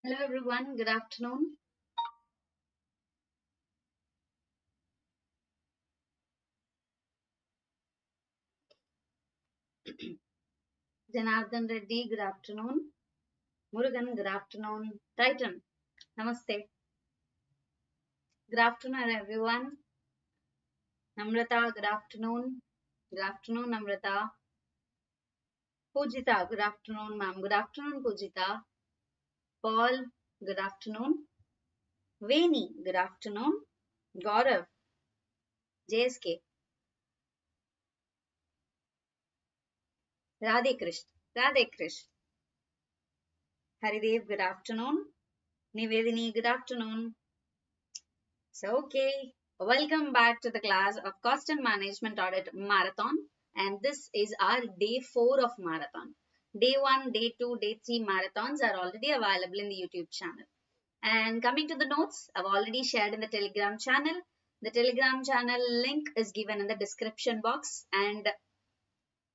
Hello everyone, good afternoon. Janardhan Reddy, good afternoon. Murugan, good afternoon. Titan, namaste. Good afternoon everyone. Namrata, good afternoon. Good afternoon, Namrata. Pujita, good afternoon, ma'am. Good afternoon, Pujita. Paul, good afternoon. Veni, good afternoon. Gaurav, JSK. Radhe Krishna, Radhe Krishna. Haridev, good afternoon. Nivedini, good afternoon. So, okay, welcome back to the class of Cost and Management Audit Marathon. And this is our day 4 of Marathon. Day 1, day 2, day 3 marathons are already available in the YouTube channel. And coming to the notes, I've already shared in the Telegram channel. The Telegram channel link is given in the description box. And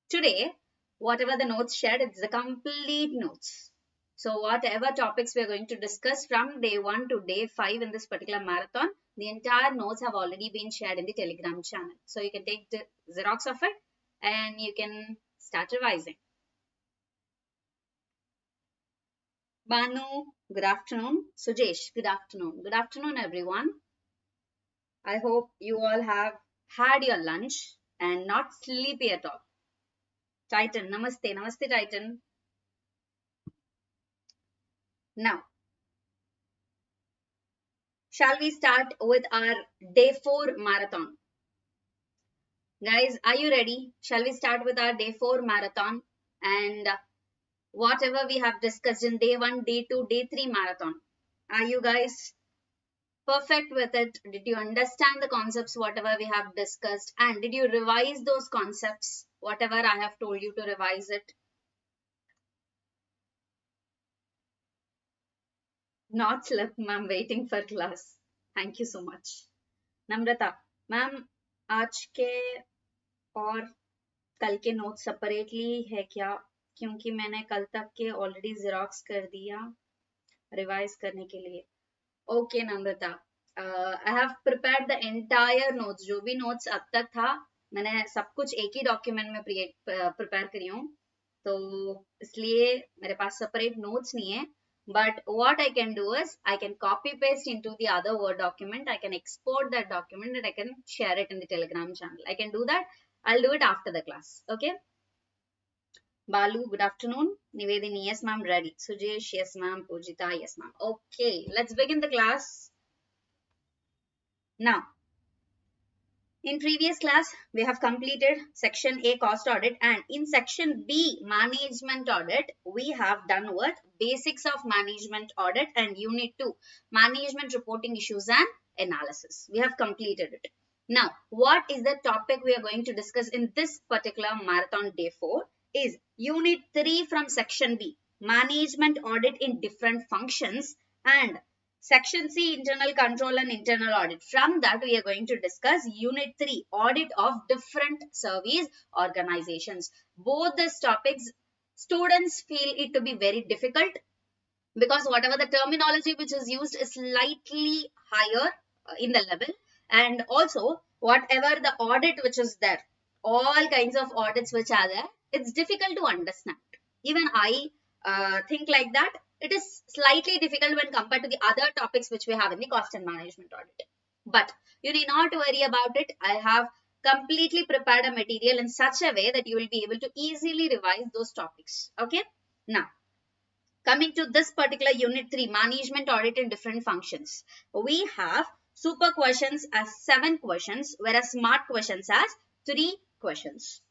today, whatever the notes shared, it's the complete notes. So whatever topics we're going to discuss from day 1 to day 5 in this particular marathon, the entire notes have already been shared in the Telegram channel. So you can take the Xerox of it and you can start revising. Banu, good afternoon. Sujesh, good afternoon. Good afternoon, everyone. I hope you all have had your lunch and not sleepy at all. Titan, namaste. Namaste, Titan. Now, shall we start with our day 4 marathon? Guys, are you ready? Shall we start with our day 4 marathon? And whatever we have discussed in day 1, day 2, day 3 marathon. Are you guys perfect with it? Did you understand the concepts, whatever we have discussed? And did you revise those concepts, whatever I have told you to revise it? Not slept, ma'am, waiting for class. Thank you so much. Namrata, ma'am, आज के और कल के note separately है क्या? क्योंकि मैंने कल तक के ऑलरेडी जेरोक्स कर दिया रिवाइज करने के लिए. Okay Namrata, I have prepared the entire notes. जो भी नोट्स अब तक था मैंने सब कुछ एक ही डॉक्यूमेंट में प्रिपेयर करी हूँ, तो इसलिए मेरे पास सेपरेट नोट्स नहीं है. But what I can do is I can copy paste into the other Word document. I can export that document and I can share it in the Telegram channel. I can do that. I'll do it after the class. Okay. Balu, good afternoon. Nivedini, yes ma'am, ready. Sujesh, yes ma'am. Pujita, yes ma'am. Okay, let's begin the class. Now, in previous class, we have completed section A cost audit, and in section B management audit, we have done what? Basics of management audit and unit 2 management reporting issues and analysis. We have completed it. Now, what is the topic we are going to discuss in this particular marathon day 4 is unit 3 from section B, management audit in different functions, and section C, internal control and internal audit. From that, we are going to discuss unit 3, audit of different service organizations. Both these topics, students feel it to be very difficult because whatever the terminology which is used is slightly higher in the level, and also whatever the audit which is there, all kinds of audits which are there, it's difficult to understand. Even I think like that. It is slightly difficult when compared to the other topics which we have in the cost and management audit. But you need not worry about it. I have completely prepared a material in such a way that you will be able to easily revise those topics. Okay. Now, coming to this particular unit 3, management audit in different functions. We have super questions as 7 questions, whereas smart questions as 3 questions.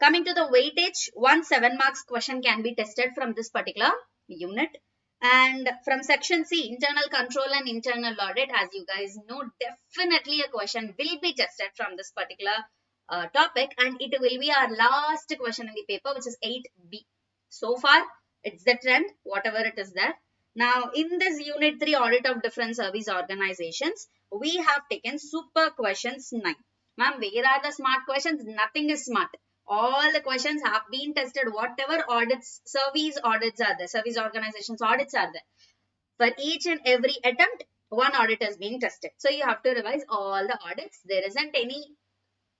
Coming to the weightage, 1 7 marks question can be tested from this particular unit. And from section C, internal control and internal audit, as you guys know, definitely a question will be tested from this particular topic, and it will be our last question in the paper, which is 8B. So far, it's the trend, whatever it is there. Now, in this unit 3, audit of different service organizations, we have taken super questions 9. Ma'am, where are the smart questions? Nothing is smart. All the questions have been tested. Whatever audits, service audits are there, service organizations audits are there, For each and every attempt, one audit is being tested. So you have to revise all the audits. There isn't any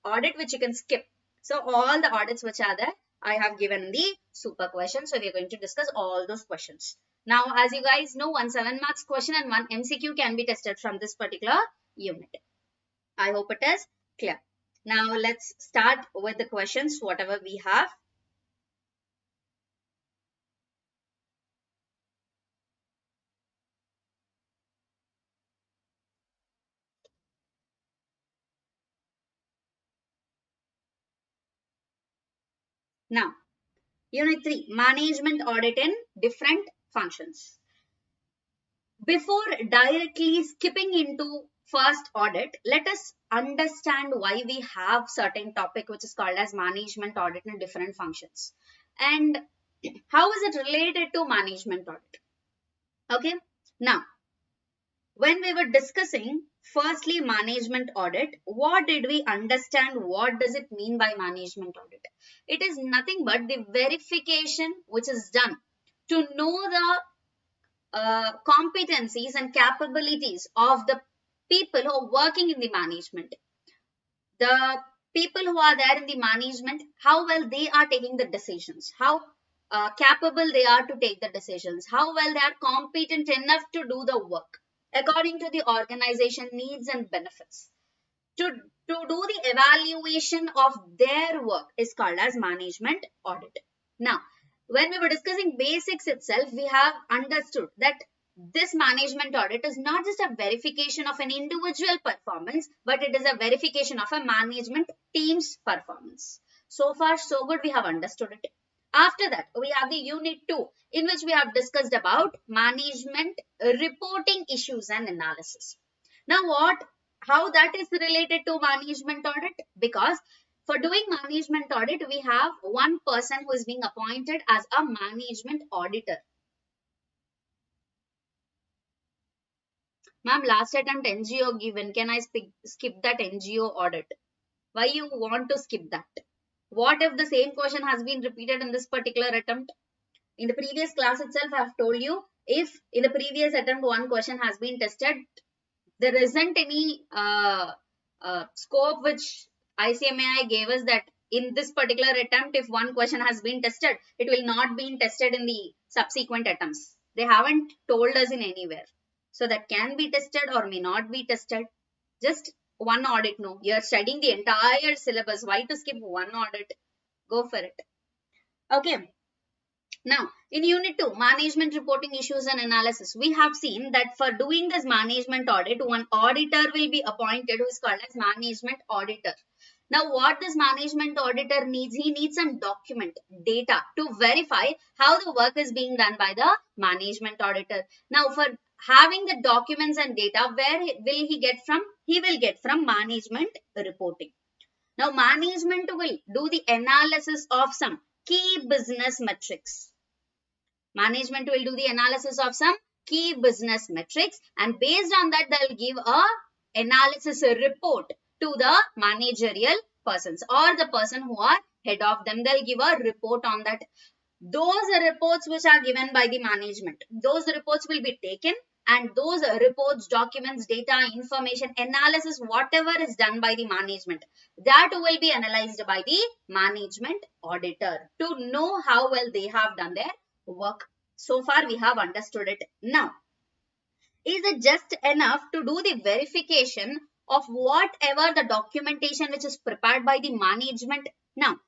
audit which you can skip. So all the audits which are there, I have given the super question. So we are going to discuss all those questions. Now, as you guys know, one 7 marks question and one MCQ can be tested from this particular unit. I hope it is clear. Now let's start with the questions, whatever we have. Now, Unit 3, Management Audit in Different Functions. Before directly skipping into first audit, let us understand why we have certain topic which is called as Management Audit in Different Functions. And how is it related to Management Audit? Okay, now, when we were discussing firstly management audit, what did we understand? What does it mean by management audit? It is nothing but the verification which is done to know the competencies and capabilities of the people who are working in the management. The people who are there in the management, how well they are taking the decisions, how capable they are to take the decisions, how well they are competent enough to do the work according to the organization needs and benefits. To do the evaluation of their work is called as management audit. Now, when we were discussing basics itself, we have understood that this management audit is not just a verification of an individual performance, but it is a verification of a management team's performance. So far, so good, we have understood it. After that, we have the unit 2, in which we have discussed about management reporting issues and analysis. Now, how that is related to management audit? Because for doing management audit, we have one person who is being appointed as a management auditor. Ma'am, last attempt NGO given. Can I skip that NGO audit? Why you want to skip that? What if the same question has been repeated in this particular attempt? In the previous class itself, I have told you, if in the previous attempt one question has been tested, there isn't any scope which ICMAI gave us that in this particular attempt, if one question has been tested, it will not be tested in the subsequent attempts. They haven't told us in anywhere. So that can be tested or may not be tested. Just one audit, no. You are studying the entire syllabus. Why to skip one audit? Go for it. Okay. Now, in Unit 2, Management Reporting Issues and Analysis, we have seen that for doing this management audit, one auditor will be appointed who is called as Management Auditor. Now, what this Management Auditor needs? He needs some document, data to verify how the work is being done by the Management Auditor. Now, for having the documents and data, where will he get from? He will get from Management Reporting. Now, management will do the analysis of some key business metrics. Management will do the analysis of some key business metrics, and based on that, they'll give a analysis report to the managerial persons or the person who are head of them. They'll give a report on that. Those reports which are given by the management, those reports will be taken, and those reports, documents, data, information, analysis, whatever is done by the management, that will be analyzed by the management auditor to know how well they have done their work. So far, we have understood it. Now, is it just enough to do the verification of whatever the documentation which is prepared by the management? Now,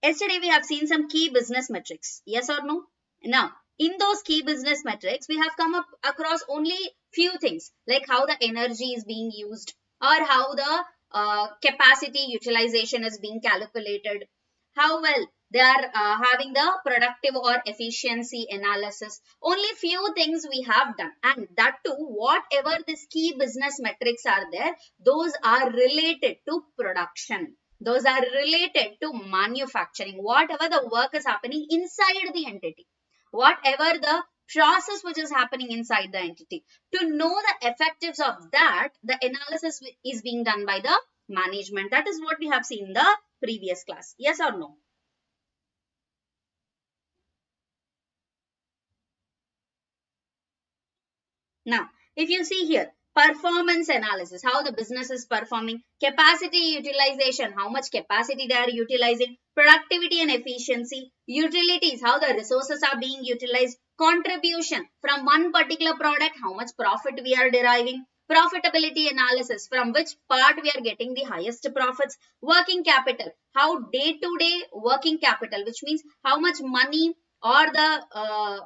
yesterday we have seen some key business metrics. Yes or no? Now, in those key business metrics, we have come up across only few things like how the energy is being used or how the capacity utilization is being calculated, how well they are having the productive or efficiency analysis. Only few things we have done, and that too, whatever these key business metrics are there, those are related to production. Those are related to manufacturing, whatever the work is happening inside the entity, whatever the process which is happening inside the entity. To know the effectives of that, the analysis is being done by the management. That is what we have seen in the previous class. Yes or no? Now, if you see here, performance analysis, how the business is performing, capacity utilization, how much capacity they are utilizing, productivity and efficiency, utilities, how the resources are being utilized, contribution from one particular product, how much profit we are deriving, profitability analysis, from which part we are getting the highest profits, working capital, how day to day working capital, which means how much money or the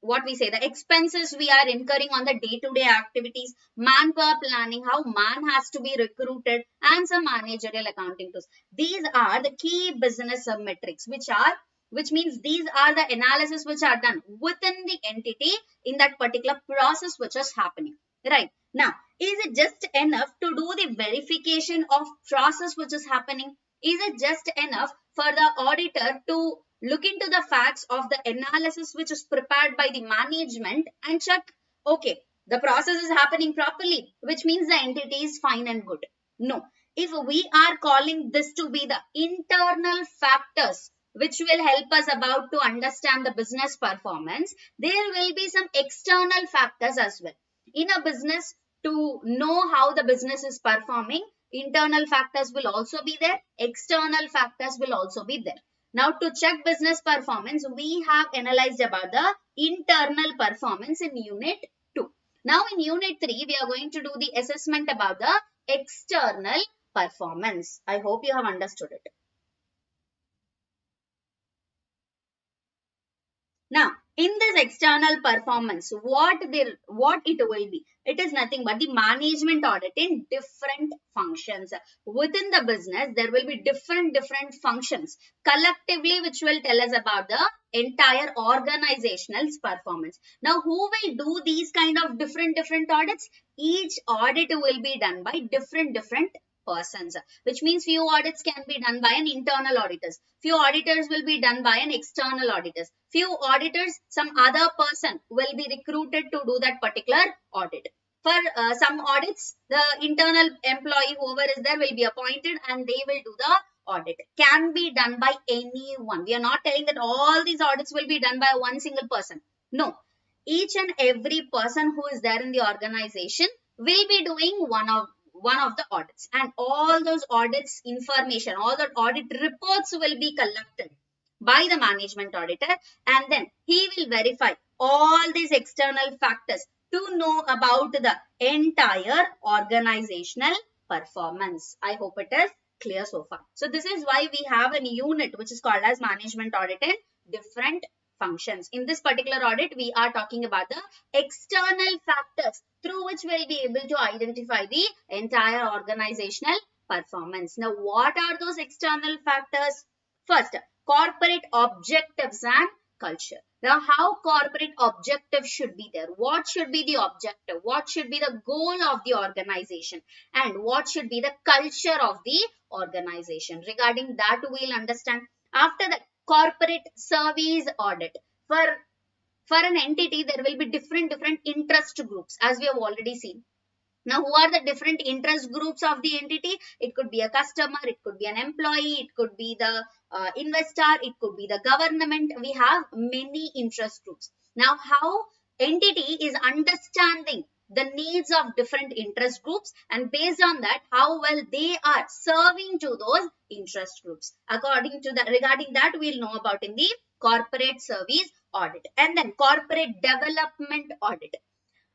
what we say, the expenses we are incurring on the day to day activities, manpower planning, how man has to be recruited, and some managerial accounting tools. These are the key business metrics, which means these are the analysis which are done within the entity in that particular process which is happening. Right. Now, is it just enough to do the verification of process which is happening? Is it just enough for the auditor to look into the facts of the analysis which is prepared by the management and check, okay, the process is happening properly, which means the entity is fine and good? No. If we are calling this to be the internal factors which will help us about to understand the business performance, there will be some external factors as well. In a business, to know how the business is performing, internal factors will also be there, external factors will also be there. Now, to check business performance, we have analyzed about the internal performance in unit 2. Now, in unit 3, we are going to do the assessment about the external performance. I hope you have understood it. Now, in this external performance, what it will be? It is nothing but the management audit in different functions. Within the business, there will be different functions collectively which will tell us about the entire organizational performance. Now, who will do these kind of different audits? Each audit will be done by different persons, which means few audits can be done by an internal auditors, few auditors will be done by an external auditors, few auditors some other person will be recruited to do that particular audit. For some audits, the internal employee whoever is there will be appointed and they will do the audit. Can be done by anyone. We are not telling that all these audits will be done by one single person. No, each and every person who is there in the organization will be doing one of the audits, and all those audits information, all the audit reports will be collected by the management auditor, and then he will verify all these external factors to know about the entire organizational performance. I hope it is clear so far. So this is why we have a unit which is called as management audit in different functions. In this particular audit, we are talking about the external factors through which we'll be able to identify the entire organizational performance. Now, what are those external factors? First, corporate objectives and culture. Now, how corporate objectives should be there? What should be the objective? What should be the goal of the organization? And what should be the culture of the organization? Regarding that, we'll understand. After that, corporate service audit. For an entity, there will be different interest groups, as we have already seen. Now, who are the different interest groups of the entity? It could be a customer, it could be an employee, it could be the investor, it could be the government. We have many interest groups. Now, how entity is understanding the needs of different interest groups, and based on that, how well they are serving to those interest groups. Regarding that, we'll know about in the corporate service audit. And then corporate development audit.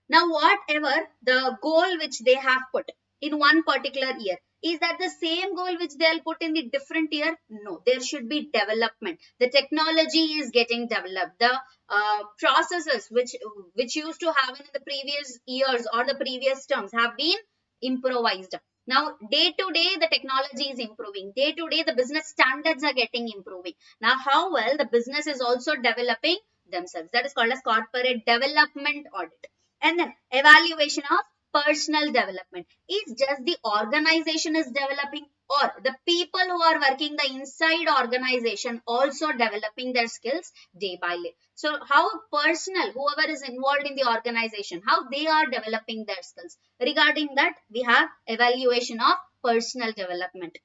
Now, whatever the goal which they have put in one particular year, is that the same goal which they'll put in the different year? No, there should be development. The technology is getting developed. The processes which used to have in the previous years or the previous terms have been improvised. Now, day to day, the technology is improving. Day to day, the business standards are getting improving. Now, how well the business is also developing themselves. That is called as corporate development audit. And then evaluation of personal development. Is just the organization is developing, or the people who are working the inside organization also developing their skills day by day. So how personal, whoever is involved in the organization, how they are developing their skills. Regarding that, we have evaluation of personal development.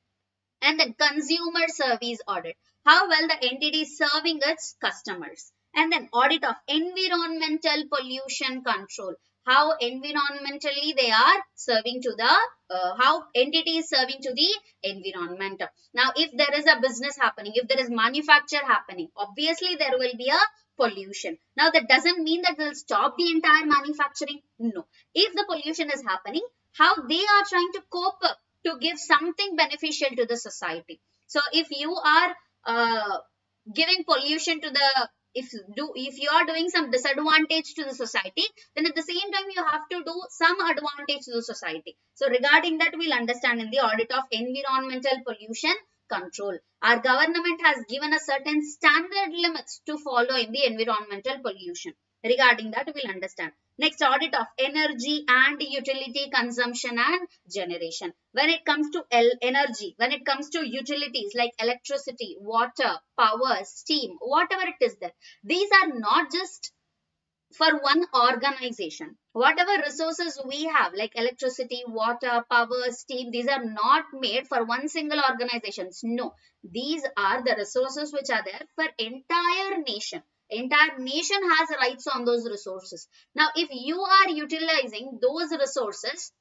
And then consumer service audit. How well the entity is serving its customers. And then audit of environmental pollution control. How environmentally they are serving to the, how entity is serving to the environment. Now, if there is a business happening, if there is manufacture happening, obviously there will be a pollution. Now, that doesn't mean that they'll stop the entire manufacturing. No. If the pollution is happening, how they are trying to cope up to give something beneficial to the society. So, if you are giving pollution to the, if you are doing some disadvantage to the society, then at the same time you have to do some advantage to the society. So regarding that, we'll understand in the audit of environmental pollution control. Our government has given a certain standard limits to follow in the environmental pollution. Regarding that, we'll understand. Next, audit of energy and utility consumption and generation. When it comes to energy, when it comes to utilities like electricity, water, power, steam, whatever it is there, these are not just for one organization. Whatever resources we have like electricity, water, power, steam, these are not made for one single organization. No, these are the resources which are there for entire nation. Entire nation has rights on those resources. Now, if you are utilizing those resources,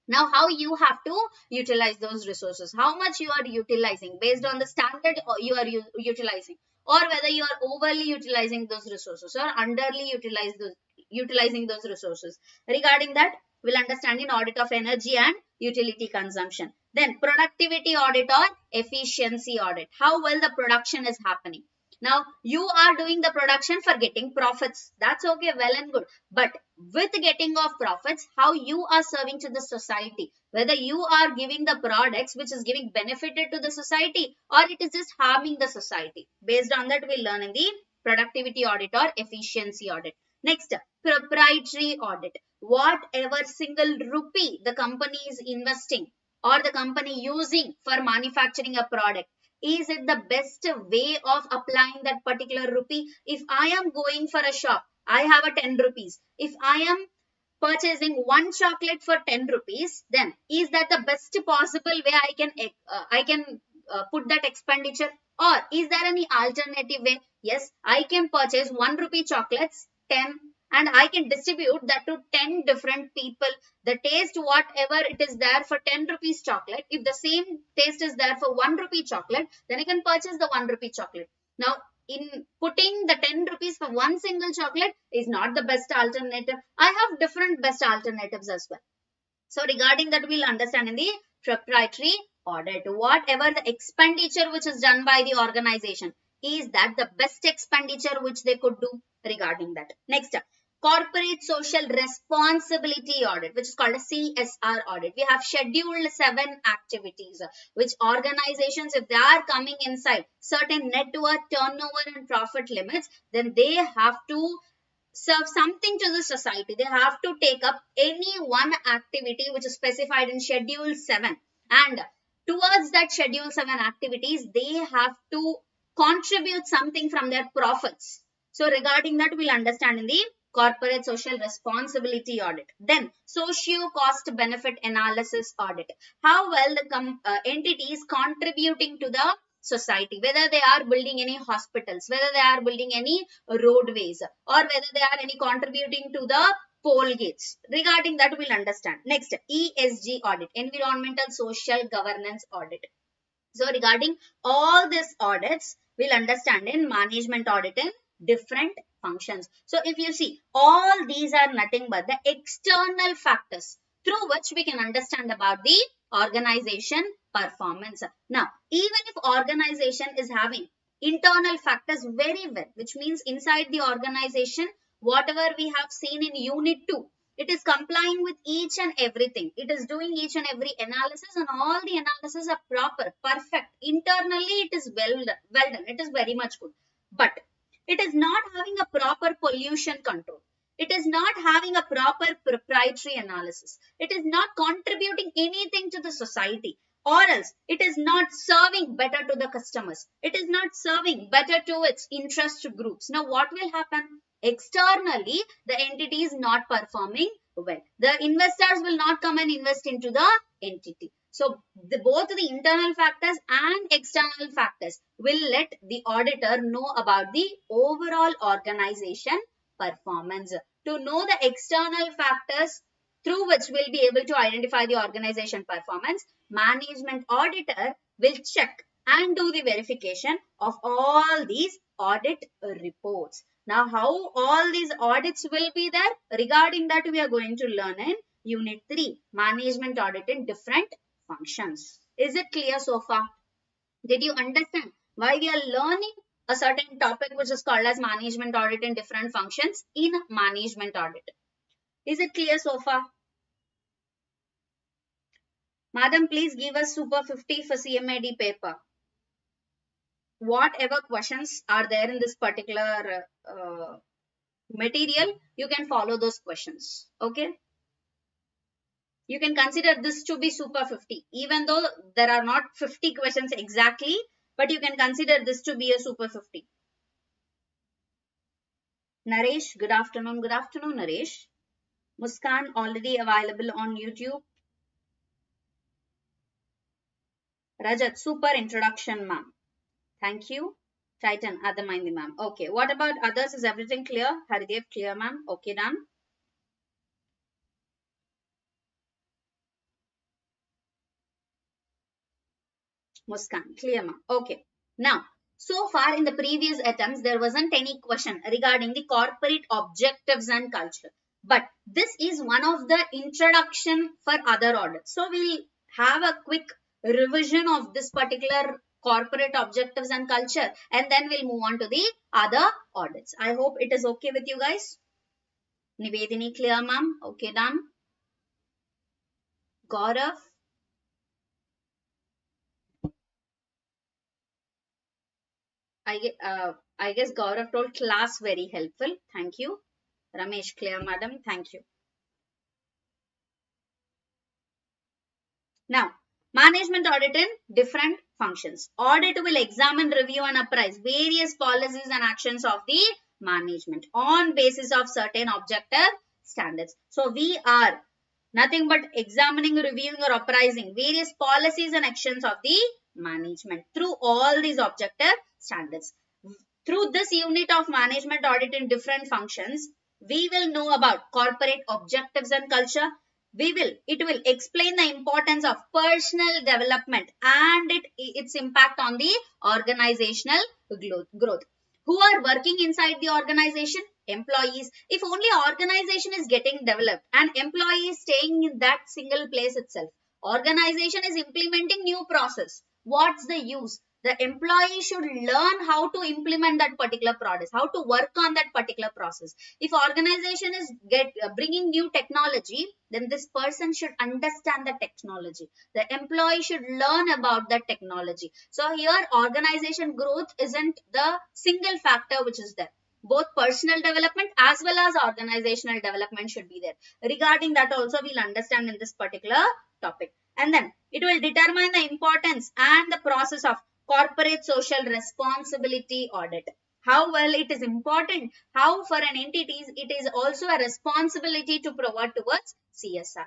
now how you have to utilize those resources, how much you are utilizing based on the standard you are utilizing, or whether you are overly utilizing those resources or underly utilizing those resources. Regarding that, we'll understand in audit of energy and utility consumption. Then productivity audit or efficiency audit, how well the production is happening. Now, you are doing the production for getting profits. That's okay, well and good. But with getting of profits, how you are serving to the society, whether you are giving the products which is giving benefited to the society or it is just harming the society. Based on that, we'll learn in the productivity audit or efficiency audit. Next, proprietary audit. Whatever single rupee the company is investing or the company using for manufacturing a product, is it the best way of applying that particular rupee? If I am going for a shop, I have a 10 rupees. If I am purchasing one chocolate for 10 rupees, then is that the best possible way I can put that expenditure? Or is there any alternative way? Yes, I can purchase 1 rupee chocolates, 10, and I can distribute that to 10 different people. The taste, whatever it is there for 10 rupees chocolate, if the same taste is there for 1 rupee chocolate, then I can purchase the 1 rupee chocolate. Now, in putting the 10 rupees for one single chocolate is not the best alternative. I have different best alternatives as well. So regarding that, we'll understand in the proprietary audit. Whatever the expenditure which is done by the organization, is that the best expenditure which they could do? Regarding that. Next, corporate social responsibility audit, which is called a CSR audit. We have scheduled 7 activities which organizations, if they are coming inside certain net worth, turnover and profit limits, then they have to serve something to the society. They have to take up any one activity which is specified in schedule 7, and towards that schedule 7 activities, they have to contribute something from their profits. So regarding that, we'll understand in the corporate social responsibility audit. Then socio cost benefit analysis audit. How well the entity is contributing to the society, whether they are building any hospitals, whether they are building any roadways, or whether they are any contributing to the poll gates. Regarding that, we'll understand. Next, ESG audit, environmental social governance audit. So regarding all these audits, we'll understand in management audit in different functions. So if you see, all these are nothing but the external factors through which we can understand about the organization performance. Now, even if organization is having internal factors very well, which means inside the organization, whatever we have seen in unit 2, it is complying with each and everything. It is doing each and every analysis, and all the analysis are proper, perfect. Internally, it is well done. It is very much good. But it is not having a proper pollution control. It is not having a proper proprietary analysis. It is not contributing anything to the society. Or else, it is not serving better to the customers. It is not serving better to its interest groups. Now, what will happen? Externally, the entity is not performing well. The investors will not come and invest into the entity. So both the internal factors and external factors will let the auditor know about the overall organization performance. To know the external factors through which we'll be able to identify the organization performance, management auditor will check and do the verification of all these audit reports. Now, how all these audits will be there? Regarding that, we are going to learn in Unit 3, Management Audit in Different Functions. Is it clear so far? Did you understand why we are learning a certain topic which is called as Management Audit in Different Functions in Management Audit? Is it clear so far? Madam, please give us Super 50 for CMAD paper. Whatever questions are there in this particular material, you can follow those questions. Okay. You can consider this to be Super 50, even though there are not 50 questions exactly, but you can consider this to be a Super 50. Naresh, good afternoon. Good afternoon, Naresh. Muskan, already available on YouTube. Rajat, super introduction, ma'am. Thank you. Titan, Adamaindi, ma'am. Okay, what about others? Is everything clear? Haridev, clear, ma'am. Okay, done. Muskan, clear, ma'am. Okay. Now, so far in the previous attempts, there wasn't any question regarding the corporate objectives and culture. But this is one of the introduction for other audits. So we'll have a quick revision of this particular corporate objectives and culture, and then we'll move on to the other audits. I hope it is okay with you guys. Nivedini, clear, ma'am. Okay, done. Gaurav. I guess Gaurav told class very helpful. Thank you. Ramesh, clear, madam. Thank you. Now, management audit in different functions. Audit will examine, review and appraise various policies and actions of the management on basis of certain objective standards. So, we are nothing but examining, reviewing or appraising various policies and actions of the management through all these objective standards. Through this unit of management audit in different functions, we will know about corporate objectives and culture. It will explain the importance of personal development and its impact on the organizational growth. Who are working inside the organization? Employees. If only organization is getting developed and employees staying in that single place itself, organization is implementing new process. What's the use? The employee should learn how to implement that particular process, how to work on that particular process. If organization is bringing new technology, then this person should understand the technology. The employee should learn about that technology. So here organization growth isn't the single factor which is there. Both personal development as well as organizational development should be there. Regarding that also we'll understand in this particular topic. And then it will determine the importance and the process of corporate social responsibility audit. How well it is important, how for an entity it is also a responsibility to provide towards CSR.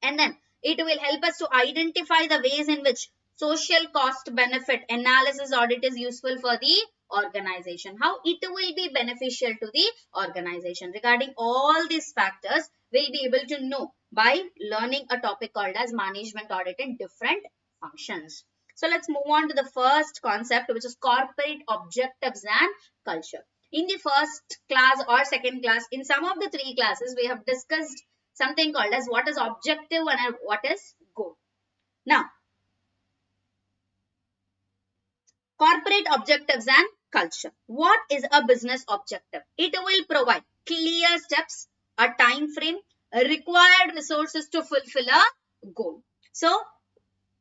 And then it will help us to identify the ways in which social cost benefit analysis audit is useful for the organization, how it will be beneficial to the organization. Regarding all these factors, we'll be able to know by learning a topic called as management audit in different functions. So let's move on to the first concept, which is corporate objectives and culture. In the first class or second class, in some of the three classes, we have discussed something called as what is objective and what is goal. Now, corporate objectives and culture. What is a business objective? It will provide clear steps, a time frame, required resources to fulfill a goal. So,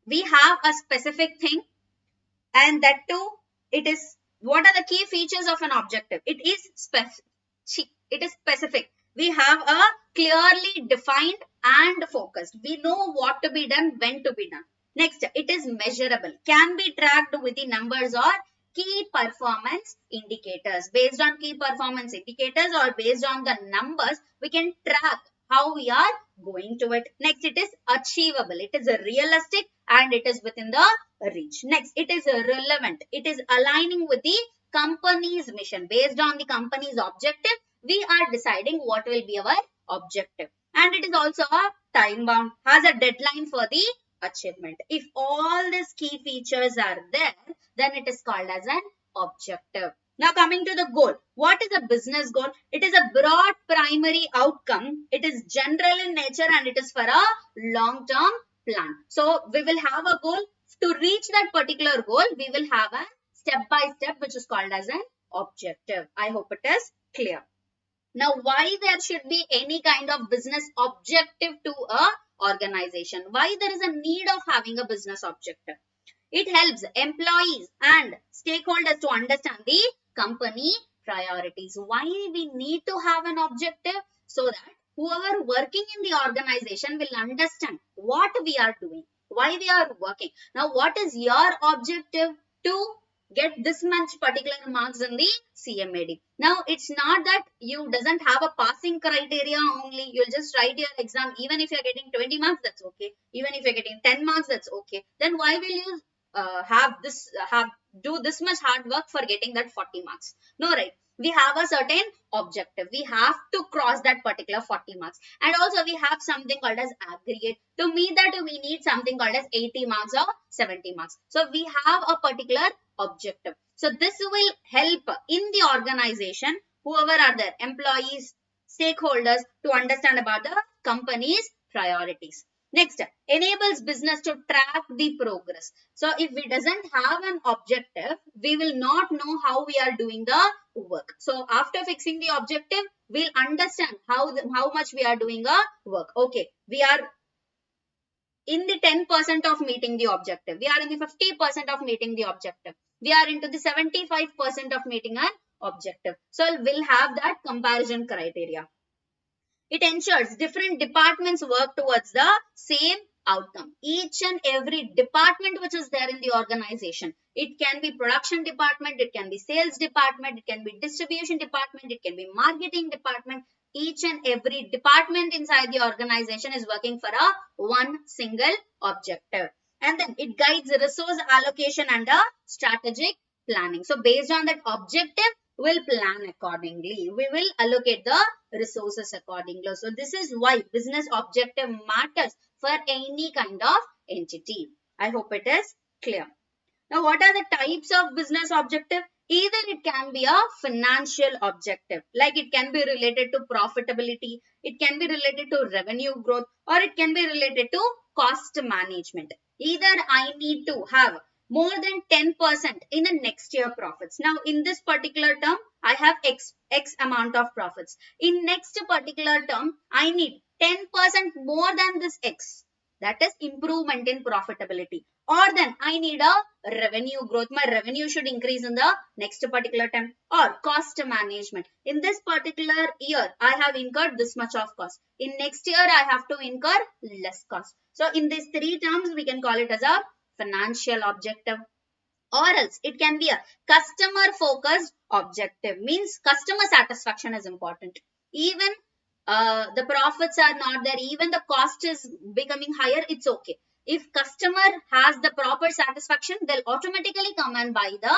we have a specific thing, and that too, it is what are the key features of an objective? It is specific. We have a clearly defined and focused. We know what to be done, when to be done. Next, it is measurable, can be tracked with the numbers or key performance indicators. Based on key performance indicators or based on the numbers, we can track how we are going to it. Next, it is achievable. It is realistic and it is within the reach. Next, it is relevant. It is aligning with the company's mission. Based on the company's objective, we are deciding what will be our objective. And it is also a time bound, has a deadline for the achievement. If all these key features are there, then it is called as an objective. Now coming to the goal. What is a business goal? It is a broad primary outcome. It is general in nature and it is for a long-term plan. So we will have a goal. To reach that particular goal, we will have a step-by-step which is called as an objective. I hope it is clear. Now, why there should be any kind of business objective to a organization? Why there is a need of having a business objective? It helps employees and stakeholders to understand the company priorities. Why we need to have an objective? So that whoever working in the organization will understand what we are doing, why we are working. Now, what is your objective to get this much particular marks in the CMAD? Now, it's not that you doesn't have a passing criteria only. You'll just write your exam. Even if you're getting 20 marks, that's okay. Even if you're getting 10 marks, that's okay. Then why will you do this much hard work for getting that 40 marks? No, right? We have a certain objective. We have to cross that particular 40 marks. And also we have something called as aggregate. To meet that, we need something called as 80 marks or 70 marks. So we have a particular objective. So this will help in the organization, whoever are there, employees, stakeholders, to understand about the company's priorities. Next, enables business to track the progress. So if we doesn't have an objective, we will not know how we are doing the work. So after fixing the objective, we'll understand how much we are doing a work. Okay, we are in the 10% of meeting the objective. We are in the 50% of meeting the objective. We are into the 75% of meeting an objective. So we'll have that comparison criteria. It ensures different departments work towards the same outcome. Each and every department which is there in the organization. It can be production department, it can be sales department, it can be distribution department, it can be marketing department. Each and every department inside the organization is working for a one single objective. And then it guides resource allocation and a strategic planning. So based on that objective, we'll plan accordingly. We will allocate the resources accordingly. So this is why business objective matters for any kind of entity. I hope it is clear. Now, what are the types of business objective? Either it can be a financial objective, like it can be related to profitability, it can be related to revenue growth, or it can be related to cost management. Either I need to have more than 10% in the next year profits. Now, in this particular term, I have X amount of profits. In next particular term, I need 10% more than this X. That is improvement in profitability. Or then I need a revenue growth. My revenue should increase in the next particular term. Or cost management. In this particular year, I have incurred this much of cost. In next year, I have to incur less cost. So, in these three terms, we can call it as a financial objective. Or else it can be a customer focused objective. Means customer satisfaction is important. Even the profits are not there, even the cost is becoming higher, it's okay. If customer has the proper satisfaction, they'll automatically come and buy the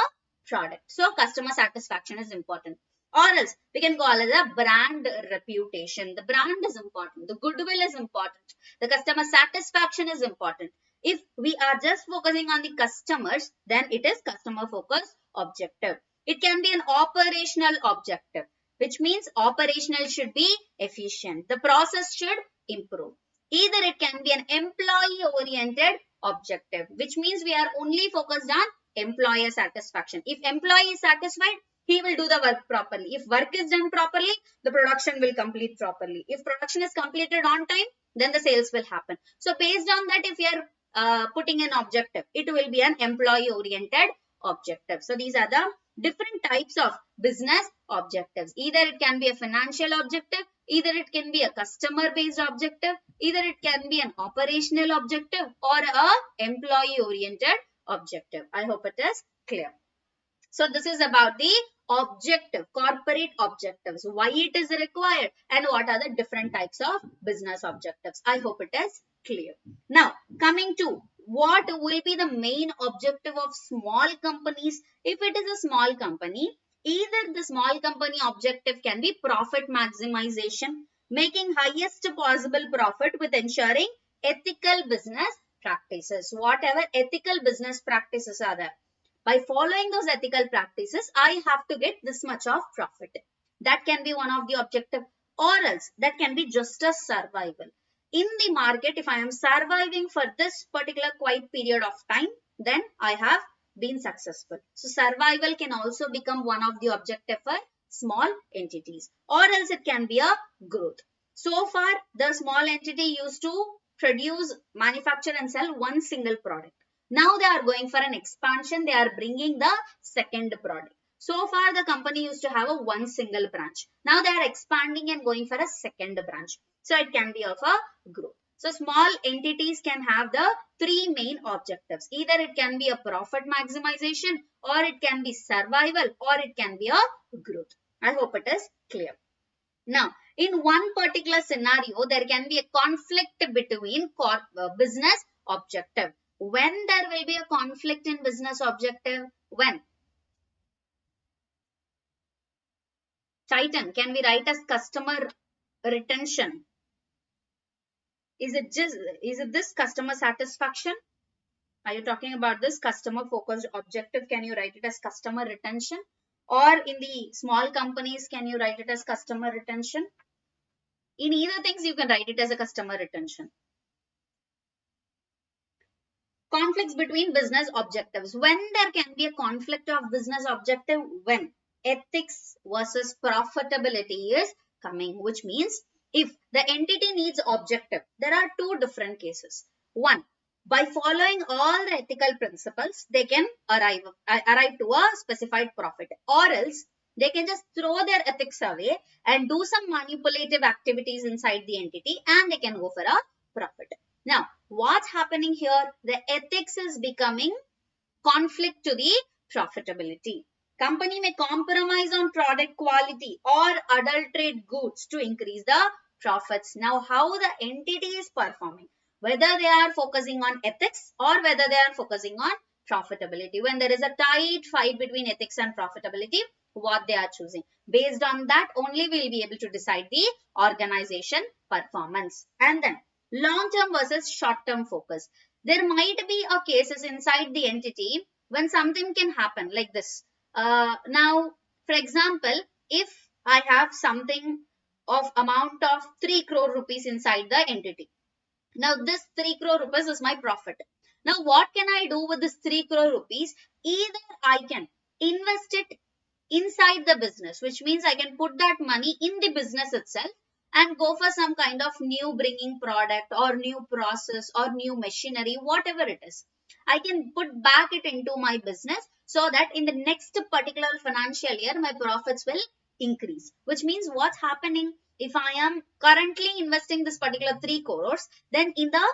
product. So customer satisfaction is important. Or else we can call it a brand reputation. The brand is important. The goodwill is important. The customer satisfaction is important. If we are just focusing on the customers, then it is customer focused objective. It can be an operational objective, which means operational should be efficient. The process should improve. Either it can be an employee oriented objective, which means we are only focused on employer satisfaction. If employee is satisfied, he will do the work properly. If work is done properly, the production will complete properly. If production is completed on time, then the sales will happen. So based on that, if you are putting an objective, it will be an employee oriented objective. So these are the different types of business objectives. Either it can be a financial objective, either it can be a customer based objective, either it can be an operational objective or a employee oriented objective. I hope it is clear. So this is about the objective, corporate objectives, why it is required, and what are the different types of business objectives. I hope it is clear. Now, coming to what will be the main objective of small companies. If it is a small company, either the small company objective can be profit maximization, making highest possible profit with ensuring ethical business practices. Whatever ethical business practices are there, by following those ethical practices, I have to get this much of profit. That can be one of the objective, or else that can be just a survival. In the market, if I am surviving for this particular quiet period of time, then I have been successful. So survival can also become one of the objective for small entities, or else it can be a growth. So far, the small entity used to produce, manufacture and sell one single product. Now they are going for an expansion. They are bringing the second product. So far, the company used to have a one single branch. Now they are expanding and going for a second branch. So it can be of a growth. So small entities can have the three main objectives. Either it can be a profit maximization, or it can be survival, or it can be a growth. I hope it is clear. Now, in one particular scenario, there can be a conflict between business objective. When there will be a conflict in business objective? When? Titan, can we write as customer retention? Is it this customer satisfaction? Are you talking about this customer focused objective? Can you write it as customer retention? Or in the small companies, can you write it as customer retention? In either things, you can write it as a customer retention. Conflicts between business objectives. When there can be a conflict of business objective? When ethics versus profitability is coming, which means if the entity needs objective, there are two different cases. One, by following all the ethical principles, they can arrive to a specified profit, or else they can just throw their ethics away and do some manipulative activities inside the entity, and they can go for a profit. Now, what's happening here? The ethics is becoming conflict to the profitability. Company may compromise on product quality or adulterate goods to increase the profits. Now, how the entity is performing, whether they are focusing on ethics or whether they are focusing on profitability. When there is a tight fight between ethics and profitability, what they are choosing. Based on that, only we will be able to decide the organization performance. And then, long-term versus short-term focus. There might be a cases inside the entity when something can happen like this. Now, for example, if I have something of amount of 3 crore rupees inside the entity. Now, this 3 crore rupees is my profit. Now, what can I do with this 3 crore rupees? Either I can invest it inside the business, which means I can put that money in the business itself and go for some kind of new bringing product or new process or new machinery, whatever it is. I can put back it into my business so that in the next particular financial year, my profits will increase. Which means what's happening? If I am currently investing this particular 3 crores, then in the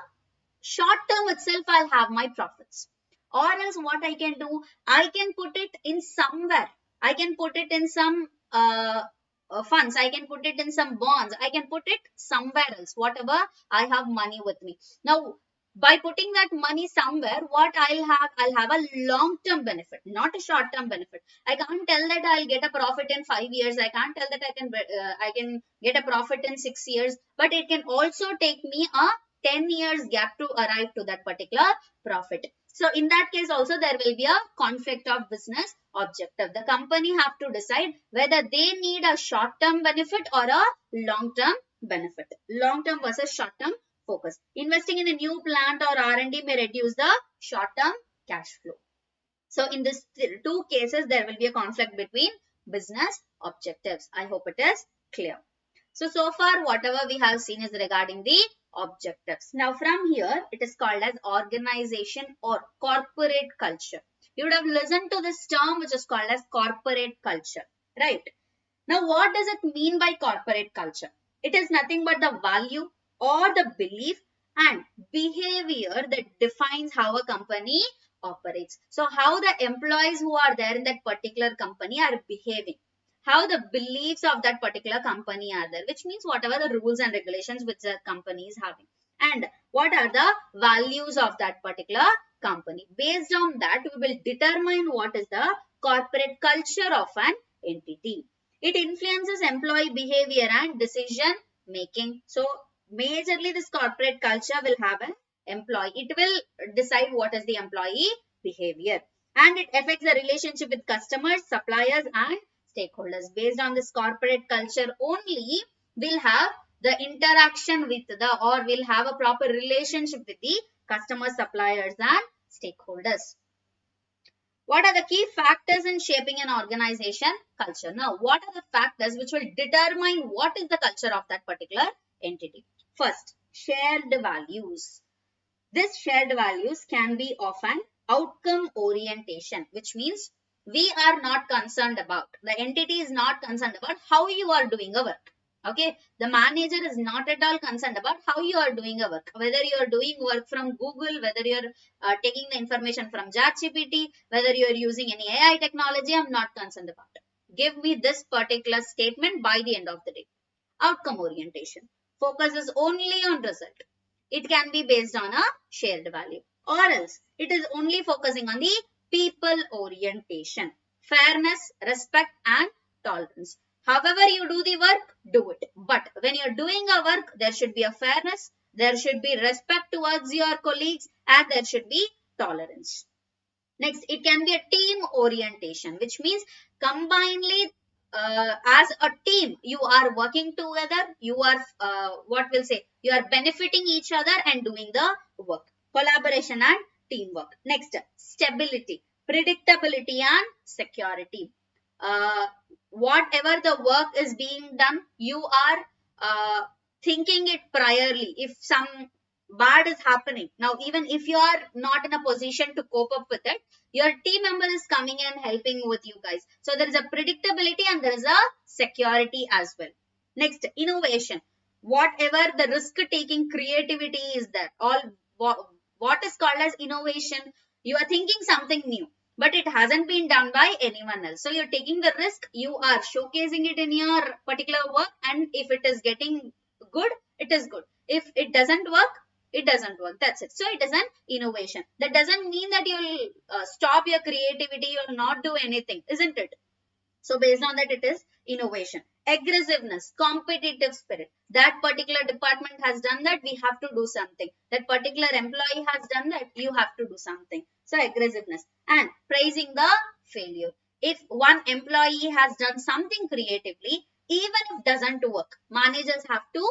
short term itself, I'll have my profits. Or else what I can do, I can put it in somewhere. I can put it in some funds. I can put it in some bonds. I can put it somewhere else, whatever I have money with me. Now, by putting that money somewhere, what I'll have a long-term benefit, not a short-term benefit. I can't tell that I'll get a profit in 5 years. I can't tell that I can get a profit in 6 years. But it can also take me a 10 years gap to arrive to that particular profit. So in that case also there will be a conflict of business objective. The company have to decide whether they need a short-term benefit or a long-term benefit. Long-term versus short-term focus. Investing in a new plant or R&D may reduce the short-term cash flow. So in these two cases, there will be a conflict between business objectives. I hope it is clear. So far whatever we have seen is regarding the objectives. Now from here, it is called as organization or corporate culture. You would have listened to this term which is called as corporate culture, right? Now what does it mean by corporate culture? It is nothing but the value or the belief and behavior that defines how a company operates. So how the employees who are there in that particular company are behaving, how the beliefs of that particular company are there, which means whatever the rules and regulations which the company is having, and what are the values of that particular company. Based on that, we will determine what is the corporate culture of an entity. It influences employee behavior and decision making. So majorly this corporate culture will have an employee. It will decide what is the employee behavior, and it affects the relationship with customers, suppliers and stakeholders. Based on this corporate culture only, we'll have the interaction with the, or we'll have a proper relationship with the customers, suppliers and stakeholders. What are the key factors in shaping an organization culture? Now, what are the factors which will determine what is the culture of that particular entity? First, shared values. This shared values can be of an outcome orientation, which means we are not concerned about, the entity is not concerned about how you are doing a work. Okay, the manager is not at all concerned about how you are doing a work, whether you are doing work from Google, whether you are taking the information from ChatGPT, whether you are using any AI technology. I'm not concerned about it. Give me this particular statement by the end of the day. Outcome orientation focuses only on result. It can be based on a shared value, or else it is only focusing on the people orientation, fairness, respect and tolerance. However you do the work, do it. But when you're doing a work, there should be a fairness, there should be respect towards your colleagues and there should be tolerance. Next, it can be a team orientation, which means combinedly as a team, you are working together, you are what will say, you are benefiting each other and doing the work. Collaboration and teamwork. Next, stability, predictability and security. Whatever the work is being done, you are thinking it priorly. If some bad is happening, now even if you are not in a position to cope up with it, your team member is coming and helping with you guys. So there is a predictability and there is a security as well. Next, innovation. Whatever the risk taking creativity is there, all what is called as innovation, you are thinking something new but it hasn't been done by anyone else. So you're taking the risk, you are showcasing it in your particular work, and if it is getting good, it is good. If it doesn't work, it doesn't work. That's it. So it is an innovation. That doesn't mean that you'll stop your creativity, you'll not do anything, isn't it? So based on that, it is innovation. Aggressiveness, competitive spirit. That particular department has done that, we have to do something. That particular employee has done that, you have to do something. So aggressiveness. And praising the failure. If one employee has done something creatively, even if it doesn't work, managers have to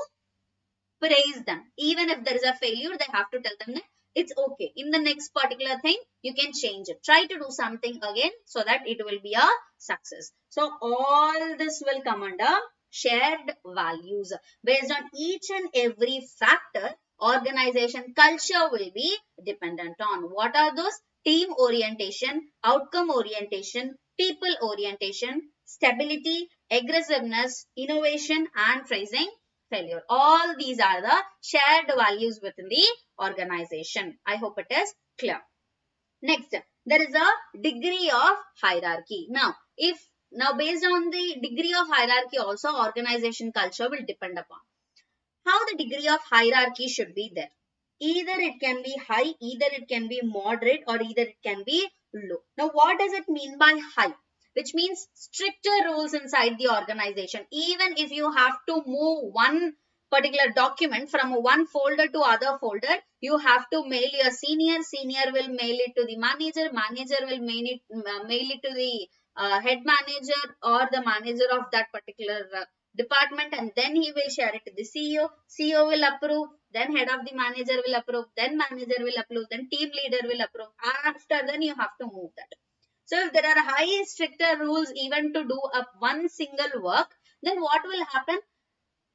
praise them. Even if there is a failure, they have to tell them that it's okay. In the next particular thing, you can change it. Try to do something again so that it will be a success. So all this will come under shared values. Based on each and every factor, organization culture will be dependent on. What are those? Team orientation, outcome orientation, people orientation, stability, aggressiveness, innovation and praising failure. All these are the shared values within the organization. I hope it is clear. Next, there is a degree of hierarchy. Now based on the degree of hierarchy also, organization culture will depend upon how the degree of hierarchy should be there. Either it can be high, either it can be moderate, or either it can be low. Now what does it mean by high? Which means stricter rules inside the organization. Even if you have to move one particular document from one folder to other folder, you have to mail your senior, senior will mail it to the manager, manager will mail it to the head manager or the manager of that particular department, and then he will share it to the CEO. CEO will approve, then head of the manager will approve, then manager will approve, then team leader will approve. After then you have to move that. So if there are high stricter rules even to do a one single work, then what will happen?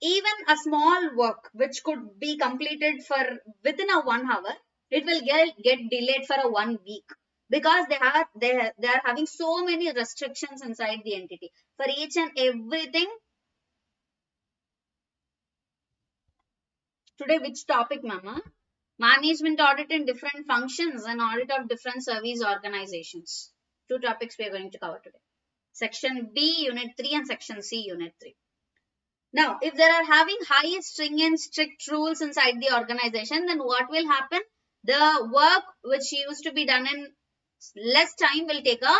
Even a small work which could be completed for within a 1 hour, it will get delayed for a 1 week, because they are having so many restrictions inside the entity for each and everything. Today which topic, mama? Management audit in different functions and audit of different service organizations. Two topics we are going to cover today. Section B, Unit 3 and Section C, Unit 3. Now, if there are having high stringent strict rules inside the organization, then what will happen? The work which used to be done in less time will take a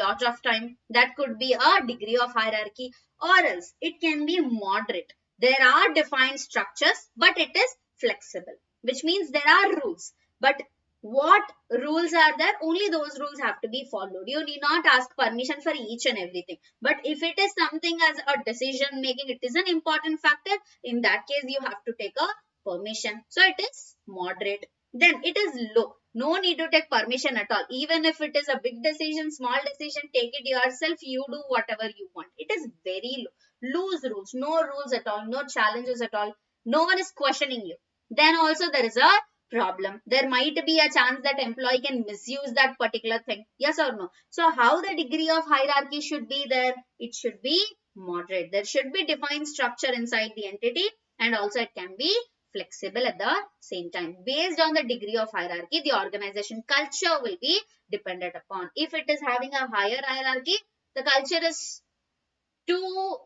lot of time. That could be a degree of hierarchy, or else it can be moderate. There are defined structures, but it is flexible, which means there are rules. But what rules are there? Only those rules have to be followed. You need not ask permission for each and everything. But if it is something as a decision making, it is an important factor. In that case, you have to take a permission. So it is moderate. Then it is low. No need to take permission at all. Even if it is a big decision, small decision, take it yourself. You do whatever you want. It is very low. Loose rules. No rules at all. No challenges at all. No one is questioning you. Then also there is a problem. There might be a chance that employee can misuse that particular thing. Yes or no? So how the degree of hierarchy should be there? It should be moderate. There should be defined structure inside the entity, and also it can be flexible at the same time. Based on the degree of hierarchy, the organization culture will be dependent upon. If it is having a higher hierarchy, the culture is too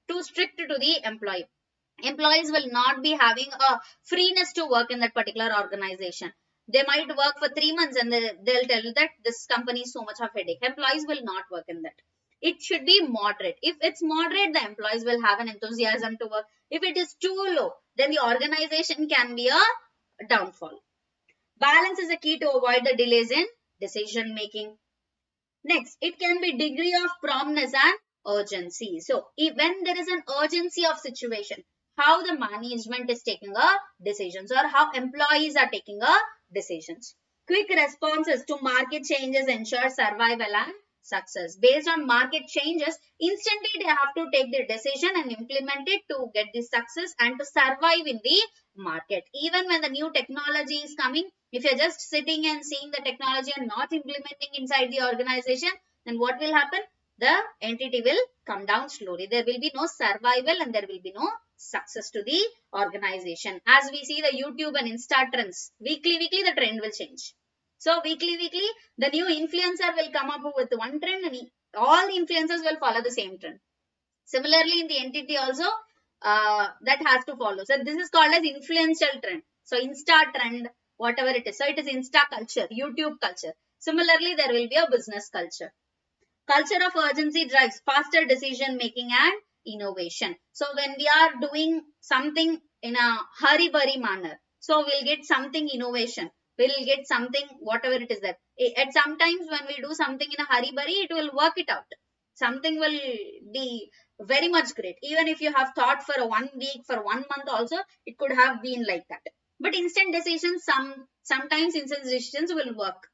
too strict to the employee. Employees will not be having a freeness to work in that particular organization. They might work for 3 months and they'll tell you that this company is so much of headache. Employees will not work in that. It should be moderate. If it's moderate, the employees will have an enthusiasm to work. If it is too low, then the organization can be a downfall. Balance is a key to avoid the delays in decision making. Next, it can be degree of promptness and urgency. So, when there is an urgency of situation, how the management is taking a decisions, or how employees are taking a decisions. Quick responses to market changes ensure survival and success. Based on market changes, instantly they have to take the decision and implement it to get the success and to survive in the market. Even when the new technology is coming, if you're just sitting and seeing the technology and not implementing inside the organization, then what will happen? The entity will come down slowly. There will be no survival and there will be no success to the organization. As we see the YouTube and Insta trends, weekly the trend will change. So weekly the new influencer will come up with one trend and all the influencers will follow the same trend. Similarly, in the entity also, that has to follow. So this is called as influential trend. So Insta trend, whatever it is. So it is Insta culture, YouTube culture. Similarly, there will be a business culture. Culture of urgency drives faster decision making and innovation. So when we are doing something in a hurry-burry manner, so we'll get something innovation. We'll get something, whatever it is that. At sometimes when we do something in a hurry-burry, it will work it out. Something will be very much great. Even if you have thought for 1 week, for 1 month also, it could have been like that. But instant decisions, sometimes instant decisions will work.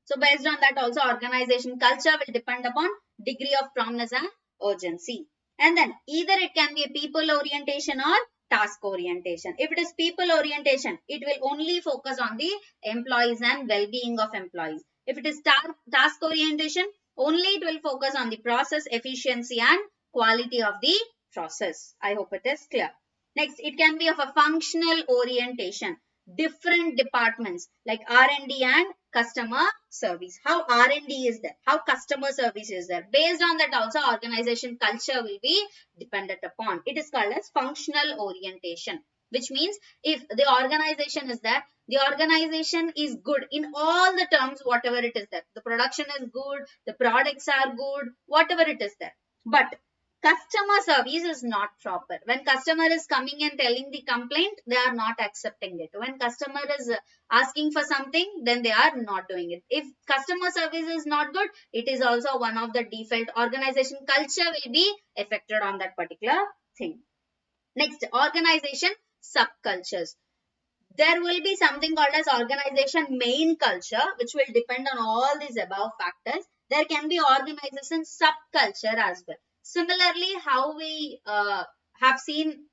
So based on that also, organization culture will depend upon degree of promptness and urgency. And then either it can be a people orientation or task orientation. If it is people orientation, it will only focus on the employees and well-being of employees. If it is task orientation, only it will focus on the process efficiency and quality of the process. I hope it is clear. Next, it can be of a functional orientation. Different departments like R&D and customer service. How R&D is there? How customer service is there? Based on that also, organization culture will be dependent upon. It is called as functional orientation, which means if the organization is there, the organization is good in all the terms, whatever it is there. The production is good, the products are good, whatever it is there. But customer service is not proper. When customer is coming and telling the complaint, they are not accepting it. When customer is asking for something, then they are not doing it. If customer service is not good, it is also one of the default. Organization culture will be affected on that particular thing. Next, organization subcultures. There will be something called as organization main culture, which will depend on all these above factors. There can be organization subculture as well. Similarly, how we have seen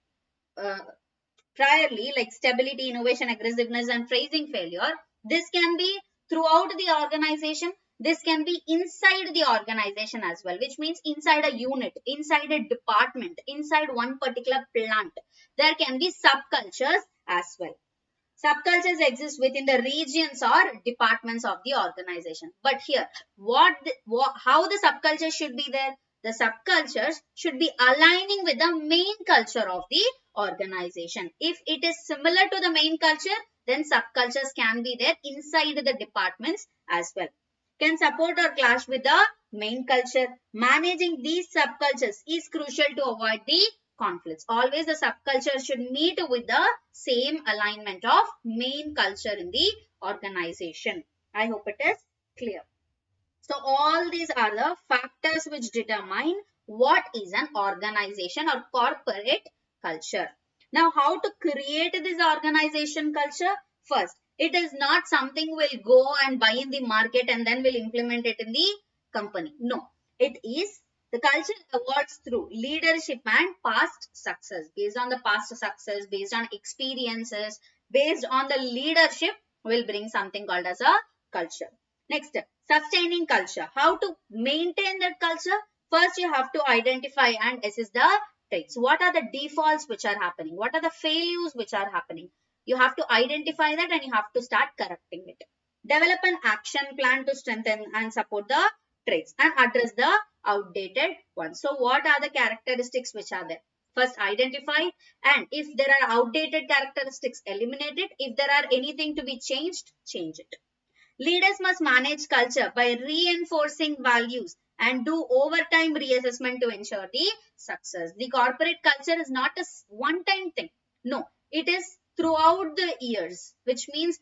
priorly, like stability, innovation, aggressiveness, and phrasing failure, this can be throughout the organization. This can be inside the organization as well, which means inside a unit, inside a department, inside one particular plant. There can be subcultures as well. Subcultures exist within the regions or departments of the organization. But here, how the subcultures should be there? The subcultures should be aligning with the main culture of the organization. If it is similar to the main culture, then subcultures can be there inside the departments as well. Can support or clash with the main culture. Managing these subcultures is crucial to avoid the conflicts. Always the subculture should meet with the same alignment of main culture in the organization. I hope it is clear. So all these are the factors which determine what is an organization or corporate culture. Now, how to create this organization culture? First, it is not something we'll go and buy in the market and then we'll implement it in the company. No, it is the culture evolves through leadership and past success. Based on the past success, based on experiences, based on the leadership, will bring something called as a culture. Next, sustaining culture. How to maintain that culture? First, you have to identify and assess the traits. What are the defaults which are happening? What are the failures which are happening? You have to identify that and you have to start correcting it. Develop an action plan to strengthen and support the traits and address the outdated ones. So, what are the characteristics which are there? First, identify, and if there are outdated characteristics, eliminate it. If there are anything to be changed, change it. Leaders must manage culture by reinforcing values and do overtime reassessment to ensure the success. The corporate culture is not a one-time thing. No, it is throughout the years, which means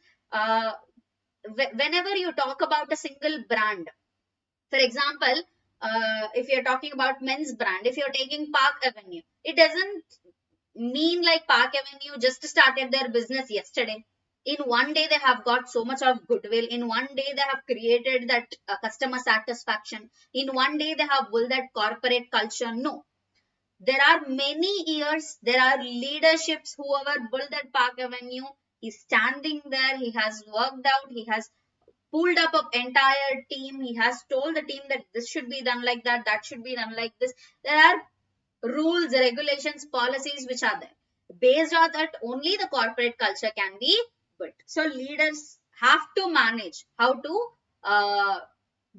whenever you talk about a single brand, for example, if you're talking about men's brand, if you're taking Park Avenue, it doesn't mean like Park Avenue just started their business yesterday. In one day, they have got so much of goodwill. In one day, they have created that customer satisfaction. In one day, they have built that corporate culture. No. There are many years. There are leaderships. Whoever built that Park Avenue is standing there. He has worked out. He has pulled up an entire team. He has told the team that this should be done like that. That should be done like this. There are rules, regulations, policies which are there. Based on that, only the corporate culture can be built. So leaders have to manage how to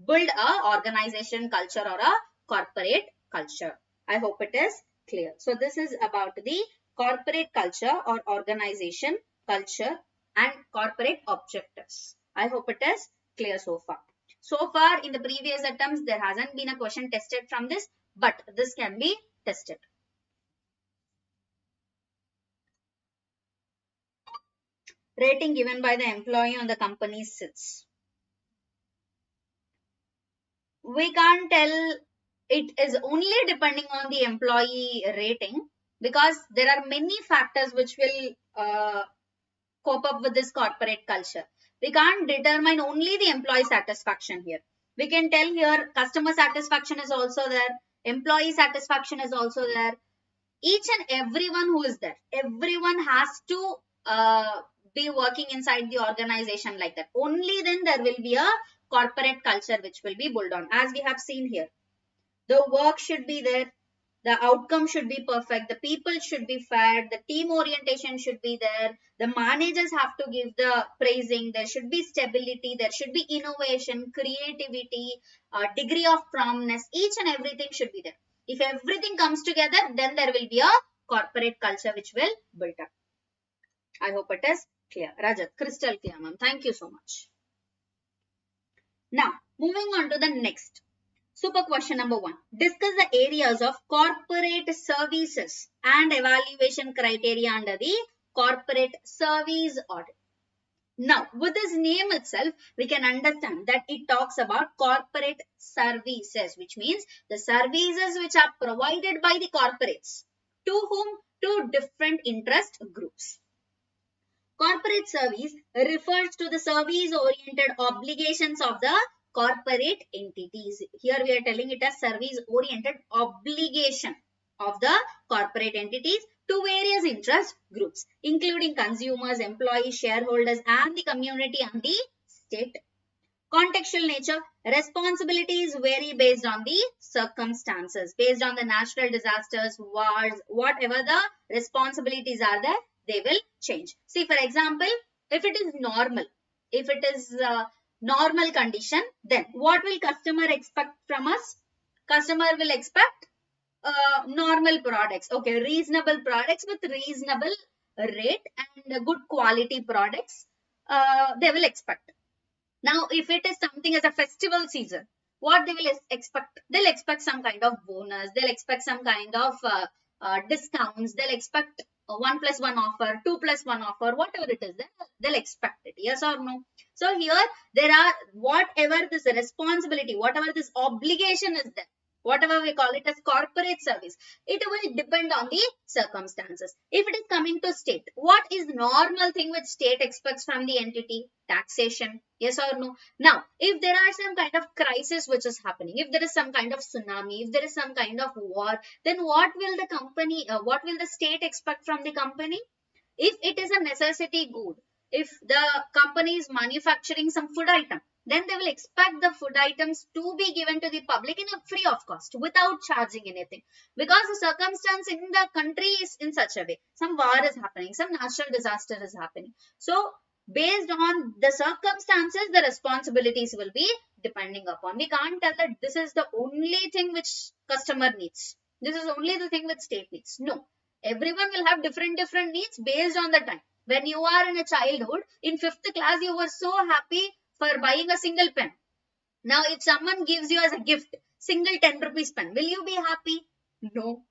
build a organization culture or a corporate culture. I hope it is clear. So this is about the corporate culture or organization culture and corporate objectives. I hope it is clear so far. So far in the previous attempts, there hasn't been a question tested from this, but this can be tested. Rating given by the employee on the company's sits. We can't tell, it is only depending on the employee rating, because there are many factors which will cope up with this corporate culture. We can't determine only the employee satisfaction here. We can tell here customer satisfaction is also there, employee satisfaction is also there. Each and everyone who is there, everyone has to be working inside the organization like that. Only then there will be a corporate culture which will be built on. As we have seen here, the work should be there, the outcome should be perfect, the people should be fair, the team orientation should be there, the managers have to give the praising, there should be stability, there should be innovation, creativity, degree of promptness, each and everything should be there. If everything comes together, then there will be a corporate culture which will build up. I hope it is clear. Rajat, crystal clear, ma'am. Thank you so much. Now, moving on to the next. Super question number 1. Discuss the areas of corporate services and evaluation criteria under the corporate service audit. Now, with this name itself, we can understand that it talks about corporate services, which means the services which are provided by the corporates. To whom? To different interest groups. Corporate service refers to the service-oriented obligations of the corporate entities. Here we are telling it as service-oriented obligation of the corporate entities to various interest groups, including consumers, employees, shareholders, and the community and the state. Contextual nature, responsibilities vary based on the circumstances, based on the natural disasters, wars, whatever the responsibilities are there, they will change. See, for example, if it is normal, if it is normal condition, then what will customer expect from us? Customer will expect normal products, okay, reasonable products with reasonable rate and good quality products, they will expect. Now, if it is something as a festival season, what they will expect? They'll expect some kind of bonus. They'll expect some kind of discounts. They'll expect 1+1 offer, 2+1 offer, whatever it is. They'll expect it. Yes or no? So here there are whatever this responsibility, whatever this obligation is there, whatever we call it as corporate service, it will depend on the circumstances. If it is coming to state, what is normal thing which state expects from the entity? Taxation. Yes or no? Now, if there are some kind of crisis which is happening, if there is some kind of tsunami, if there is some kind of war, then what will the company, what will the state expect from the company? If it is a necessity good, if the company is manufacturing some food item, then they will expect the food items to be given to the public in a free of cost without charging anything, because the circumstance in the country is in such a way, some war is happening, some natural disaster is happening. So based on the circumstances, the responsibilities will be depending upon. We can't tell that this is the only thing which customer needs, this is only the thing which state needs. No, everyone will have different needs based on the time. When you are in a childhood, in 5th class, you were so happy for buying a single pen. Now, if someone gives you as a gift, single 10 rupees pen, will you be happy? No.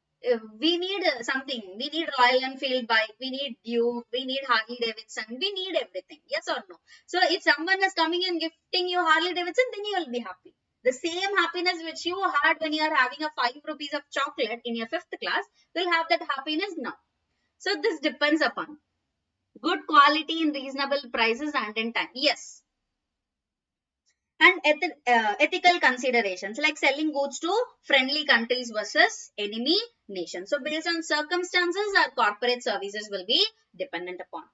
We need something. We need Royal Enfield bike. We need Duke. We need Harley Davidson. We need everything. Yes or no? So, if someone is coming and gifting you Harley Davidson, then you will be happy. The same happiness which you had when you are having a 5 rupees of chocolate in your 5th class, will have that happiness now. So, this depends upon good quality in reasonable prices and in time. Yes. And ethical considerations like selling goods to friendly countries versus enemy nations. So based on circumstances, our corporate services will be dependent upon.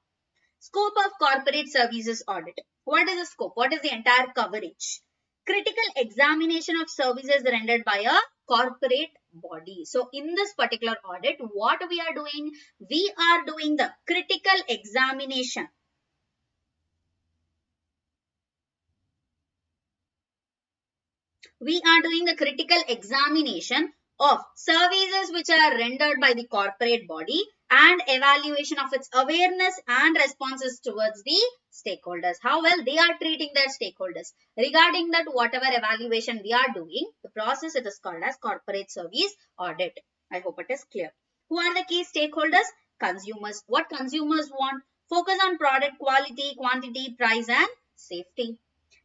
Scope of corporate services audit. What is the scope? What is the entire coverage? Critical examination of services rendered by a corporate body. So in this particular audit, what we are doing? We are doing the critical examination. We are doing the critical examination of services which are rendered by the corporate body and evaluation of its awareness and responses towards the stakeholders. How well they are treating their stakeholders. Regarding that, whatever evaluation we are doing, the process, it is called as corporate service audit. I hope it is clear. Who are the key stakeholders? Consumers. What consumers want? Focus on product quality, quantity, price and safety.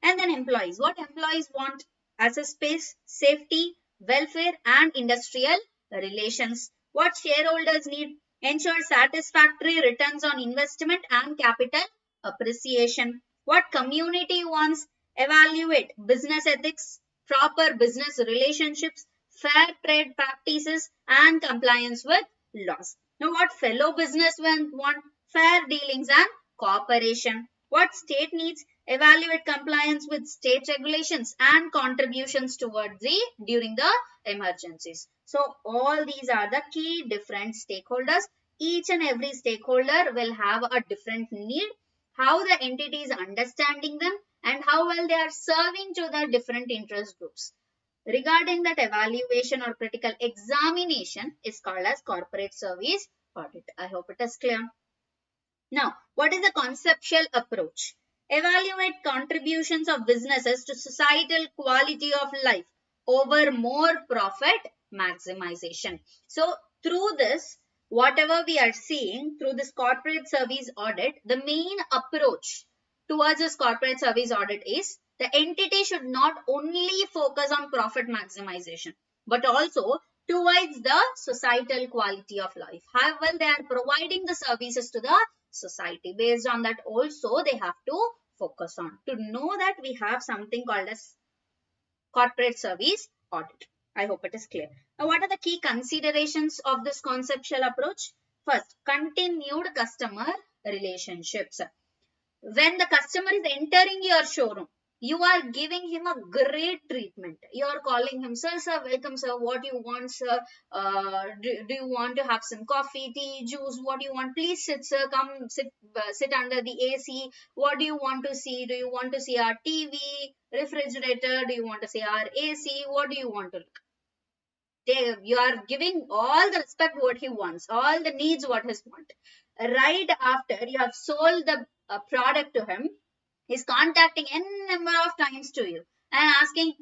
And then employees. What employees want? Access space, safety, welfare and industrial relations. What shareholders need? Ensure satisfactory returns on investment and capital appreciation. What community wants? Evaluate business ethics, proper business relationships, fair trade practices and compliance with laws. Now what fellow businessmen want? Fair dealings and cooperation. What state needs? Evaluate compliance with state regulations and contributions towards during the emergencies. So all these are the key different stakeholders. Each and every stakeholder will have a different need, how the entity is understanding them and how well they are serving to the different interest groups. Regarding that evaluation or critical examination is called as corporate service audit. I hope it is clear. Now, what is the conceptual approach? Evaluate contributions of businesses to societal quality of life over more profit maximization. So, through this, whatever we are seeing through this corporate service audit, the main approach towards this corporate service audit is the entity should not only focus on profit maximization, but also towards the societal quality of life. How well they are providing the services to the society. Based on that also they have to focus on. To know that, we have something called as corporate service audit. I hope it is clear. Now what are the key considerations of this conceptual approach? First, continued customer relationships. When the customer is entering your showroom, You are giving him a great treatment. You are calling him, sir, sir, welcome, sir. What you want, sir? Do you want to have some coffee, tea, juice? What do you want? Please sit, sir. Come sit under the AC. What do you want to see? Do you want to see our TV, refrigerator? Do you want to see our AC? What do you want to look? You are giving all the respect what he wants, all the needs what he wants. Right after you have sold the product to him, he's contacting n number of times to you and asking,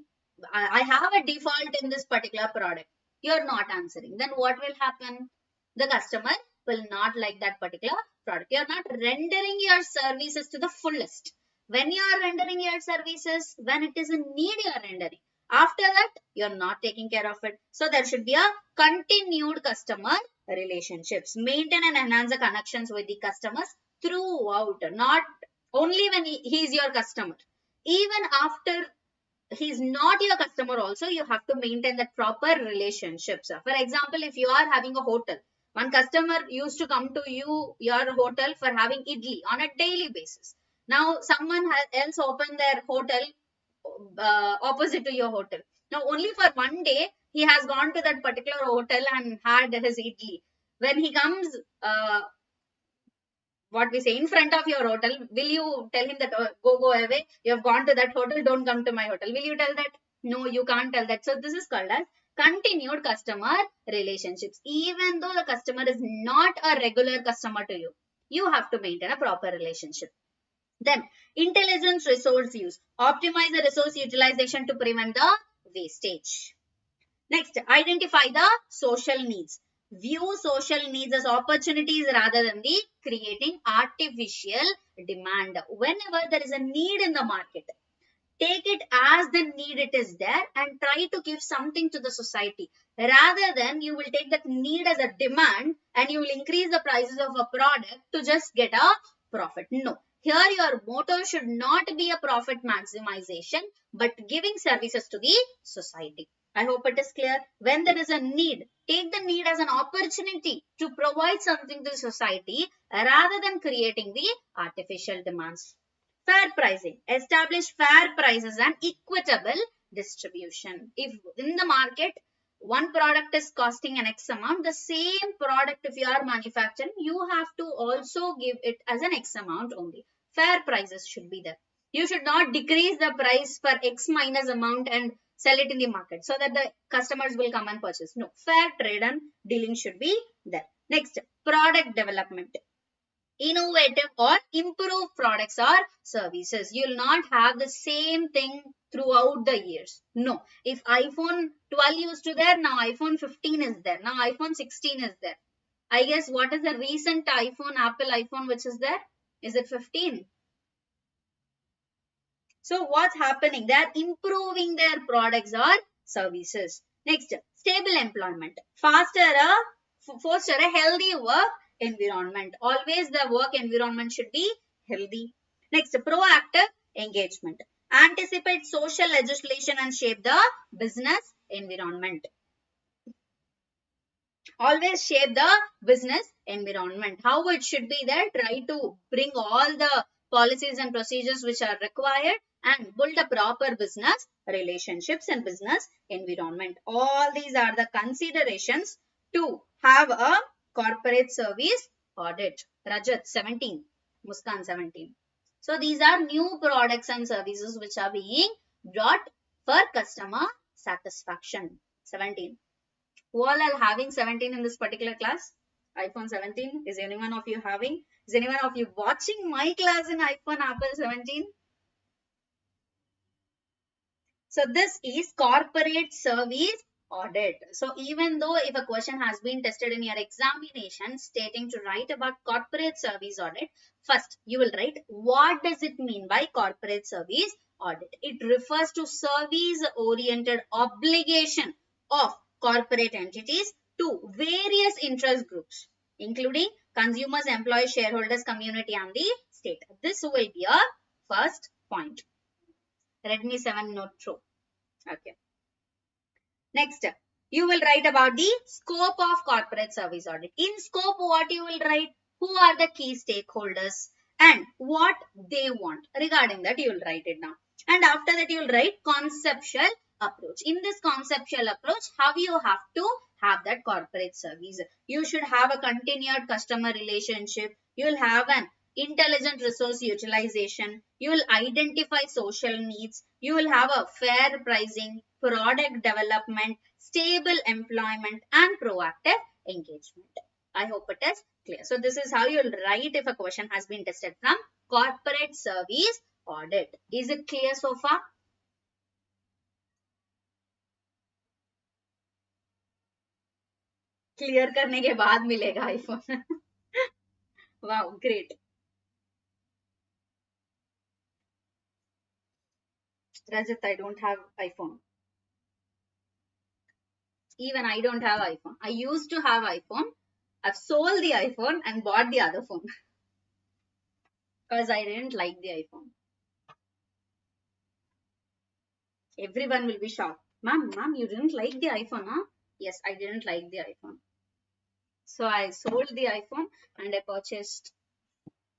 I have a default in this particular product. You're not answering. Then what will happen? The customer will not like that particular product. You're not rendering your services to the fullest. When you are rendering your services, when it is a need you are rendering. After that, you're not taking care of it. So there should be a continued customer relationships. Maintain and enhance the connections with the customers throughout, not only when he is your customer. Even after he's not your customer also, you have to maintain that proper relationships. For example, if you are having a hotel, one customer used to come to your hotel for having idli on a daily basis. Now someone else opened their hotel opposite to your hotel. Now only for one day he has gone to that particular hotel and had his idli. When he comes what we say in front of your hotel, will you tell him that go away, you have gone to that hotel, don't come to my hotel? Will you tell that? No, you can't tell that. So this is called as continued customer relationships. Even though the customer is not a regular customer to you, you have to maintain a proper relationship. Then intelligent resource use, optimize the resource utilization to prevent the wastage. Next, identify the social needs. View social needs as opportunities rather than the creating artificial demand. Whenever there is a need in the market, take it as the need it is there and try to give something to the society, rather than you will take that need as a demand and you will increase the prices of a product to just get a profit. No, here your motto should not be a profit maximization but giving services to the society. I hope it is clear. When there is a need, take the need as an opportunity to provide something to society rather than creating the artificial demands. Fair pricing. Establish fair prices and equitable distribution. If in the market one product is costing an X amount, the same product if you are manufacturing, you have to also give it as an X amount only. Fair prices should be there. You should not decrease the price for X minus amount and sell it in the market so that the customers will come and purchase. No, fair trade and dealing should be there. Next, product development. Innovative or improved products or services. You will not have the same thing throughout the years. No. If iPhone 12 used to there, now iPhone 15 is there. Now iPhone 16 is there. I guess what is the recent iPhone, Apple iPhone which is there? Is it 15? So what's happening? They are improving their products or services. Next, stable employment. Foster a healthy work environment. Always the work environment should be healthy. Next, proactive engagement. Anticipate social legislation and shape the business environment. Always shape the business environment. How it should be there. Try to bring all the policies and procedures which are required and build a proper business relationships and business environment. All these are the considerations to have a corporate service audit. Rajat 17, Muskan 17. So these are new products and services which are being brought for customer satisfaction. 17. Who all are having 17 in this particular class? iPhone 17. Is anyone of you having? Is anyone of you watching my class in iPhone Apple 17? So this is corporate service audit. So even though if a question has been tested in your examination stating to write about corporate service audit, first you will write what does it mean by corporate service audit. It refers to service oriented obligation of corporate entities to various interest groups including consumers, employees, shareholders, community and the state. This will be a first point. Redmi 7 Note Pro. Okay. Next, you will write about the scope of corporate service audit. In scope, what you will write? Who are the key stakeholders and what they want. Regarding that, you will write it now. And after that, you will write conceptual approach. In this conceptual approach, how you have to have that corporate service. You should have a continued customer relationship. You will have an intelligent resource utilization. You will identify social needs. You will have a fair pricing, product development, stable employment, and proactive engagement. I hope it is clear. So this is how you will write if a question has been tested from corporate service audit. Is it clear so far? Clear करने के बाद मिलेगा iPhone. Wow, great. Rajat, I don't have iPhone. Even I don't have iPhone. I used to have iPhone. I've sold the iPhone and bought the other phone because I didn't like the iPhone. Everyone will be shocked. Ma'am, you didn't like the iPhone, huh? Yes, I didn't like the iPhone. So I sold the iPhone and I purchased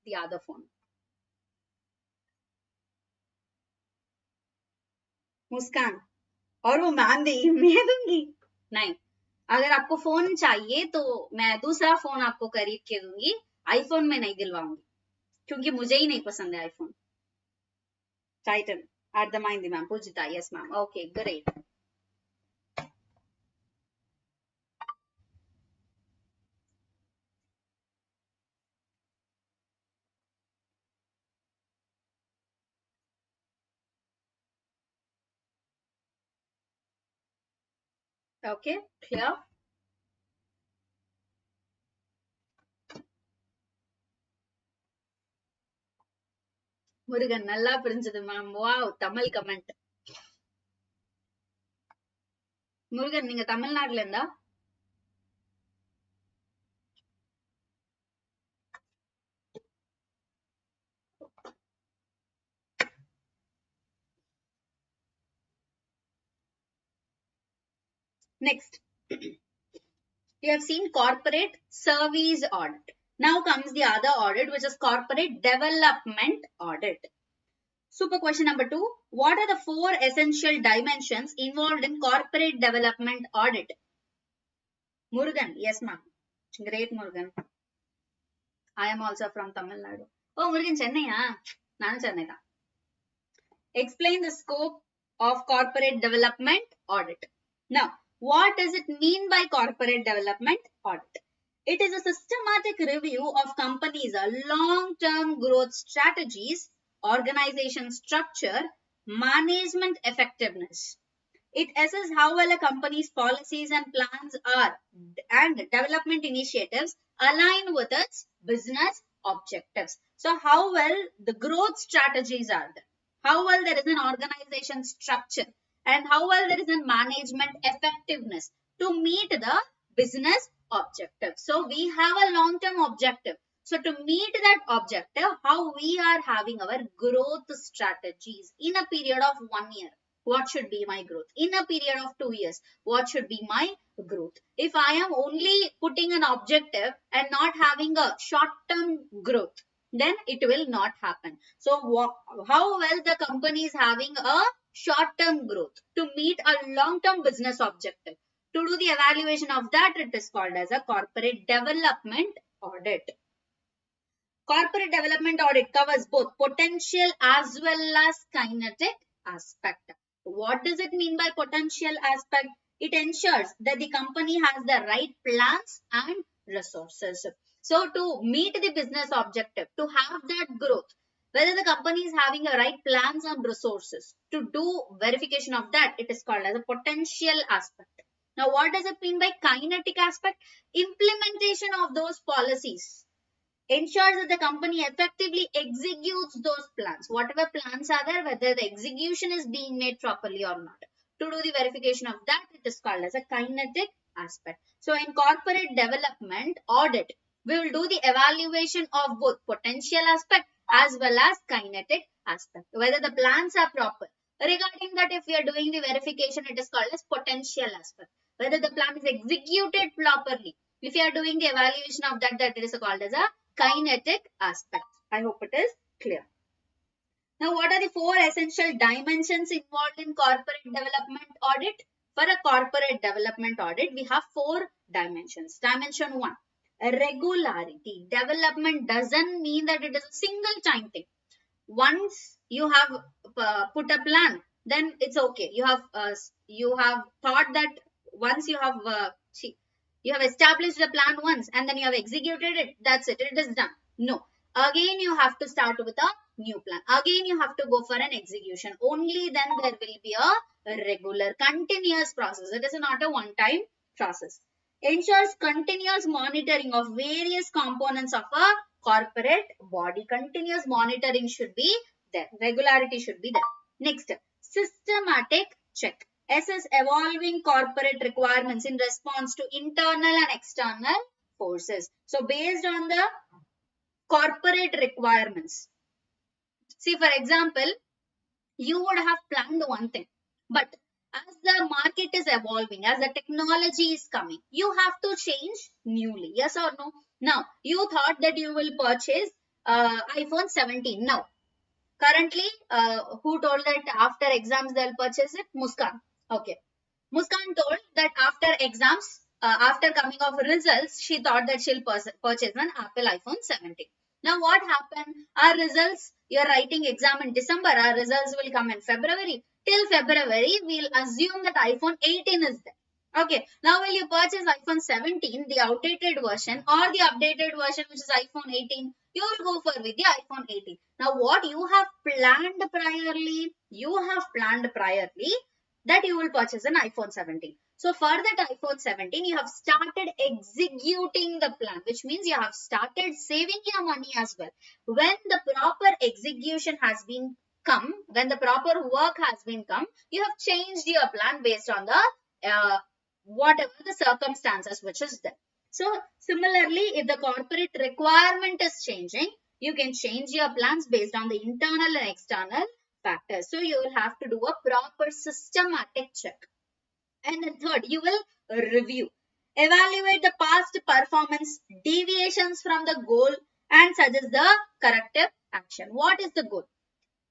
the other phone. मुस्कान, और वो ma'am देगी, मैं दूंगी नहीं. अगर आपको phone चाहिए तो मैं दूसरा फोन आपको खरीद के दूंगी, आईफोन में नहीं दिलवाऊंगी क्योंकि मुझे ही नहीं पसंद है आईफोन. टाइटन అర్థమైంది మ్యామ్. పూజిత, yes ma'am. Okay, great. Okay, clear. Murugan நல்லா புரிஞ்சது ma'am. Wow, Tamil comment. Murugan, நீங்க தமிழ்நாட்டுல இருந்தா? Next, we have seen corporate service audit. Now comes the other audit, which is corporate development audit. Super question number 2. What are the 4 essential dimensions involved in corporate development audit? Murugan, yes ma'am. Great Murugan. I am also from Tamil Nadu. Oh Murugan, Chennai, ah? Nanu Chennai da. Explain the scope of corporate development audit. Now, what does it mean by corporate development audit? It is a systematic review of companies' long-term growth strategies, organization structure, management effectiveness. It assesses how well a company's policies and plans are and development initiatives align with its business objectives. So how well the growth strategies are there, how well there is an organization structure, and how well there is a management effectiveness to meet the business objective. So we have a long-term objective. So to meet that objective, how we are having our growth strategies in a period of 1 year. What should be my growth? In a period of 2 years, what should be my growth? If I am only putting an objective and not having a short-term growth, then it will not happen. So how well the company is having a short-term growth to meet a long-term business objective. To do the evaluation of that, it is called as a corporate development audit. Corporate development audit covers both potential as well as kinetic aspect. What does it mean by potential aspect? It ensures that the company has the right plans and resources. So to meet the business objective, to have that growth, whether the company is having a right plans and resources, to do verification of that, it is called as a potential aspect. Now, what does it mean by kinetic aspect? Implementation of those policies ensures that the company effectively executes those plans. Whatever plans are there, whether the execution is being made properly or not. To do the verification of that, it is called as a kinetic aspect. So in corporate development audit, we will do the evaluation of both potential aspect as well as kinetic aspect. Whether the plans are proper. Regarding that, if we are doing the verification, it is called as potential aspect. Whether the plan is executed properly. If you are doing the evaluation of that, that is called as a kinetic aspect. I hope it is clear. Now, what are the 4 essential dimensions involved in corporate development audit? For a corporate development audit, we have 4 dimensions. Dimension 1, regularity. Development doesn't mean that it is a single time thing. Once you have put a plan, then it's okay. You have thought that once you have established the plan once and then you have executed it, that's it, it is done. No, again you have to start with a new plan. Again you have to go for an execution. Only then there will be a regular continuous process. It is not a one time process. Ensures continuous monitoring of various components of a corporate body. Continuous monitoring should be there. Regularity should be there. Next, systematic check. Assess evolving corporate requirements in response to internal and external forces. So, based on the corporate requirements. See, for example, you would have planned one thing, but as the market is evolving, as the technology is coming, you have to change newly. Yes or no? Now, you thought that you will purchase iPhone 17. Now, currently, who told that after exams they'll purchase it? Muskan. Okay. Muskan told that after exams, after coming of results, she thought that she'll purchase an Apple iPhone 17. Now, what happened? Our results, you're writing exam in December, our results will come in February. Till February, we'll assume that iPhone 18 is there. Okay, now will you purchase iPhone 17, the outdated version, or the updated version, which is iPhone 18? You will go for with the iPhone 18. Now, what you have planned priorly, that you will purchase an iPhone 17. So, for that iPhone 17, you have started executing the plan, which means you have started saving your money as well. When the proper execution has been come, when the proper work has been come, you have changed your plan based on the whatever the circumstances which is there. So, similarly, if the corporate requirement is changing, you can change your plans based on the internal and external factors. So, you will have to do a proper systematic check. And then third, you will review. Evaluate the past performance, deviations from the goal, and suggest the corrective action. What is the goal?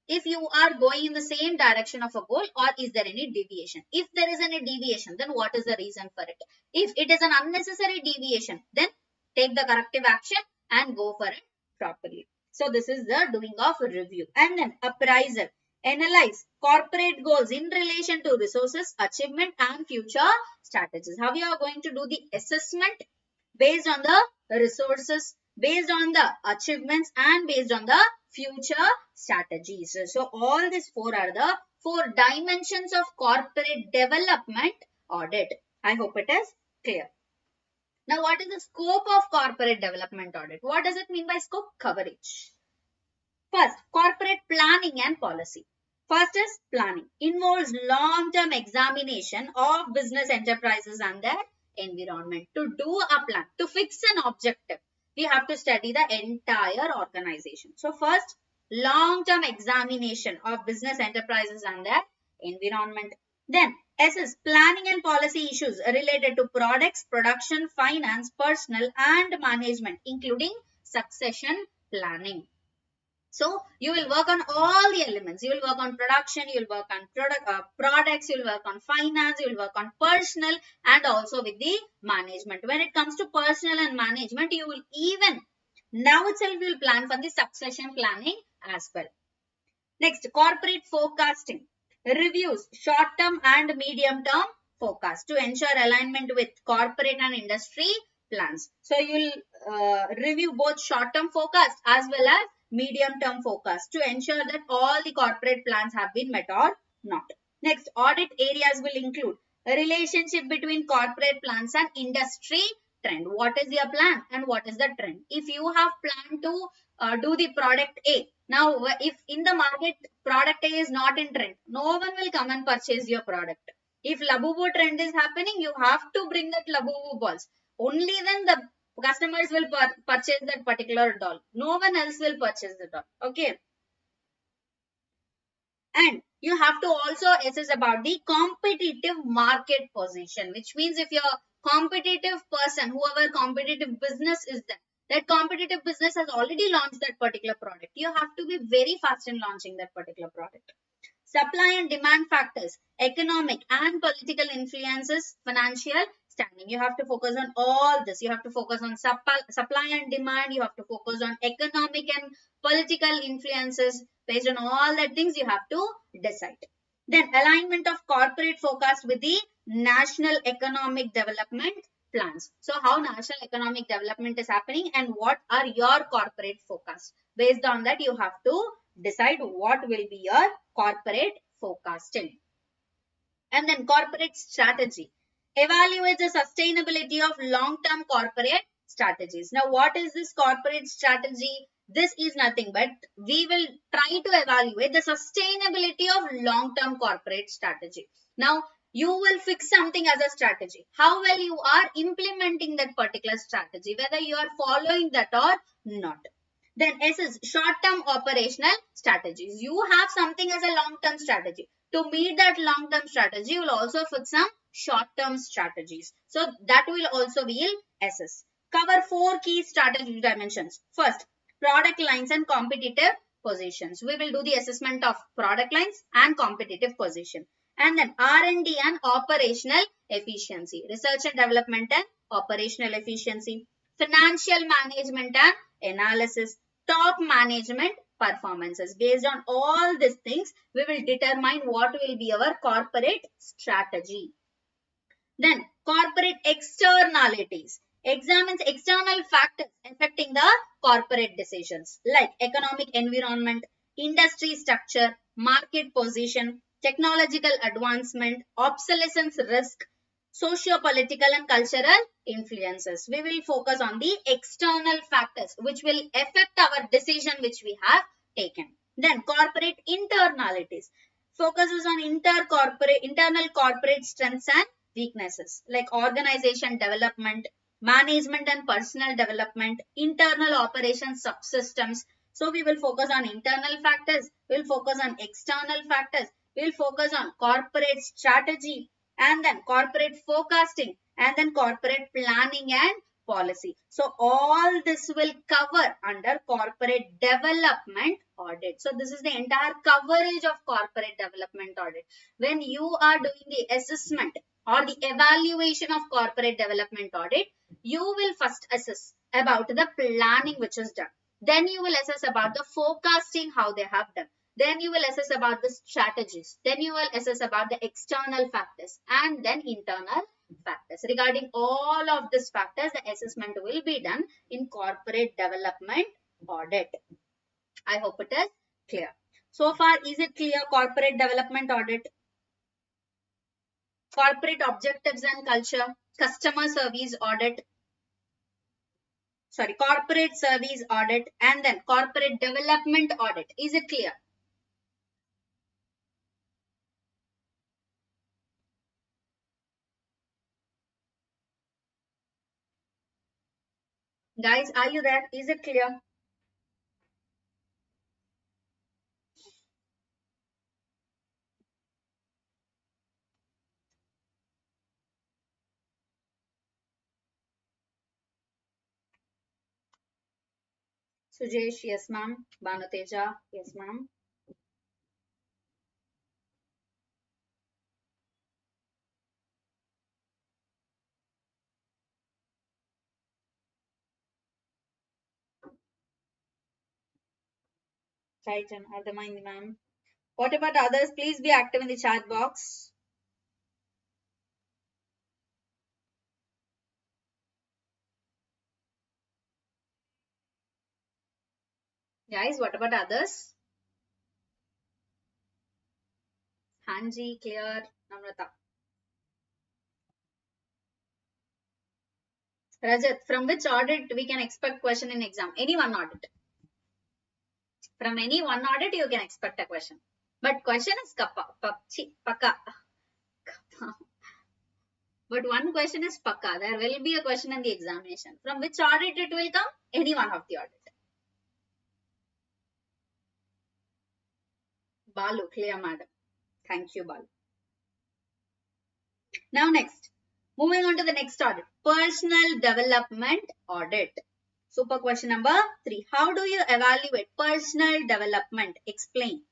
If you are going in the same direction of a goal, or is there any deviation? If there is any deviation, then what is the reason for it? If it is an unnecessary deviation, then take the corrective action and go for it properly. So this is the doing of review. And then appraisal. Analyze corporate goals in relation to resources, achievement, and future strategies. How you are going to do the assessment based on the resources, based on the achievements, and based on the future strategies. So all these 4 are the 4 dimensions of corporate development audit. I hope it is clear. Now, what is the scope of corporate development audit? What does it mean by scope? Coverage. First, corporate planning and policy. First is planning. Involves long-term examination of business enterprises and their environment. To do a plan, to fix an objective, we have to study the entire organization. So, first, long-term examination of business enterprises and their environment. Then, assess planning and policy issues related to products, production, finance, personnel, and management, including succession planning. So, you will work on all the elements. You will work on production, you will work on products, you will work on finance, you will work on personnel, and also with the management. When it comes to personnel and management, you will even, now itself you will plan for the succession planning as well. Next, corporate forecasting. Reviews short-term and medium-term forecast to ensure alignment with corporate and industry plans. So, you will review both short-term forecast as well as medium-term forecast to ensure that all the corporate plans have been met or not. Next, audit areas will include a relationship between corporate plans and industry trend. What is your plan and what is the trend? If you have planned to do the product A, now if in the market product A is not in trend, no one will come and purchase your product. If Labubu trend is happening, you have to bring that Labubu balls. Only then the customers will purchase that particular doll. No one else will purchase the doll. Okay. And you have to also assess about the competitive market position, which means if you're a competitive person, whoever competitive business is there, That competitive business has already launched that particular product. You have to be very fast in launching that particular product. Supply and demand factors, economic and political influences, financial standing. You have to focus on all this. You have to focus on supply and demand. You have to focus on economic and political influences. Based on all that things, you have to decide. Then alignment of corporate forecast with the national economic development plans. So how national economic development is happening and what are your corporate forecasts. Based on that, you have to decide what will be your corporate forecasting. And then corporate strategy. Evaluate the sustainability of long-term corporate strategies. Now, what is this corporate strategy? This is nothing but we will try to evaluate the sustainability of long-term corporate strategy. Now, you will fix something as a strategy. How well you are implementing that particular strategy, whether you are following that or not. Then S is short-term operational strategies. You have something as a long-term strategy. To meet that long-term strategy, you will also fix some short-term strategies. So that will also be SS. Cover 4 key strategy dimensions. First, product lines and competitive positions. We will do the assessment of product lines and competitive position. And then R&D and operational efficiency. Research and development and operational efficiency. Financial management and analysis. Top management performances. Based on all these things, we will determine what will be our corporate strategy. Then corporate externalities. Examines external factors affecting the corporate decisions like economic environment, industry structure, market position, technological advancement, obsolescence risk, socio-political and cultural influences. We will focus on the external factors which will affect our decision which we have taken. Then corporate internalities focuses on internal corporate strengths and weaknesses like organization development, management and personal development, internal operations subsystems. So we will focus on internal factors, we will focus on external factors, we will focus on corporate strategy, and then corporate forecasting, and then corporate planning and policy. So all this will cover under corporate development audit. So this is the entire coverage of corporate development audit. When you are doing the assessment or the evaluation of corporate development audit, you will first assess about the planning which is done. Then you will assess about the forecasting, how they have done. Then you will assess about the strategies. Then you will assess about the external factors and then internal factors. Regarding all of these factors, the assessment will be done in corporate development audit. I hope it is clear. So far, is it clear? Corporate development audit, corporate objectives and culture, customer service audit, corporate service audit, and then corporate development audit. Is it clear? Guys, are you there? Is it clear? Sujesh, yes ma'am. Bhanuteja, yes ma'am. Right, and Ardhamani ma'am. What about others? Please be active in the chat box. Guys, what about others? Hanji, clear, Namrata. Rajat, from which audit we can expect question in exam? Any one audit. From any one audit you can expect a question. But question is paka. But one question is paka. There will be a question in the examination. From which audit it will come? Any one of the audit. Balu, clear madam. Thank you, Balu. Now next, moving on to the next audit, personal development audit. Super question number 3. How do you evaluate personal development? Explain.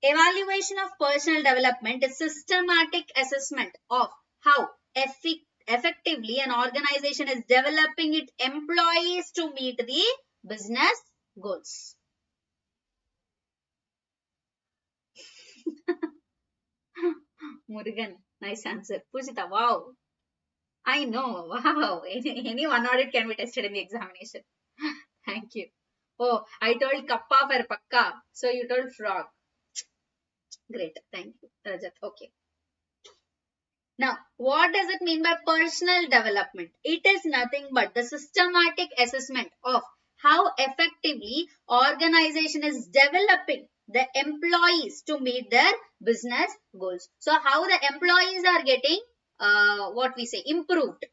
Evaluation of personal development is systematic assessment of how effectively an organization is developing its employees to meet the business goals. Murugan, nice answer. Pujita, wow. I know, wow. Any one audit can be tested in the examination. Thank you. Oh, I told kappa for pakka. So you told frog. Great. Thank you, Rajat. Okay. Now, what does it mean by personal development? It is nothing but the systematic assessment of how effectively organization is developing the employees to meet their business goals. So, how the employees are getting, what we say, improved.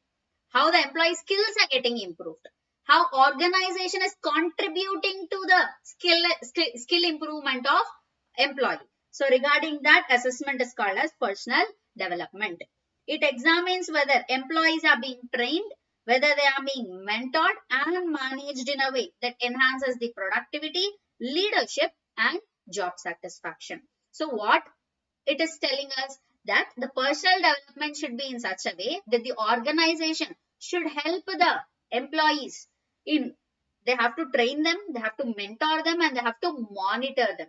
How the employee skills are getting improved. How organization is contributing to the skill improvement of employee. So regarding that, assessment is called as personal development. It examines whether employees are being trained, whether they are being mentored and managed in a way that enhances the productivity, leadership and job satisfaction. So what it is telling us that the personal development should be in such a way that the organization should help the employees in, they have to train them, they have to mentor them and they have to monitor them.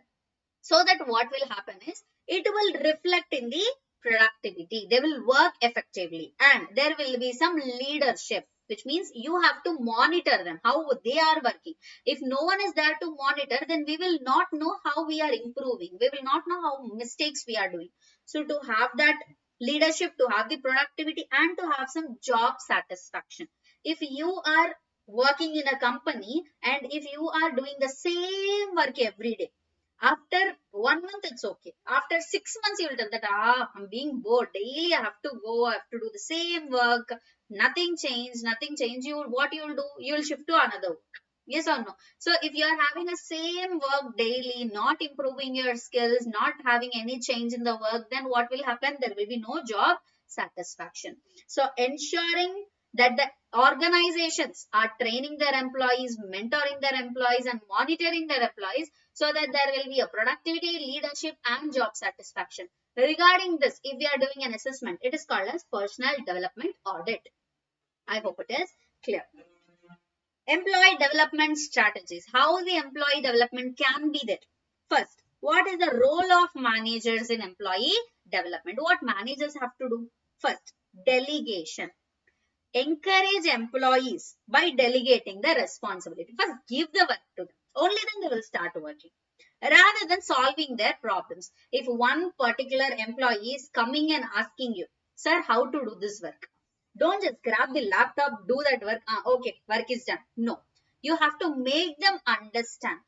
So that what will happen is, it will reflect in the productivity. They will work effectively and there will be some leadership, which means you have to monitor them, how they are working. If no one is there to monitor, then we will not know how we are improving. We will not know how mistakes we are doing. So to have that leadership, to have the productivity and to have some job satisfaction. If you are working in a company and if you are doing the same work every day, after 1 month, it's okay. After 6 months, you will tell that, I'm being bored. Daily, I have to go. I have to do the same work. Nothing changed. Nothing changed. What you will do? You will shift to another work. Yes or no? So, if you are having the same work daily, not improving your skills, not having any change in the work, then what will happen? There will be no job satisfaction. So, ensuring that the organizations are training their employees, mentoring their employees and monitoring their employees so that there will be a productivity, leadership and job satisfaction. Regarding this, if we are doing an assessment, it is called as personal development audit. I hope it is clear. Employee development strategies. How the employee development can be there. First, what is the role of managers in employee development? What managers have to do? First, delegation. Encourage employees by delegating the responsibility. First, give the work to them. Only then they will start working. Rather than solving their problems. If one particular employee is coming and asking you, sir, how to do this work? Don't just grab the laptop, do that work. Okay, work is done. No. You have to make them understand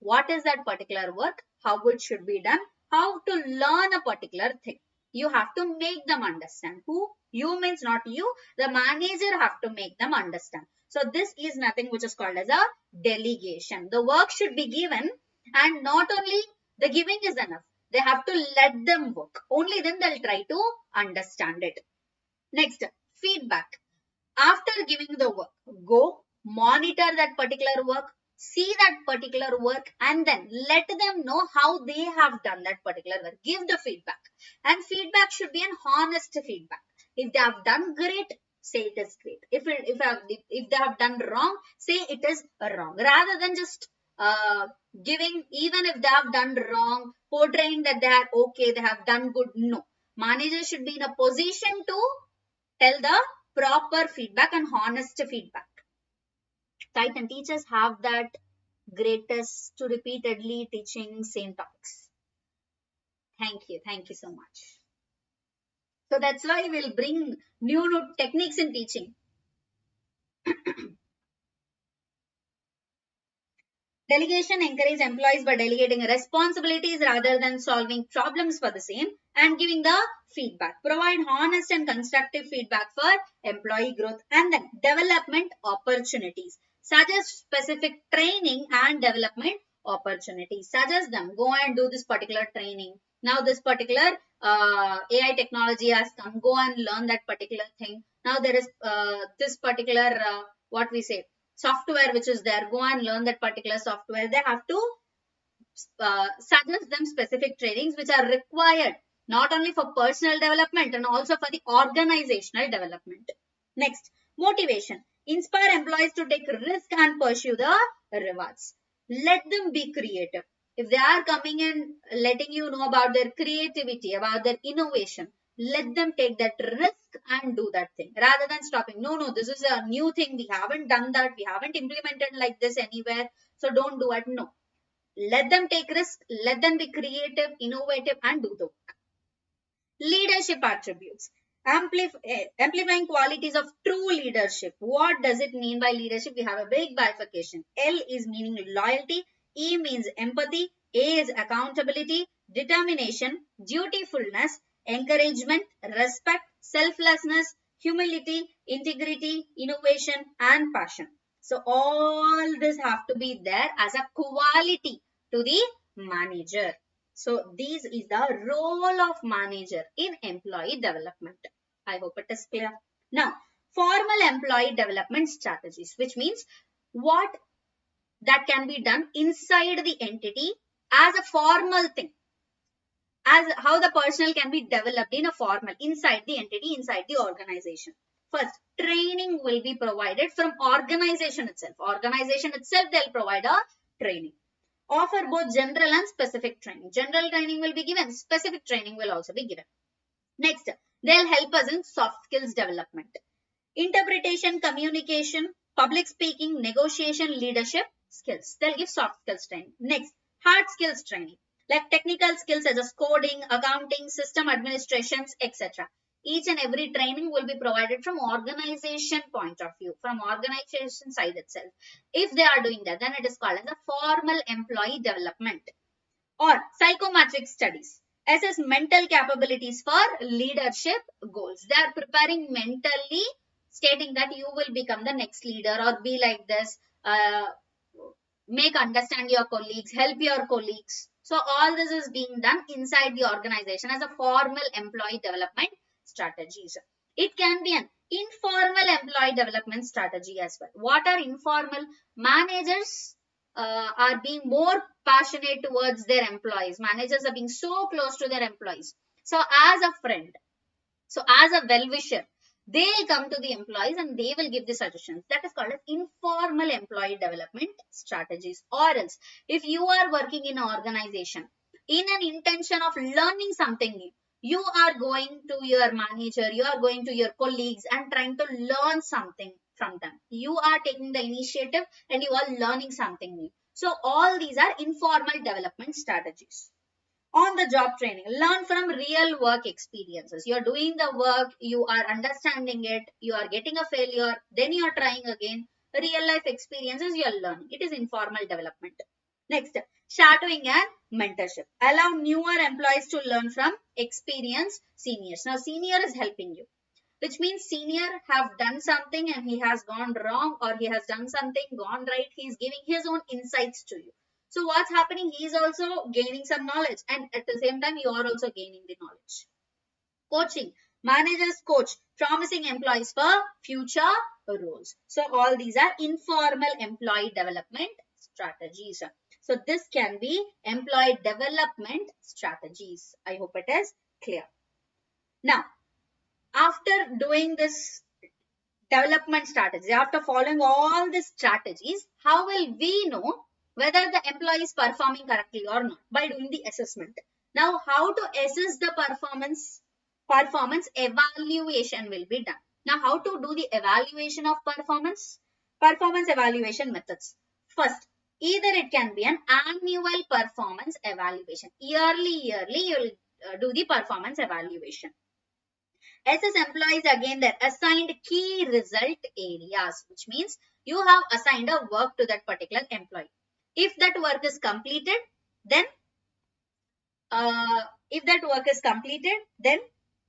what is that particular work, how it should be done, how to learn a particular thing. You have to make them understand. Who? You means not you. The manager have to make them understand. So this is nothing which is called as a delegation. The work should be given and not only the giving is enough. They have to let them work. Only then they'll try to understand it. Next, feedback. After giving the work, go monitor that particular work, see that particular work and then let them know how they have done that particular work. Give the feedback. And feedback should be an honest feedback. If they have done great, say it is great. If they have done wrong, say it is wrong. Rather than just giving, even if they have done wrong, portraying that they are okay, they have done good. No. Managers should be in a position to tell the proper feedback and honest feedback. Titan teachers have that greatest to repeatedly teaching same topics. Thank you. Thank you so much. So that's why we'll bring new techniques in teaching. Delegation encourages employees by delegating responsibilities rather than solving problems for the same and giving the feedback. Provide honest and constructive feedback for employee growth and then development opportunities. Suggest specific training and development opportunities. Suggest them. Go and do this particular training. Now this particular AI technology has come. Go and learn that particular thing. Now there is this particular what we say. software which is there, go and learn that particular software. They have to suggest them specific trainings which are required not only for personal development and also for the organizational development. Next, motivation. Inspire employees to take risk and pursue the rewards. Let them be creative. If they are coming and letting you know about their creativity, about their innovation, let them take that risk and do that thing rather than stopping. No, this is a new thing. We haven't done that. We haven't implemented like this anywhere. So don't do it. No. Let them take risk. Let them be creative, innovative, and do the work. Leadership attributes. Amplifying qualities of true leadership. What does it mean by leadership? We have a big bifurcation. L is meaning loyalty. E means empathy. A is accountability, determination, dutifulness, encouragement, respect, selflessness, humility, integrity, innovation, and passion. So all this have to be there as a quality to the manager. So this is the role of manager in employee development. I hope it is clear. Now, formal employee development strategies, which means what that can be done inside the entity as a formal thing. As how the personnel can be developed in a formal inside the entity, inside the organization. First, training will be provided from organization itself. Organization itself, they'll provide a training. Offer both general and specific training. General training will be given. Specific training will also be given. Next, they'll help us in soft skills development. Interpretation, communication, public speaking, negotiation, leadership skills. They'll give soft skills training. Next, hard skills training. Like technical skills such as coding, accounting, system administrations, etc. Each and every training will be provided from organization point of view, from organization side itself. If they are doing that, then it is called as a formal employee development. Or psychometric studies. Assess mental capabilities for leadership goals. They are preparing mentally, stating that you will become the next leader or be like this, make understand your colleagues, help your colleagues. So all this is being done inside the organization as a formal employee development strategies. It can be an informal employee development strategy as well. What are informal? Managers are being more passionate towards their employees. Managers are being so close to their employees. So as a friend, so as a well-wisher, they'll come to the employees and they will give the suggestions. That is called as informal employee development strategies. Or else, if you are working in an organization in an intention of learning something new, you are going to your manager, you are going to your colleagues and trying to learn something from them. You are taking the initiative and you are learning something new. So all these are informal development strategies. On the job training, learn from real work experiences. You are doing the work, you are understanding it, you are getting a failure, then you are trying again. Real life experiences you are learning. It is informal development. Next, shadowing and mentorship. Allow newer employees to learn from experienced seniors. Now, senior is helping you, which means senior have done something and he has gone wrong, or he has done something gone right. He is giving his own insights to you. So what's happening? He is also gaining some knowledge, and at the same time, you are also gaining the knowledge. Coaching. Managers coach promising employees for future roles. So all these are informal employee development strategies. So this can be employee development strategies. I hope it is clear. Now, after doing this development strategy, after following all these strategies, how will we know whether the employee is performing correctly or not? By doing the assessment. Now, how to assess the performance? Performance evaluation will be done. Now, how to do the evaluation of performance? Performance evaluation methods. First, either it can be an annual performance evaluation. Yearly, you will do the performance evaluation. Assess employees, again, their assigned key result areas, which means you have assigned a work to that particular employee. If that work is completed, then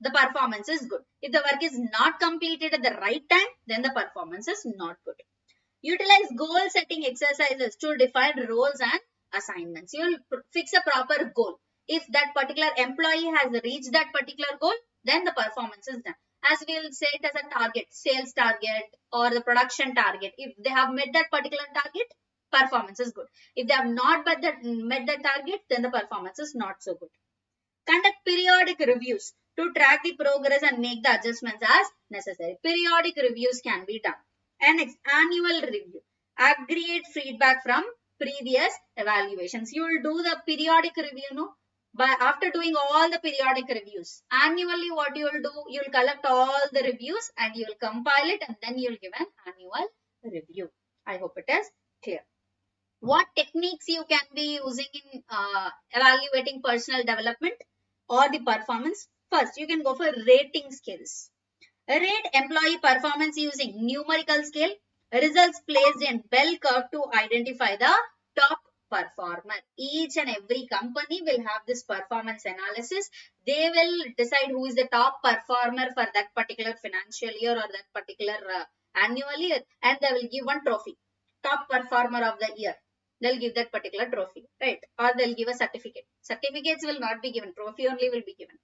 the performance is good. If the work is not completed at the right time, then the performance is not good. Utilize goal setting exercises to define roles and assignments. You will fix a proper goal. If that particular employee has reached that particular goal, then the performance is done. as we will say it as a target, sales target or the production target. If they have met that particular target, performance is good. If they have not met that target, then the performance is not so good. Conduct periodic reviews to track the progress and make the adjustments as necessary. Periodic reviews can be done. And next, annual review. Aggregate feedback from previous evaluations. You will do the periodic review, no? But after doing all the periodic reviews, annually what you will do, you will collect all the reviews and you will compile it and then you will give an annual review. I hope it is clear. What techniques you can be using in evaluating personal development or the performance? First, you can go for rating scales. Rate employee performance using numerical scale. Results placed in bell curve to identify the top performer. Each and every company will have this performance analysis. They will decide who is the top performer for that particular financial year or that particular annual year, and they will give one trophy. Top performer of the year. They'll give that particular trophy, right? Or they'll give a certificate. Certificates will not be given. Trophy only will be given.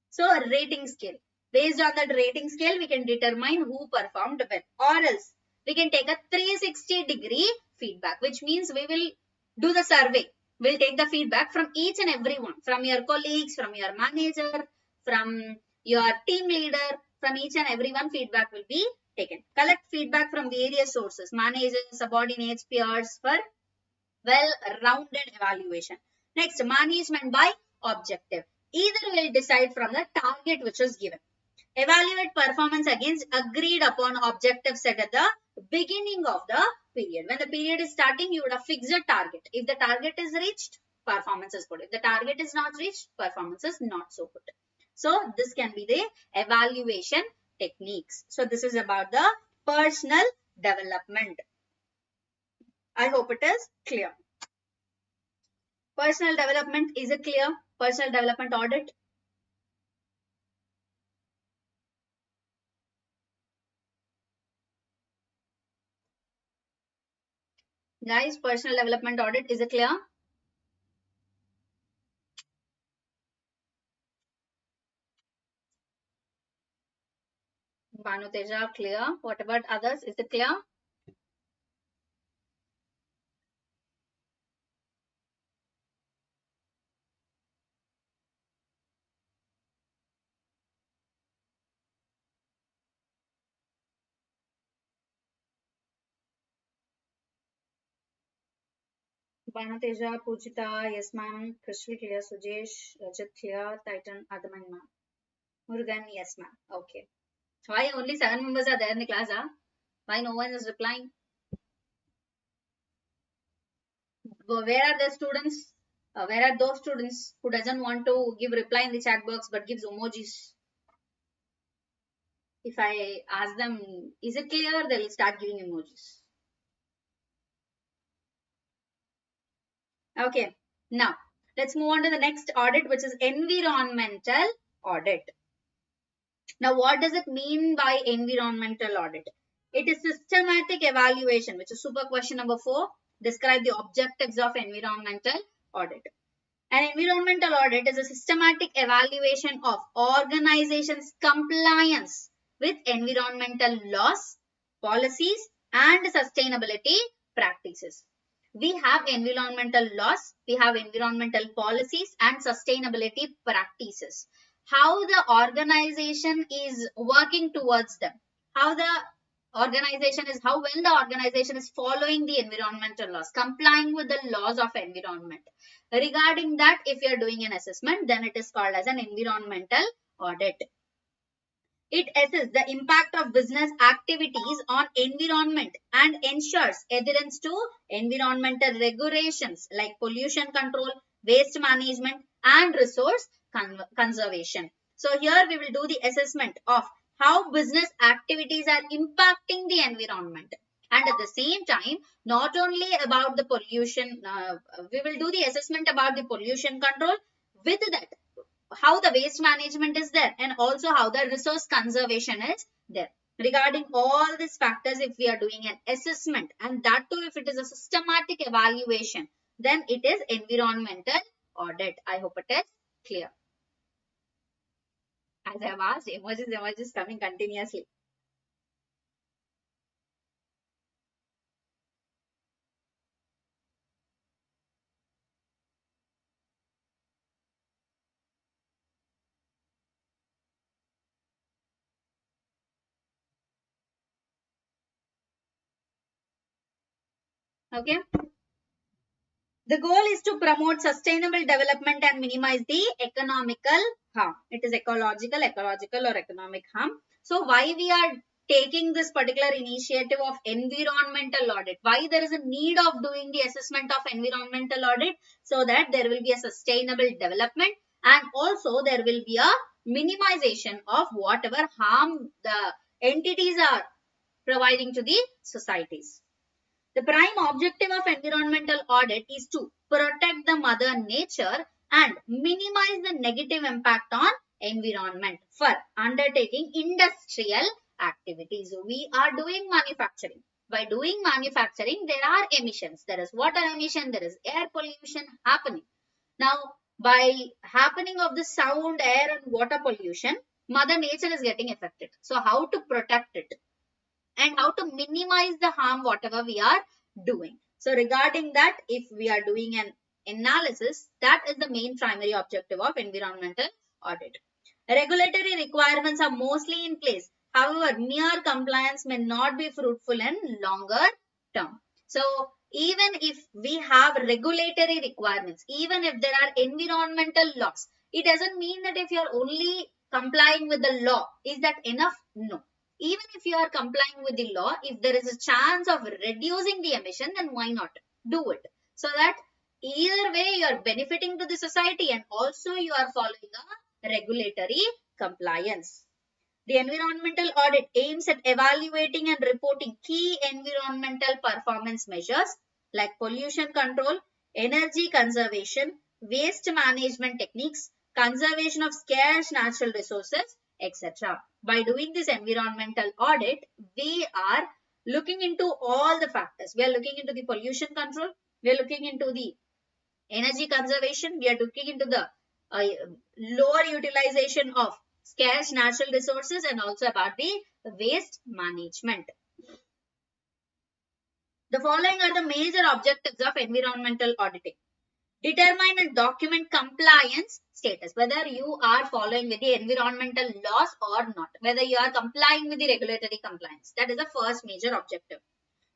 So a rating scale. Based on that rating scale, we can determine who performed well. Or else, we can take a 360-degree feedback, which means we will do the survey. We'll take the feedback from each and every one. From your colleagues, from your manager, from your team leader, from each and every one, feedback will be taken. Collect feedback from various sources, managers, subordinates, peers for well-rounded evaluation. Next, management by objective. Either will decide from the target which is given. Evaluate performance against agreed upon objectives set at the beginning of the period. When the period is starting, you would have fixed a target. If the target is reached, performance is good. If the target is not reached, performance is not so good. So, this can be the evaluation techniques. So, this is about the personal development. I hope it is clear. Personal development, is it clear? Personal development audit. Guys, personal development audit, is it clear? Banu Teja, clear. What about others? Is it clear? Banu Teja, Pujita, yes ma'am. Krishvi clear. Sujesh, Rajat clear. Titan, Adaman ma'am. Murugan, yes ma'am. Okay. Why only 7 members are there in the class? Huh? Why no one is replying? Where are the students? Where are those students who doesn't want to give reply in the chat box but gives emojis? If I ask them, is it clear? They'll start giving emojis. Okay. Now, let's move on to the next audit, which is environmental audit. Now, what does it mean by environmental audit? It is systematic evaluation, which is super question number 4. Describe the objectives of environmental audit. An environmental audit is a systematic evaluation of organizations' compliance with environmental laws, policies, and sustainability practices. We have environmental laws, we have environmental policies, and sustainability practices. How the organization is working towards them. How well the organization is following the environmental laws, complying with the laws of environment. Regarding that, if you are doing an assessment, then it is called as an environmental audit. It assesses the impact of business activities on environment and ensures adherence to environmental regulations like pollution control, waste management, and resource conservation. So here we will do the assessment of how business activities are impacting the environment. And at the same time, not only about the pollution, we will do the assessment about the pollution control. With that, how the waste management is there and also how the resource conservation is there. Regarding all these factors, if we are doing an assessment, and that too if it is a systematic evaluation, then it is environmental audit. I hope it is clear. As I have asked, emojis coming continuously. Okay. The goal is to promote sustainable development and minimize the economical harm. It is ecological or economic harm. So why we are taking this particular initiative of environmental audit? Why there is a need of doing the assessment of environmental audit? So that there will be a sustainable development and also there will be a minimization of whatever harm the entities are providing to the societies. The prime objective of environmental audit is to protect the mother nature and minimize the negative impact on environment for undertaking industrial activities. We are doing manufacturing. By doing manufacturing, there are emissions. There is water emission, there is air pollution happening. Now, by happening of the sound, air and water pollution, mother nature is getting affected. So, how to protect it? And how to minimize the harm whatever we are doing. So regarding that, if we are doing an analysis, that is the main primary objective of environmental audit. Regulatory requirements are mostly in place. However, mere compliance may not be fruitful in longer term. So even if we have regulatory requirements, even if there are environmental laws, it doesn't mean that if you are only complying with the law, is that enough? No. Even if you are complying with the law, if there is a chance of reducing the emission, then why not do it? So that either way you are benefiting to the society and also you are following a regulatory compliance. The environmental audit aims at evaluating and reporting key environmental performance measures like pollution control, energy conservation, waste management techniques, conservation of scarce natural resources, etc. By doing this environmental audit, we are looking into all the factors. We are looking into the pollution control, we are looking into the energy conservation, we are looking into the lower utilization of scarce natural resources and also about the waste management. The following are the major objectives of environmental auditing. Determine and document compliance status, whether you are following with the environmental laws or not, whether you are complying with the regulatory compliance. That is the first major objective.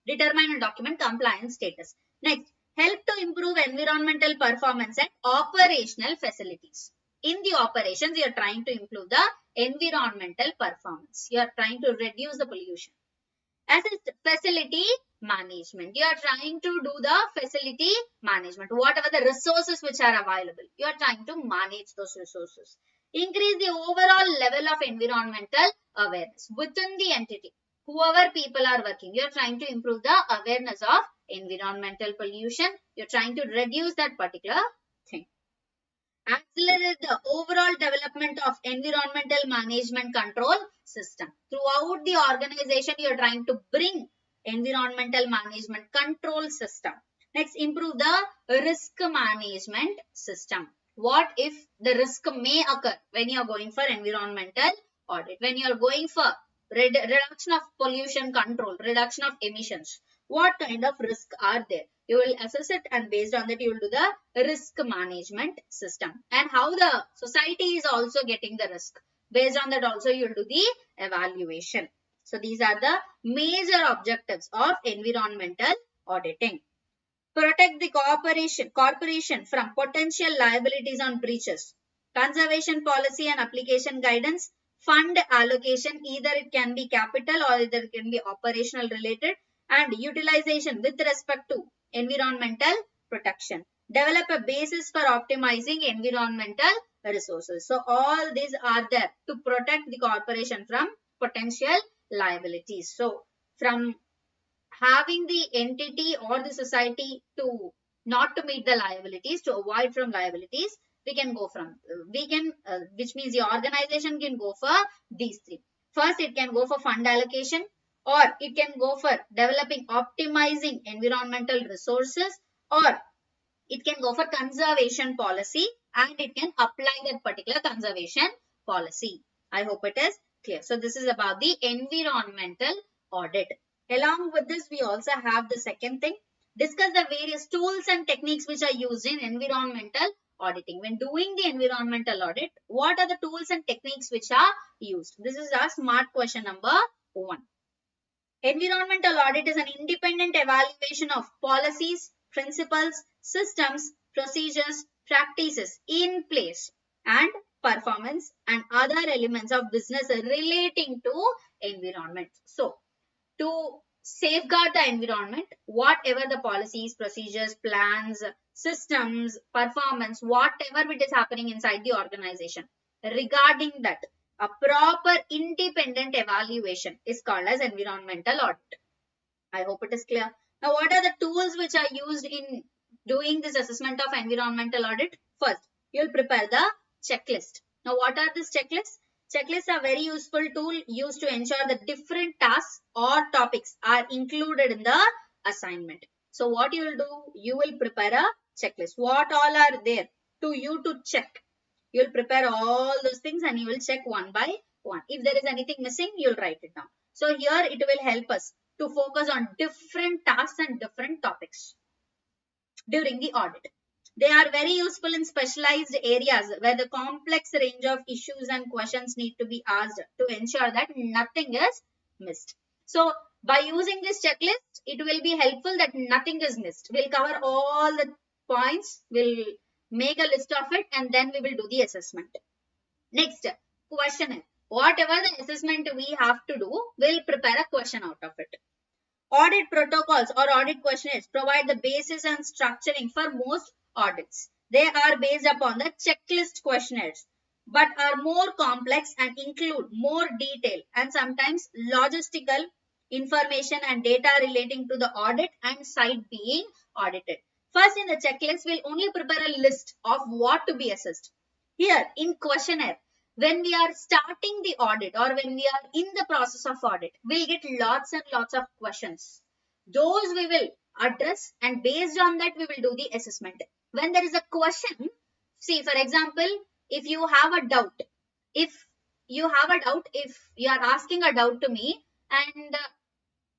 Determine and document compliance status. Next, help to improve environmental performance at operational facilities. In the operations, you are trying to improve the environmental performance. You are trying to reduce the pollution. As a facility management, you are trying to do the facility management. Whatever the resources which are available, you are trying to manage those resources. Increase the overall level of environmental awareness within the entity. Whoever people are working, you are trying to improve the awareness of environmental pollution. You are trying to reduce that particular thing. Accelerate the overall development of environmental management control system. Throughout the organization, you are trying to bring environmental management control system. Next, improve the risk management system. What if the risk may occur when you are going for environmental audit? When you are going for reduction of pollution control, reduction of emissions, what kind of risk are there? You will assess it and based on that you will do the risk management system and how the society is also getting the risk. Based on that also you will do the evaluation. So these are the major objectives of environmental auditing. Protect the corporation from potential liabilities on breaches. Conservation policy and application guidance. Fund allocation, either it can be capital or either it can be operational related, and utilization with respect to environmental protection. Develop a basis for optimizing environmental resources. So all these are there to protect the corporation from potential liabilities. So from having the entity or the society to not to meet the liabilities, to avoid from liabilities, we can go from which means the organization can go for these three. First, it can go for fund allocation, or it can go for developing optimizing environmental resources, or it can go for conservation policy and it can apply that particular conservation policy. I hope it is clear. So this is about the environmental audit. Along with this, we also have the second thing. Discuss the various tools and techniques which are used in environmental auditing. When doing the environmental audit, what are the tools and techniques which are used? This is our smart question number 1. Environmental audit is an independent evaluation of policies, principles, systems, procedures, practices in place and performance and other elements of business relating to environment. So, to safeguard the environment, whatever the policies, procedures, plans, systems, performance, whatever it is happening inside the organization, regarding that, a proper independent evaluation is called as environmental audit. I hope it is clear. Now, what are the tools which are used in doing this assessment of environmental audit? First, you will prepare the checklist. Now, what are these checklists? Checklists are very useful tool used to ensure that different tasks or topics are included in the assignment. So, what you will do? You will prepare a checklist. What all are there to you to check? You will prepare all those things and you will check one by one. If there is anything missing, you will write it down. So, here it will help us to focus on different tasks and different topics during the audit. They are very useful in specialized areas where the complex range of issues and questions need to be asked to ensure that nothing is missed. So, by using this checklist, it will be helpful that nothing is missed. We'll cover all the points, we'll make a list of it, and then we will do the assessment. Next, questionnaire. Whatever the assessment we have to do, we'll prepare a question out of it. Audit protocols or audit questionnaires provide the basis and structuring for most audits. They are based upon the checklist questionnaires, but are more complex and include more detail and sometimes logistical information and data relating to the audit and site being audited. First, in the checklist, we'll only prepare a list of what to be assessed. Here, in questionnaire, when we are starting the audit or when we are in the process of audit, we'll get lots and lots of questions. Those we will address and based on that, we will do the assessment. When there is a question, see, for example, if you have a doubt, if you are asking a doubt to me and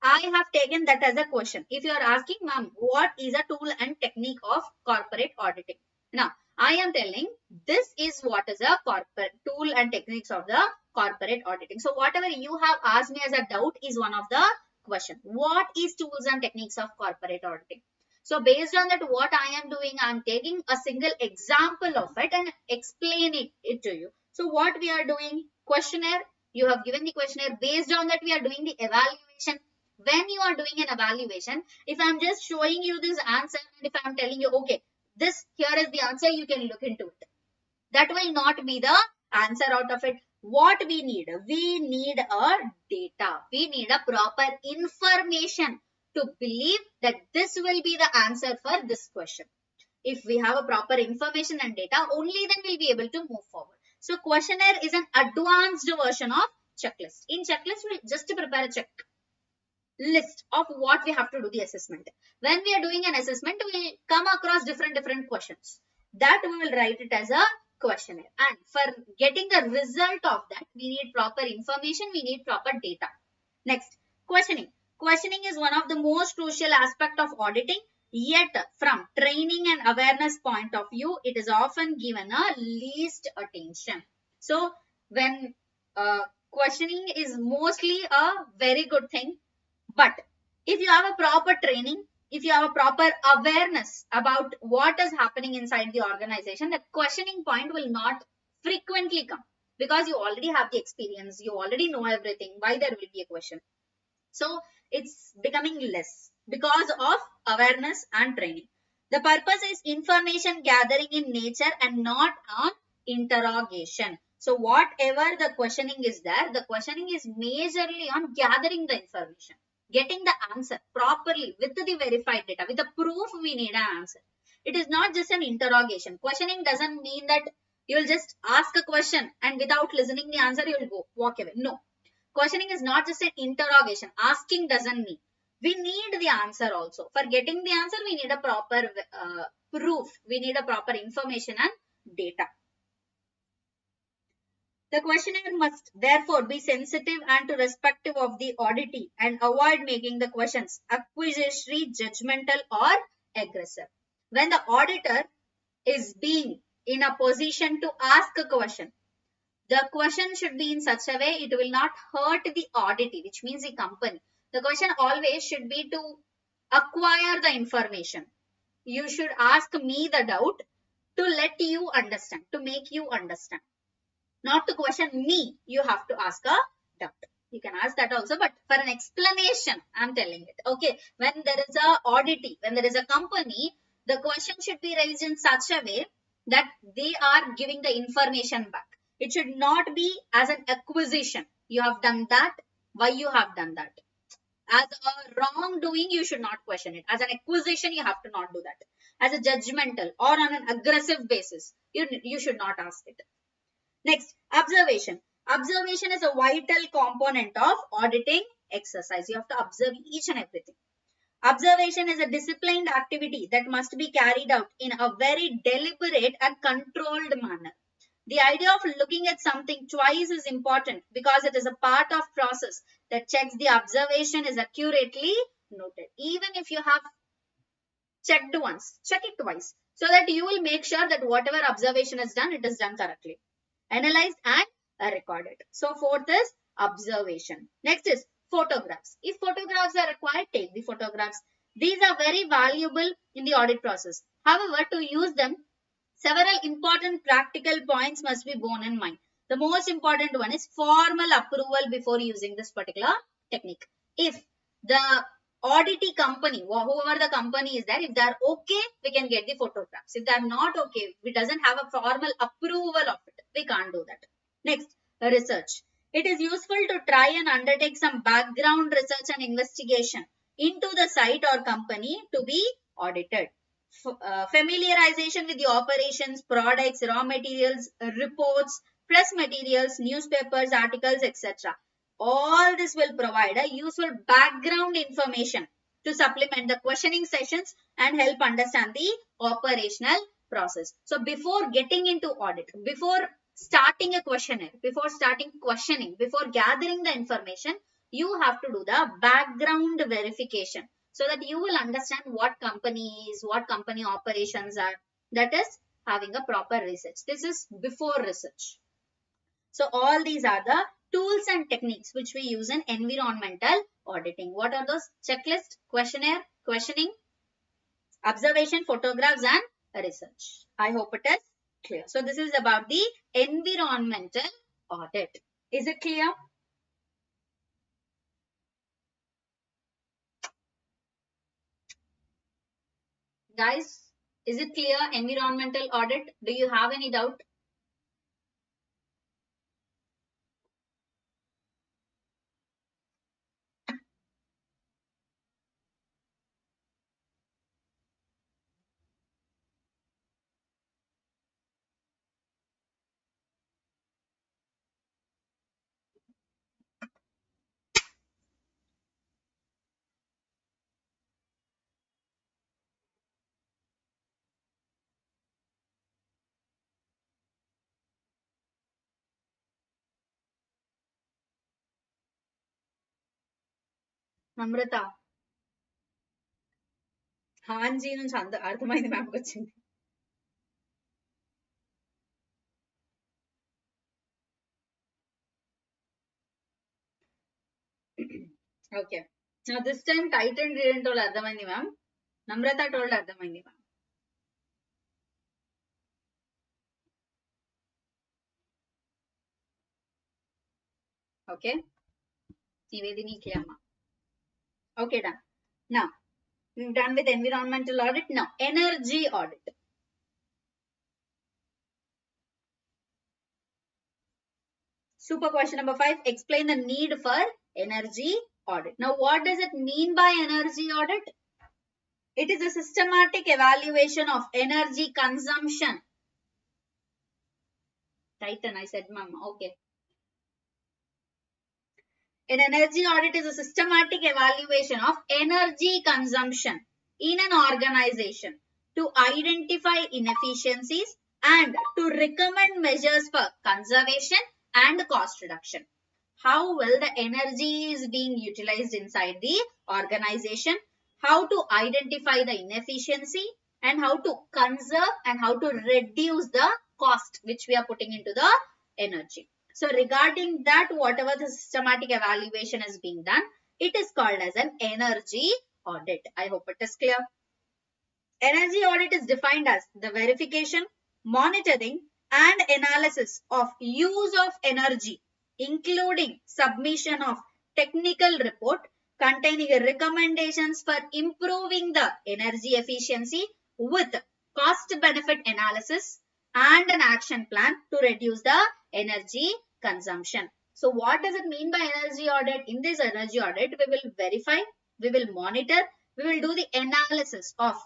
I have taken that as a question. If you are asking, ma'am, what is a tool and technique of corporate auditing? Now, I am telling this is what is a corporate tool and techniques of the corporate auditing. So, whatever you have asked me as a doubt is one of the question. What is tools and techniques of corporate auditing? So, based on that, what I am doing, I am taking a single example of it and explaining it to you. So, what we are doing? Questionnaire. You have given the questionnaire. Based on that, we are doing the evaluation. When you are doing an evaluation, if I'm just showing you this answer and if I'm telling you, okay, this here is the answer, you can look into it. That will not be the answer out of it. What we need? We need a data. We need a proper information to believe that this will be the answer for this question. If we have a proper information and data, only then we'll be able to move forward. So questionnaire is an advanced version of checklist. In checklist, we'll just prepare a check list of what we have to do the assessment. When we are doing an assessment, we will come across different questions. That we will write it as a questionnaire. And for getting the result of that, we need proper information, we need proper data. Next, questioning. Questioning is one of the most crucial aspect of auditing. Yet, from training and awareness point of view, it is often given a least attention. So, when questioning is mostly a very good thing. But if you have a proper training, if you have a proper awareness about what is happening inside the organization, the questioning point will not frequently come because you already have the experience, you already know everything. Why there will be a question? So it's becoming less because of awareness and training. The purpose is information gathering in nature and not on interrogation. So whatever the questioning is there, the questioning is majorly on gathering the information, getting the answer properly with the verified data, with the proof we need an answer. It is not just an interrogation. Questioning doesn't mean that you will just ask a question and without listening the answer you will go walk away. No. Questioning is not just an interrogation. Asking doesn't mean. We need the answer also. For getting the answer, we need a proper proof. We need a proper information and data. The questionnaire must therefore be sensitive and to respective of the auditee and avoid making the questions accusatory, judgmental or aggressive. When the auditor is being in a position to ask a question, the question should be in such a way it will not hurt the auditee, which means the company. The question always should be to acquire the information. You should ask me the doubt to let you understand, to make you understand. Not to question me, you have to ask a doubt. You can ask that also, but for an explanation, I'm telling it. Okay, when there is a auditee, when there is a company, the question should be raised in such a way that they are giving the information back. It should not be as an acquisition. You have done that. Why you have done that? As a wrongdoing, you should not question it. As an acquisition, you have to not do that. As a judgmental or on an aggressive basis, you should not ask it. Next, observation. Observation is a vital component of auditing exercise. You have to observe each and everything. Observation is a disciplined activity that must be carried out in a very deliberate and controlled manner. The idea of looking at something twice is important because it is a part of process that checks the observation is accurately noted. Even if you have checked once, check it twice so that you will make sure that whatever observation is done, it is done correctly. Analyzed and recorded. So fourth is observation. Next is photographs. If photographs are required, take the photographs. These are very valuable in the audit process. However, to use them, several important practical points must be borne in mind. The most important one is formal approval before using this particular technique. If the auditee company, whoever the company is there, if they are okay, we can get the photographs. If they are not okay, we doesn't have a formal approval of it, we can't do that. Next, research. It is useful to try and undertake some background research and investigation into the site or company to be audited. Familiarization with the operations, products, raw materials, reports, press materials, newspapers, articles, etc. All this will provide a useful background information to supplement the questioning sessions and help understand the operational process. So before getting into audit, before starting a questionnaire, before starting questioning, before gathering the information, you have to do the background verification so that you will understand what company is, what company operations are. That is having a proper research. This is before research. So all these are the tools and techniques which we use in environmental auditing. What are those? Checklist, questionnaire, questioning, observation, photographs and research. I hope it is clear. So this is about the environmental audit. Is it clear? Guys, is it clear? Environmental audit. Do you have any doubt? Namrata. హాంజీ నుంచి అర్థమైంది మ్యామ్కి వచ్చింది. Okay. Now this time Titan didn't told అర్థమైంది ma'am. నమ్రత told అర్థమైంది ma'am. Okay. Nivedini clear ma. Okay, done. Now, we've done with environmental audit. Now, energy audit. Super question number 5. Explain the need for energy audit. Now, what does it mean by energy audit? It is a systematic evaluation of energy consumption. Titan, I said, ma'am. Okay. An energy audit is a systematic evaluation of energy consumption in an organization to identify inefficiencies and to recommend measures for conservation and cost reduction. How well the energy is being utilized inside the organization, how to identify the inefficiency, and how to conserve and how to reduce the cost which we are putting into the energy. So regarding that, whatever the systematic evaluation is being done, it is called as an energy audit. I hope it is clear. Energy audit is defined as the verification, monitoring, and analysis of use of energy, including submission of technical report containing recommendations for improving the energy efficiency with cost benefit analysis and an action plan to reduce the energy consumption. So what does it mean by energy audit? In this energy audit, we will verify, we will monitor, we will do the analysis of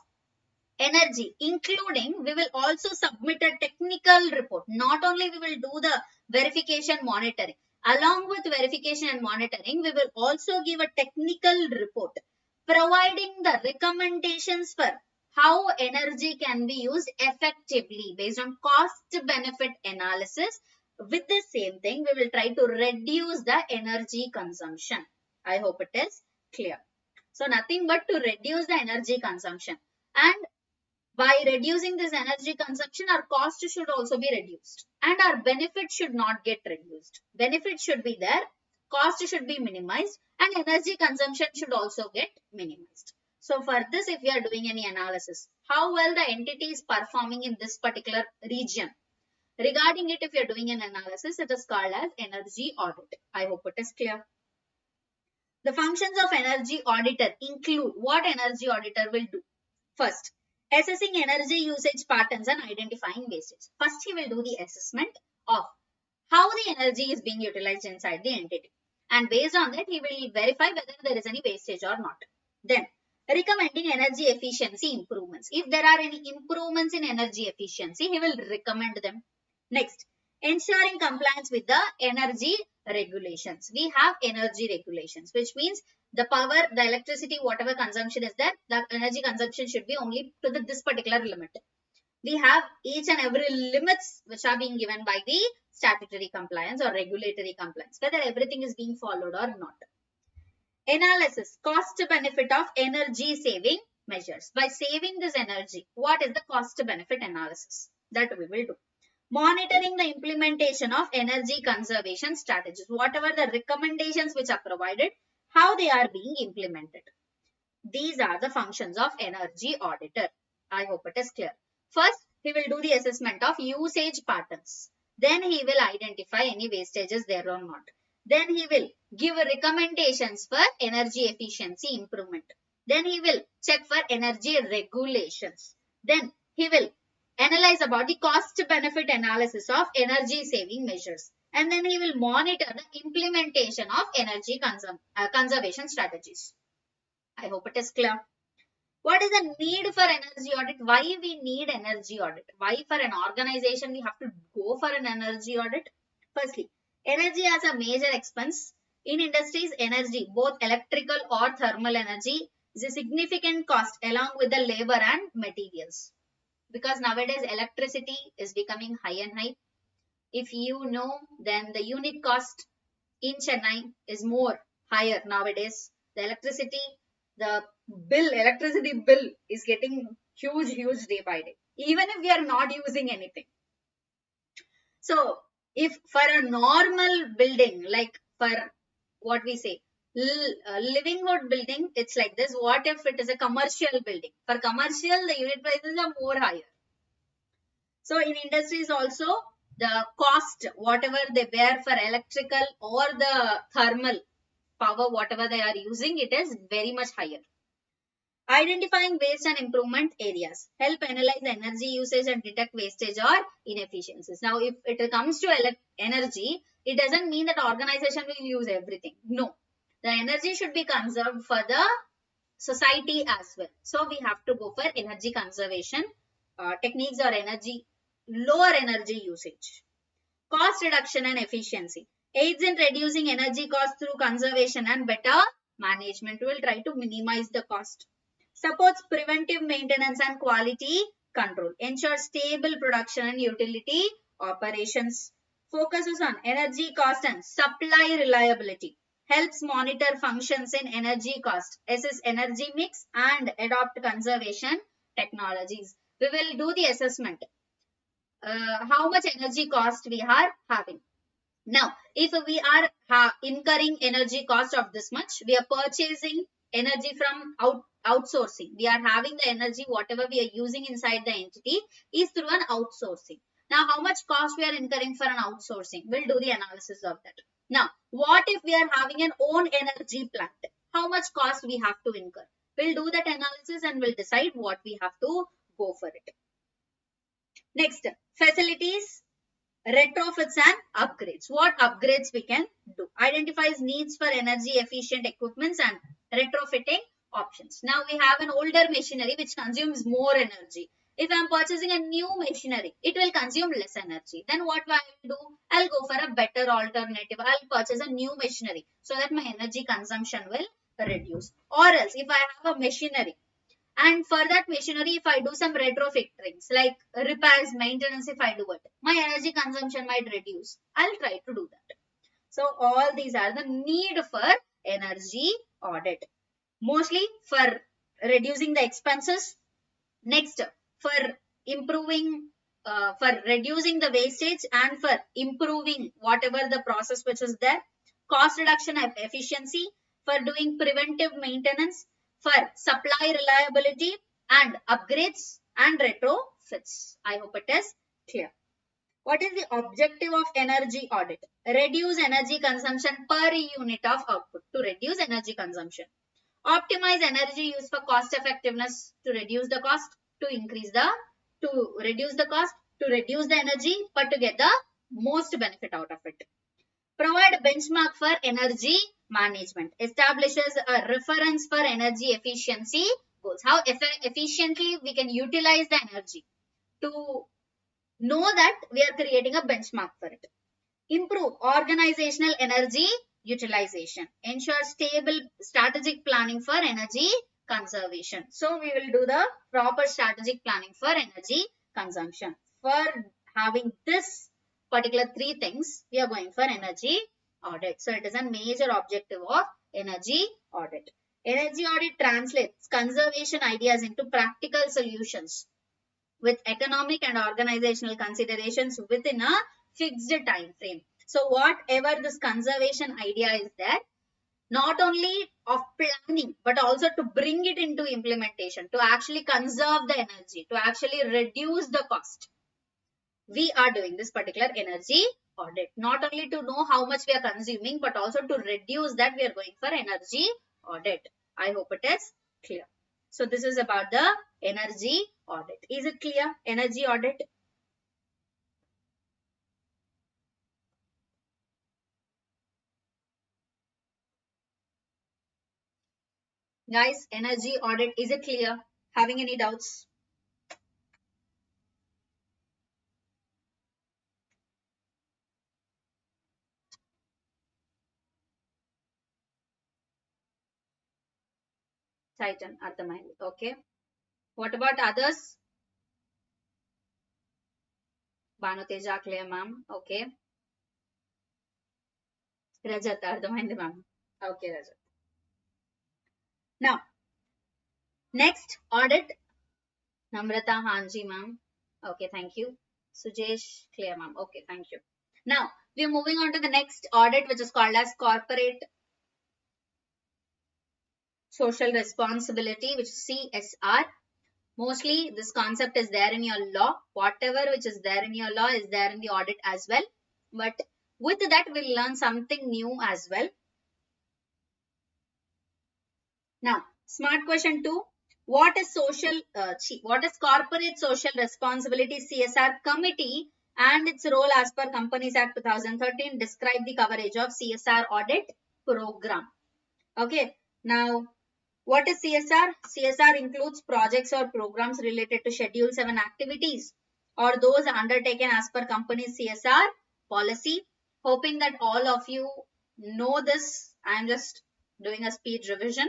energy, including we will also submit a technical report. Not only we will do the verification monitoring, along with verification and monitoring, we will also give a technical report providing the recommendations for how energy can be used effectively based on cost benefit analysis. With the same thing, we will try to reduce the energy consumption. I hope it is clear. So nothing but to reduce the energy consumption, and by reducing this energy consumption, our cost should also be reduced and our benefit should not get reduced. Benefit should be there, cost should be minimized, and energy consumption should also get minimized. So for this, if we are doing any analysis, how well the entity is performing in this particular region, regarding it, if you are doing an analysis, it is called as energy audit. I hope it is clear. The functions of energy auditor include what energy auditor will do. First, assessing energy usage patterns and identifying wastage. First, he will do the assessment of how the energy is being utilized inside the entity. And based on that, he will verify whether there is any wastage or not. Then, recommending energy efficiency improvements. If there are any improvements in energy efficiency, he will recommend them. Next, ensuring compliance with the energy regulations. We have energy regulations, which means the power, the electricity, whatever consumption is there, the energy consumption should be only to this particular limit. We have each and every limits which are being given by the statutory compliance or regulatory compliance, whether everything is being followed or not. Analysis, cost benefit of energy saving measures. By saving this energy, what is the cost benefit analysis? That we will do. Monitoring the implementation of energy conservation strategies. Whatever the recommendations which are provided, how they are being implemented. These are the functions of energy auditor. I hope it is clear. First, he will do the assessment of usage patterns. Then he will identify any wastages there or not. Then he will give recommendations for energy efficiency improvement. Then he will check for energy regulations. Then he will analyze about the cost benefit analysis of energy saving measures. And then he will monitor the implementation of energy conservation strategies. I hope it is clear. What is the need for energy audit? Why we need energy audit? Why for an organization we have to go for an energy audit? Firstly, energy as a major expense. In industries, energy, both electrical or thermal energy, is a significant cost along with the labor and materials. Because nowadays electricity is becoming high and high. If you know, then the unit cost in Chennai is more higher nowadays. The electricity bill is getting huge day by day, even if we are not using anything. So if for a normal building, like for what we say, livinghood building, it's like this. What if it is a commercial building? For commercial, the unit prices are more higher. So in industries also, the cost, whatever they bear for electrical or the thermal power, whatever they are using, it is very much higher. Identifying waste and improvement areas. Help analyze the energy usage and detect wastage or inefficiencies. Now, if it comes to energy, it doesn't mean that organization will use everything. No. The energy should be conserved for the society as well. So, we have to go for energy conservation techniques or lower energy usage. Cost reduction and efficiency. Aids in reducing energy costs through conservation and better management. We will try to minimize the cost. Supports preventive maintenance and quality control. Ensures stable production and utility operations. focuses on energy cost and supply reliability, helps monitor functions in energy cost, assess energy mix and adopt conservation technologies. We will do the assessment. How much energy cost we are having. Now, if we are incurring energy cost of this much, we are purchasing energy from outsourcing. We are having the energy, whatever we are using inside the entity is through an outsourcing. Now, how much cost we are incurring for an outsourcing? We'll do the analysis of that. Now, what if we are having an own energy plant? How much cost we have to incur? We'll do that analysis and we'll decide what we have to go for it. Next, facilities, retrofits and upgrades. What upgrades we can do? Identifies needs for energy efficient equipments and retrofitting options. Now we have an older machinery which consumes more energy. If I am purchasing a new machinery, it will consume less energy. Then what I will do? I'll go for a better alternative. I'll purchase a new machinery so that my energy consumption will reduce. Or else if I have a machinery, and for that machinery, if I do some retrofitting, like repairs, maintenance, if I do it, my energy consumption might reduce. I'll try to do that. So all these are the need for energy audit. Mostly for reducing the expenses. Next, for improving, for reducing the wastage and for improving whatever the process which is there. Cost reduction of efficiency, for doing preventive maintenance, for supply reliability and upgrades and retrofits. I hope it is clear. What is the objective of energy audit? Reduce energy consumption per unit of output. To reduce energy consumption. Optimize energy use for cost effectiveness, to reduce the cost, to reduce the cost, to reduce the energy, but to get the most benefit out of it. Provide a benchmark for energy management. Establishes a reference for energy efficiency goals. How efficiently we can utilize the energy. To know that we are creating a benchmark for it. Improve organizational energy utilization. Ensure stable strategic planning for energy conservation. So we will do the proper strategic planning for energy consumption. For having this particular three things, we are going for energy audit. So it is a major objective of energy audit. Energy audit translates conservation ideas into practical solutions with economic and organizational considerations within a fixed time frame. So whatever this conservation idea is there, not only of planning, but also to bring it into implementation, to actually conserve the energy, to actually reduce the cost. We are doing this particular energy audit, not only to know how much we are consuming, but also to reduce that. We are going for energy audit. I hope it is clear. So this is about the energy audit. Is it clear? Energy audit. Guys, energy audit, is it clear? Having any doubts? Titan at the mind. Okay. What about others? Bhanuteja, clear, ma'am. Okay. Rajat, at the mind, ma'am. Okay, Rajat. Now, next audit. Namrata Hanji, ma'am. Okay, thank you. Sujesh, clear, ma'am. Okay, thank you. Now, we are moving on to the next audit, which is called as corporate social responsibility, which is CSR. Mostly this concept is there in your law. Whatever which is there in your law is there in the audit as well. But with that, we'll learn something new as well. Now, smart question 2. What is corporate social responsibility CSR committee and its role as per Companies Act 2013? Describe the coverage of CSR audit program. Okay. Now, what is CSR? CSR includes projects or programs related to Schedule 7 activities or those undertaken as per company's CSR policy. Hoping that all of you know this. I am just doing a speed revision.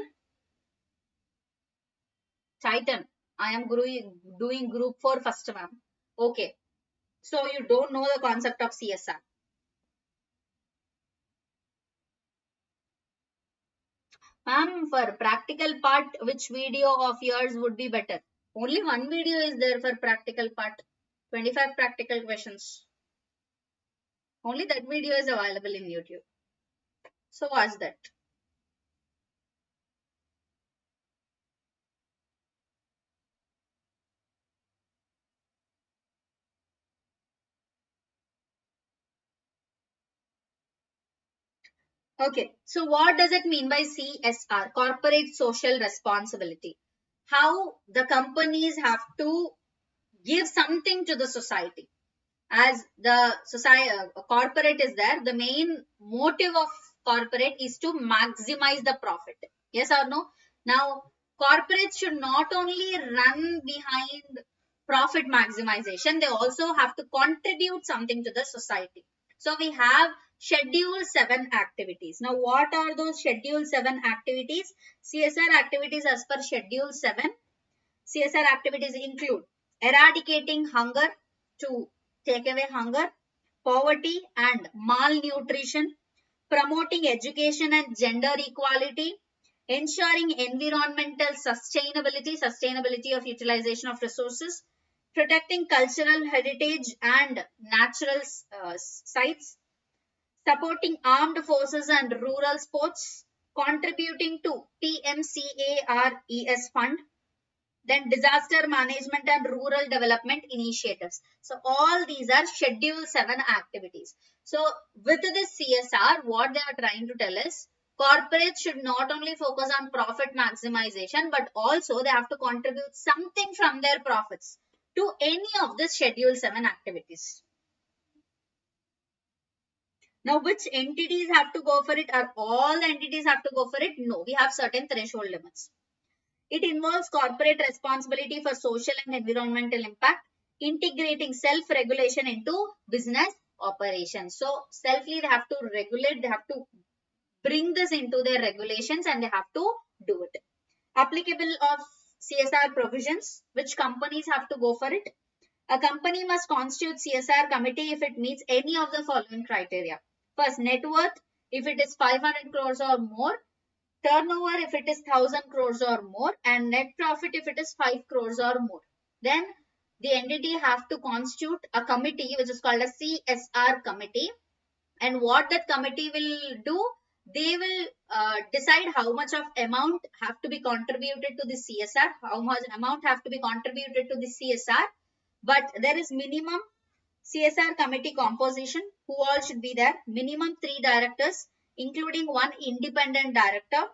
Titan, I am doing group 4 first, ma'am. Okay. So you don't know the concept of CSR. Ma'am, for practical part, which video of yours would be better? Only one video is there for practical part. 25 practical questions. Only that video is available in YouTube. So watch that. Okay, so what does it mean by CSR, corporate social responsibility? How the companies have to give something to the society. As the society, corporate is there, the main motive of corporate is to maximize the profit. Yes or no? Now, corporates should not only run behind profit maximization, they also have to contribute something to the society. So we have Schedule 7 activities. Now, what are those Schedule 7 activities? CSR activities as per Schedule 7. CSR activities include eradicating hunger, to take away hunger, poverty and malnutrition, promoting education and gender equality, ensuring environmental sustainability of utilization of resources, protecting cultural heritage and natural sites, supporting armed forces and rural sports, contributing to PMCARES fund, then disaster management and rural development initiatives. So all these are Schedule 7 activities. So with this CSR, what they are trying to tell is corporates should not only focus on profit maximization, but also they have to contribute something from their profits to any of the Schedule 7 activities. Now, which entities have to go for it? Are all the entities have to go for it? No, we have certain threshold limits. It involves corporate responsibility for social and environmental impact, integrating self-regulation into business operations. So, selfly they have to regulate, they have to bring this into their regulations and they have to do it. Applicable of CSR provisions, which companies have to go for it. A company must constitute CSR committee if it meets any of the following criteria. First, net worth, if it is 500 crores or more, turnover if it is 1000 crores or more, and net profit if it is 5 crores or more. Then the entity have to constitute a committee which is called a CSR committee. And what that committee will do, they will decide how much of amount have to be contributed to the CSR, how much amount have to be contributed to the CSR. But there is minimum CSR committee composition. Who all should be there? Minimum 3 directors, including 1 independent director.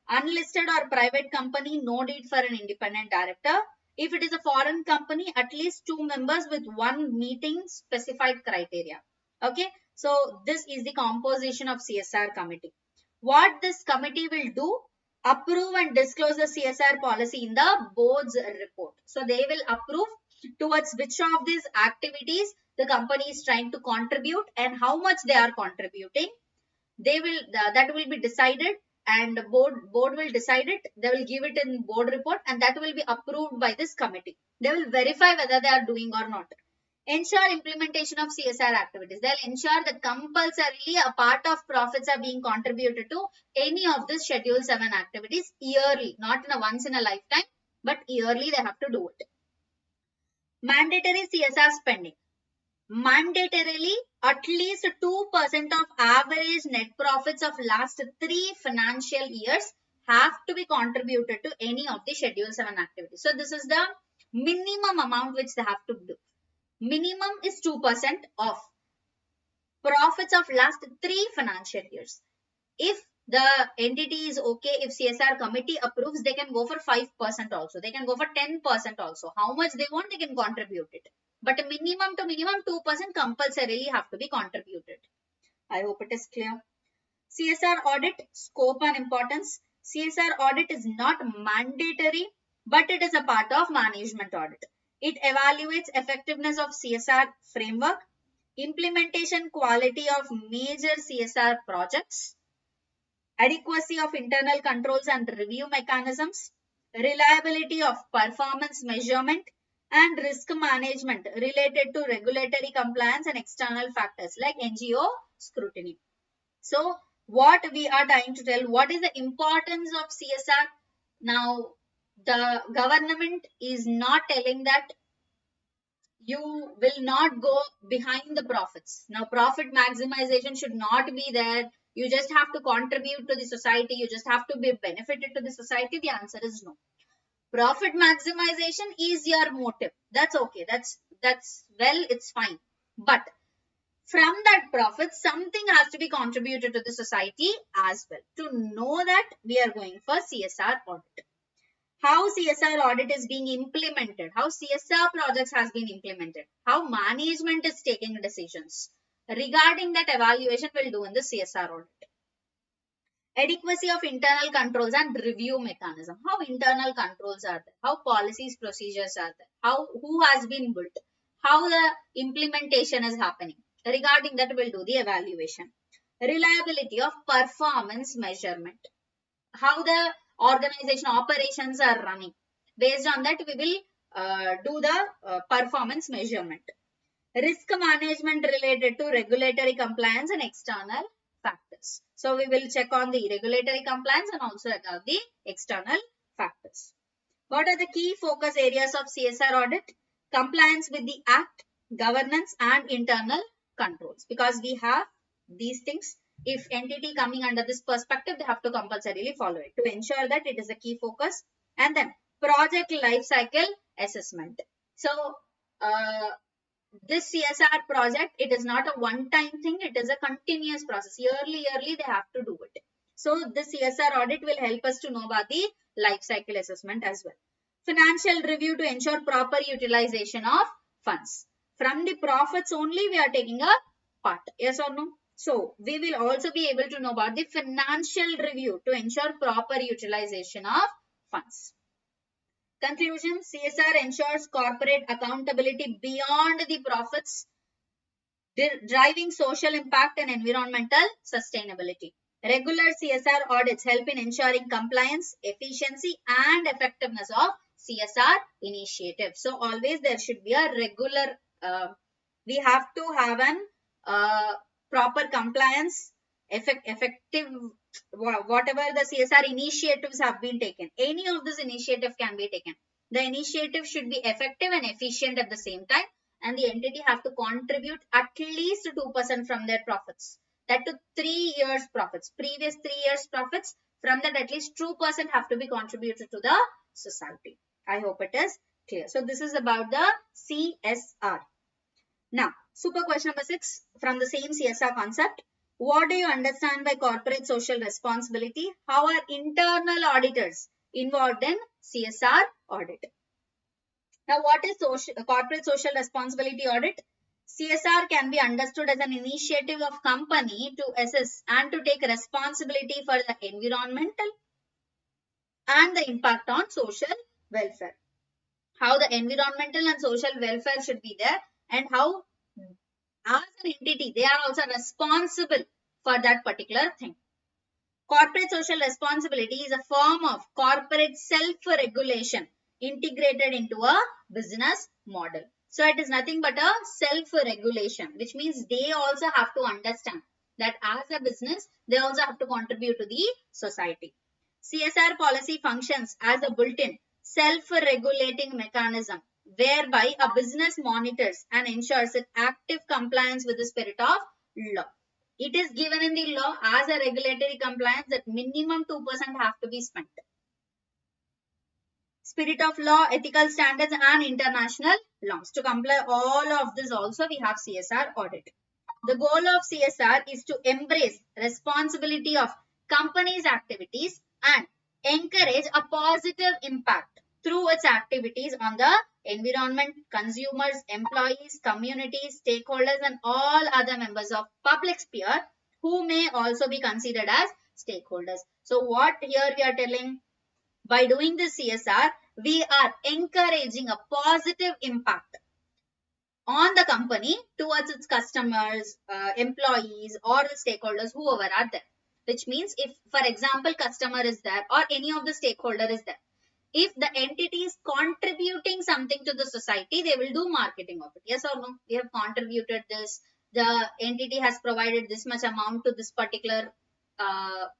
Unlisted or private company, no need for an independent director. If it is a foreign company, at least 2 members with 1 meeting specified criteria. Okay, so this is the composition of CSR committee. What this committee will do? Approve and disclose the CSR policy in the board's report. So they will approve towards which of these activities the company is trying to contribute and how much they are contributing. They will that will be decided, and board will decide it. They will give it in board report, and that will be approved by this committee. They will verify whether they are doing or not. Ensure implementation of CSR activities. They'll ensure that compulsorily a part of profits are being contributed to any of this Schedule 7 activities yearly, not in a once in a lifetime, but yearly they have to do it. Mandatory CSR spending. Mandatorily, at least 2% of average net profits of last 3 financial years have to be contributed to any of the Schedule 7 activities. So this is the minimum amount which they have to do. Minimum is 2% of profits of last 3 financial years. If the entity is okay, if CSR committee approves, they can go for 5% also. They can go for 10% also. How much they want, they can contribute it. But a minimum to minimum 2% compulsorily have to be contributed. I hope it is clear. CSR audit, scope and importance. CSR audit is not mandatory, but it is a part of management audit. It evaluates effectiveness of CSR framework, implementation quality of major CSR projects, adequacy of internal controls and review mechanisms, reliability of performance measurement, and risk management related to regulatory compliance and external factors like NGO scrutiny. So, what we are trying to tell, what is the importance of CSR? Now, the government is not telling that you will not go behind the profits. Now, profit maximization should not be there. You just have to contribute to the society. You just have to be benefited to the society. The answer is no. Profit maximization is your motive. That's okay. That's well, it's fine. But from that profit, something has to be contributed to the society as well. To know that, we are going for CSR audit. How CSR audit is being implemented, how CSR projects has been implemented, how management is taking decisions. Regarding that evaluation, we'll do in the CSR audit. Adequacy of internal controls and review mechanism. How internal controls are there, how policies, procedures are there, how who has been built, how the implementation is happening. Regarding that, we'll do the evaluation. Reliability of performance measurement. How the organization operations are running. Based on that, we will do the performance measurement. Risk management related to regulatory compliance and external factors. So we will check on the regulatory compliance and also the external factors. What are the key focus areas of CSR audit? Compliance with the Act, governance and internal controls. Because we have these things, if entity coming under this perspective, they have to compulsorily follow it to ensure that it is a key focus. And then project life cycle assessment. So this CSR project, it is not a one-time thing, it is a continuous process. Yearly they have to do it. So this CSR audit will help us to know about the life cycle assessment as well. Financial review to ensure proper utilization of funds. From the profits only we are taking a part, yes or no? So we will also be able to know about the financial review to ensure proper utilization of funds. Conclusion, CSR ensures corporate accountability beyond the profits, driving social impact and environmental sustainability. Regular CSR audits help in ensuring compliance, efficiency and effectiveness of CSR initiatives. So always there should be a regular, we have to have an proper compliance, effective, whatever the CSR initiatives have been taken. Any of this initiative can be taken. The initiative should be effective and efficient at the same time, and the entity have to contribute at least 2% from their profits. That to 3 years profits, previous 3 years profits, from that at least 2% have to be contributed to the society. I hope it is clear. So this is about the CSR. Now, super question number 6 from the same CSR concept. What do you understand by corporate social responsibility? How are internal auditors involved in CSR audit? Now, what is corporate social responsibility audit? CSR can be understood as an initiative of company to assess and to take responsibility for the environmental and the impact on social welfare. How the environmental and social welfare should be there, and how as an entity they are also responsible for that particular thing. Corporate social responsibility is a form of corporate self-regulation integrated into a business model. So it is nothing but a self-regulation, which means they also have to understand that as a business, they also have to contribute to the society. CSR policy functions as a built-in self-regulating mechanism whereby a business monitors and ensures its active compliance with the spirit of law. It is given in the law as a regulatory compliance that minimum 2% have to be spent. Spirit of law, ethical standards and international norms. To comply all of this also we have CSR audit. The goal of CSR is to embrace responsibility of companies' activities and encourage a positive impact through its activities on the environment, consumers, employees, communities, stakeholders and all other members of public sphere who may also be considered as stakeholders. So what here we are telling, by doing this CSR, we are encouraging a positive impact on the company towards its customers, employees or the stakeholders, whoever are there. Which means if, for example, customer is there or any of the stakeholder is there, if the entity is contributing something to the society, they will do marketing of it. Yes or no? We have contributed this. The entity has provided this much amount to this particular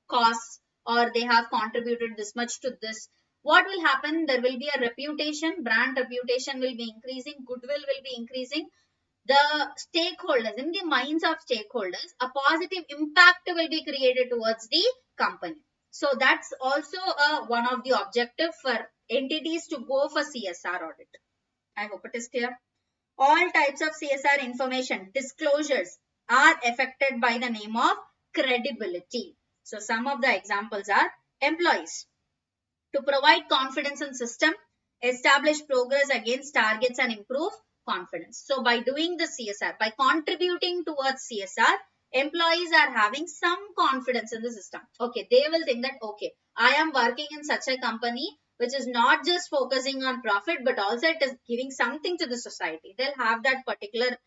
costs, or they have contributed this much to this, what will happen? There will be a reputation, brand reputation will be increasing, goodwill will be increasing. The stakeholders, in the minds of stakeholders, a positive impact will be created towards the company. So that's also one of the objective for entities to go for CSR audit. I hope it is clear. All types of CSR information disclosures are affected by the name of credibility. So some of the examples are employees. To provide confidence in system, establish progress against targets and improve confidence. So by doing the CSR, by contributing towards CSR, employees are having some confidence in the system. Okay, they will think that, okay, I am working in such a company which is not just focusing on profit, but also it is giving something to the society. They'll have that particular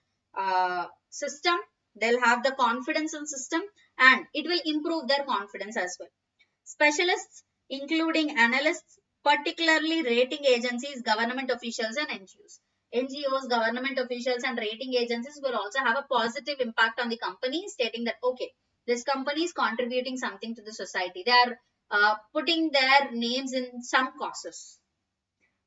system. They'll have the confidence in system, and it will improve their confidence as well. Specialists, including analysts, particularly rating agencies, government officials, and NGOs. NGOs, government officials, and rating agencies will also have a positive impact on the company, stating that, okay, this company is contributing something to the society. They are putting their names in some causes.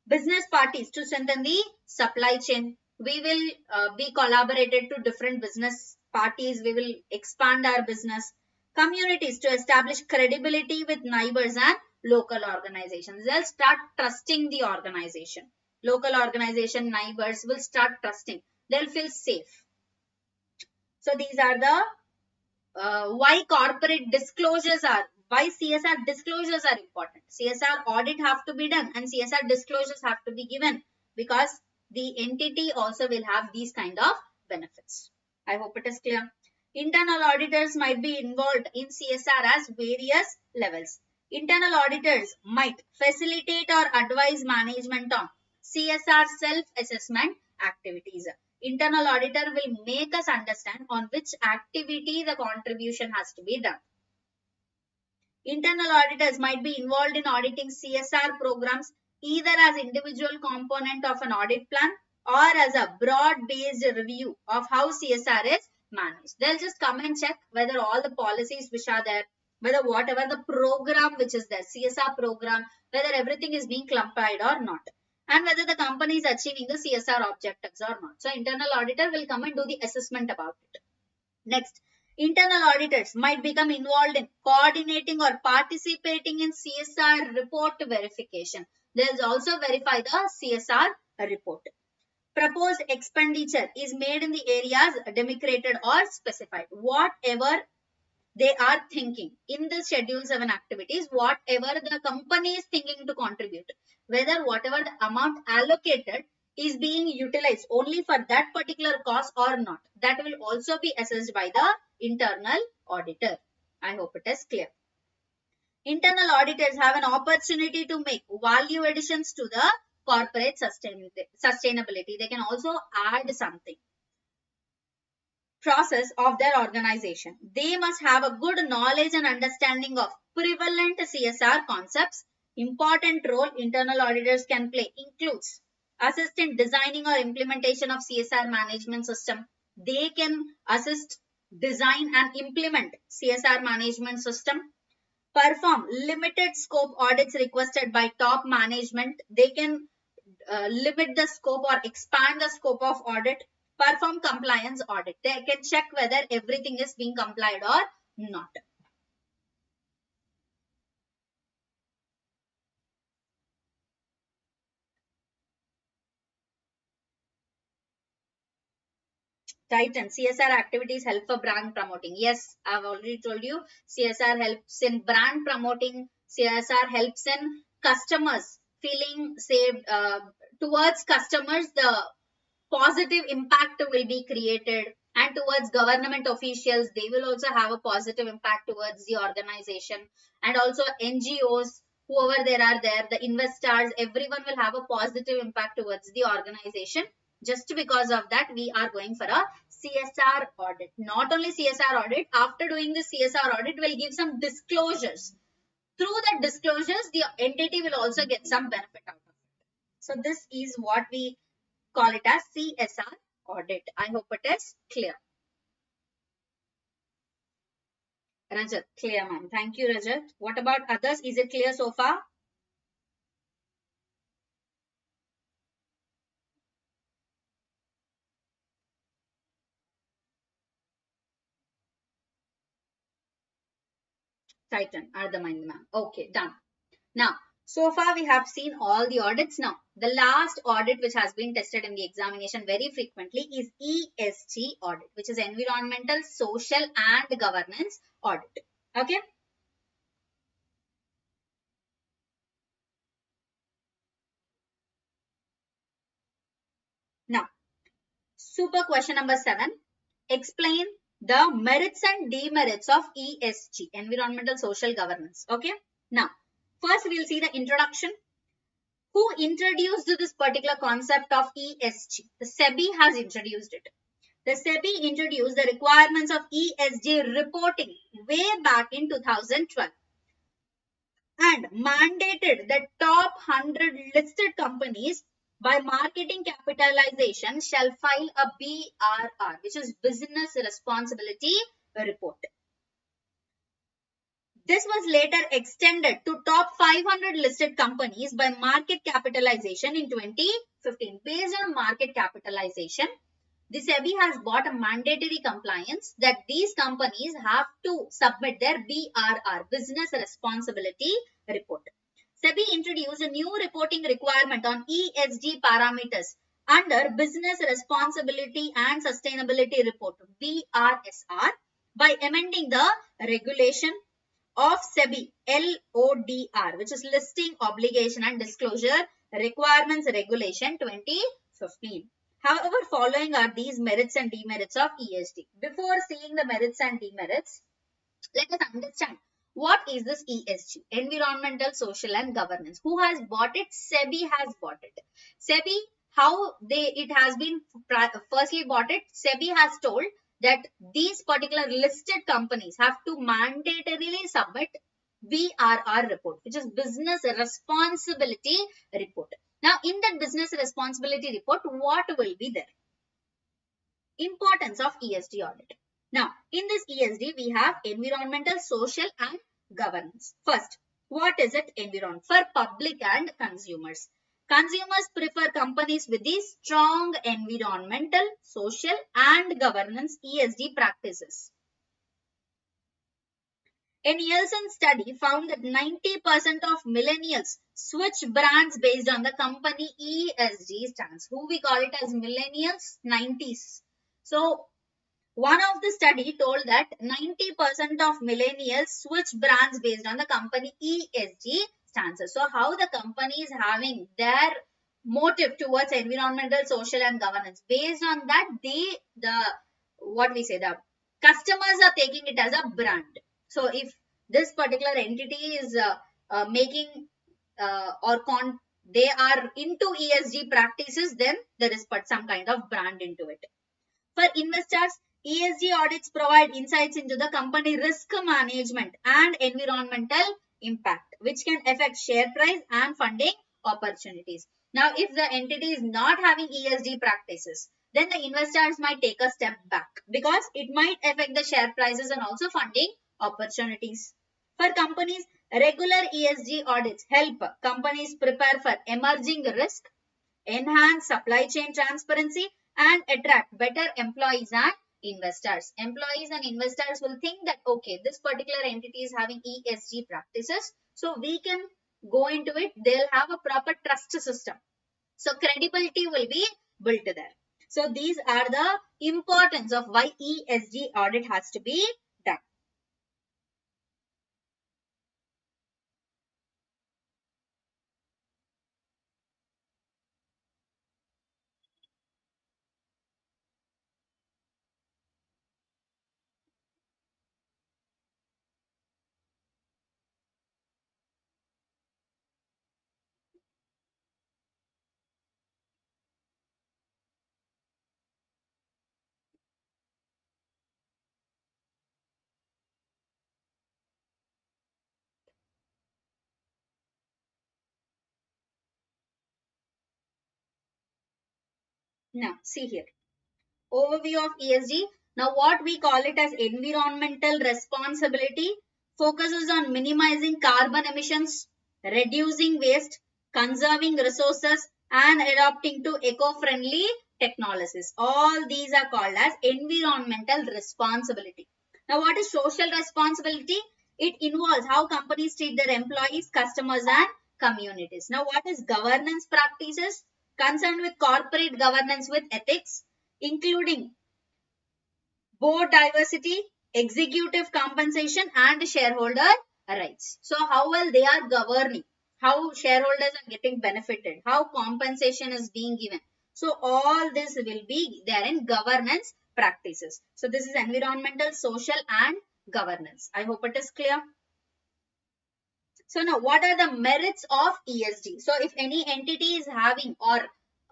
Business parties, to strengthen the supply chain. We will be collaborated to different business parties. We will expand our business. Communities, to establish credibility with neighbors and local organizations. They'll start trusting the organization. Local organization, neighbors will start trusting. They'll feel safe. So these are the why corporate disclosures are, why CSR disclosures are important. CSR audit have to be done and CSR disclosures have to be given, because the entity also will have these kind of benefits. I hope it is clear. Internal auditors might be involved in CSR as various levels. Internal auditors might facilitate or advise management on CSR self-assessment activities. Internal auditor will make us understand on which activity the contribution has to be done. Internal auditors might be involved in auditing CSR programs either as individual component of an audit plan or as a broad-based review of how CSR is managed. They'll just come and check whether all the policies which are there, whether whatever the program which is there, CSR program, whether everything is being complied or not, and whether the company is achieving the CSR objectives or not. So internal auditor will come and do the assessment about it. Next, internal auditors might become involved in coordinating or participating in CSR report verification. They'll also verify the CSR report. Proposed expenditure is made in the areas demarcated or specified. Whatever they are thinking in the schedule 7 activities, whatever the company is thinking to contribute, whether whatever the amount allocated is being utilized only for that particular cause or not, that will also be assessed by the internal auditor. I hope it is clear. Internal auditors have an opportunity to make value additions to the corporate sustainability. They can also add something. Process of their organization. They must have a good knowledge and understanding of prevalent CSR concepts. Important role internal auditors can play includes assist in designing or implementation of CSR management system. They can assist, design and implement CSR management system. Perform limited scope audits requested by top management. They can limit the scope or expand the scope of audit. Perform compliance audit. They can check whether everything is being complied or not. Titan, CSR activities help for brand promoting. Yes, I've already told you, CSR helps in brand promoting. CSR helps in customers feeling saved. Towards customers, the positive impact will be created, and towards government officials, they will also have a positive impact towards the organization, and also NGOs, whoever there are there, the investors, everyone will have a positive impact towards the organization. Just because of that, we are going for a CSR audit. Not only CSR audit, after doing the CSR audit, we'll give some disclosures. Through that disclosures, the entity will also get some benefit out of it. So this is what we call it as CSR audit. I hope it is clear. Rajat, clear, ma'am. Thank you, Rajat. What about others? Is it clear so far? Titan, Ardhamani, ma'am. Okay, done. Now, so far we have seen all the audits. Now, the last audit which has been tested in the examination very frequently is ESG audit, which is environmental, social and governance audit. Okay. Now, super question number 7. Explain the merits and demerits of ESG, environmental, social governance. Okay. Now, first we'll see the introduction. Who introduced this particular concept of ESG? The SEBI has introduced it. The SEBI introduced the requirements of ESG reporting way back in 2012 and mandated the top 100 listed companies by marketing capitalization shall file a BRR, which is Business Responsibility Report. This was later extended to top 500 listed companies by market capitalization in 2015. Based on market capitalization, the SEBI has bought a mandatory compliance that these companies have to submit their BRR, Business Responsibility Report. SEBI introduced a new reporting requirement on ESG parameters under Business Responsibility and Sustainability Report, BRSR, by amending the regulation of SEBI LODR, which is Listing Obligation and Disclosure Requirements Regulation 2015. However, following are these merits and demerits of ESG. Before seeing the merits and demerits, let us understand what is this ESG, environmental, social and governance. Who has bought it? SEBI has bought it. SEBI, how it has been firstly bought it, SEBI has told that these particular listed companies have to mandatorily submit BRR report, which is business responsibility report. Now in that business responsibility report, what will be there? Importance of ESG audit. Now, in this ESG, we have environmental, social and governance. First, what is it? Environment for public and consumers. Consumers prefer companies with these strong environmental, social and governance ESG practices. A Nielsen study found that 90% of millennials switch brands based on the company ESG stance. Who we call it as millennials? 90s. So, one of the study told that 90% of millennials switch brands based on the company ESG stances. So how the company is having their motive towards environmental, social and governance. Based on that, the customers are taking it as a brand. So if this particular entity is making they are into ESG practices, then there is some kind of brand into it. For investors, ESG audits provide insights into the company risk management and environmental impact, which can affect share price and funding opportunities. Now, if the entity is not having ESG practices, then the investors might take a step back because it might affect the share prices and also funding opportunities. For companies, regular ESG audits help companies prepare for emerging risk, enhance supply chain transparency and attract better employees and investors. Employees and investors will think that, okay, this particular entity is having ESG practices, so we can go into it. They'll have a proper trust system. So credibility will be built there. So these are the importance of why ESG audit has to be done. Now see here. Overview of ESG. Now, what we call it as environmental responsibility focuses on minimizing carbon emissions, reducing waste, conserving resources, and adopting to eco-friendly technologies. All these are called as environmental responsibility. Now, what is social responsibility? It involves how companies treat their employees, customers, and communities. Now, what is governance practices? Concerned with corporate governance with ethics, including board diversity, executive compensation, and shareholder rights. So, how well they are governing, how shareholders are getting benefited, how compensation is being given. So, all this will be there in governance practices. So, this is environmental, social, and governance. I hope it is clear. So, now what are the merits of ESG? So, if any entity is having or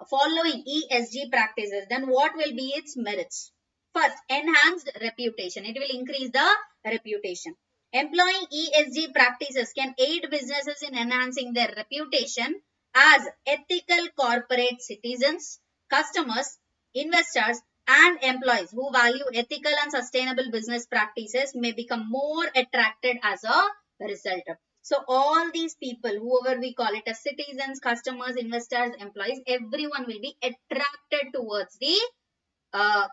following ESG practices, then what will be its merits? First, enhanced reputation. It will increase the reputation. Employing ESG practices can aid businesses in enhancing their reputation as ethical corporate citizens, customers, investors, and employees who value ethical and sustainable business practices may become more attracted as a result. So all these people, whoever we call it as citizens, customers, investors, employees, everyone will be attracted towards the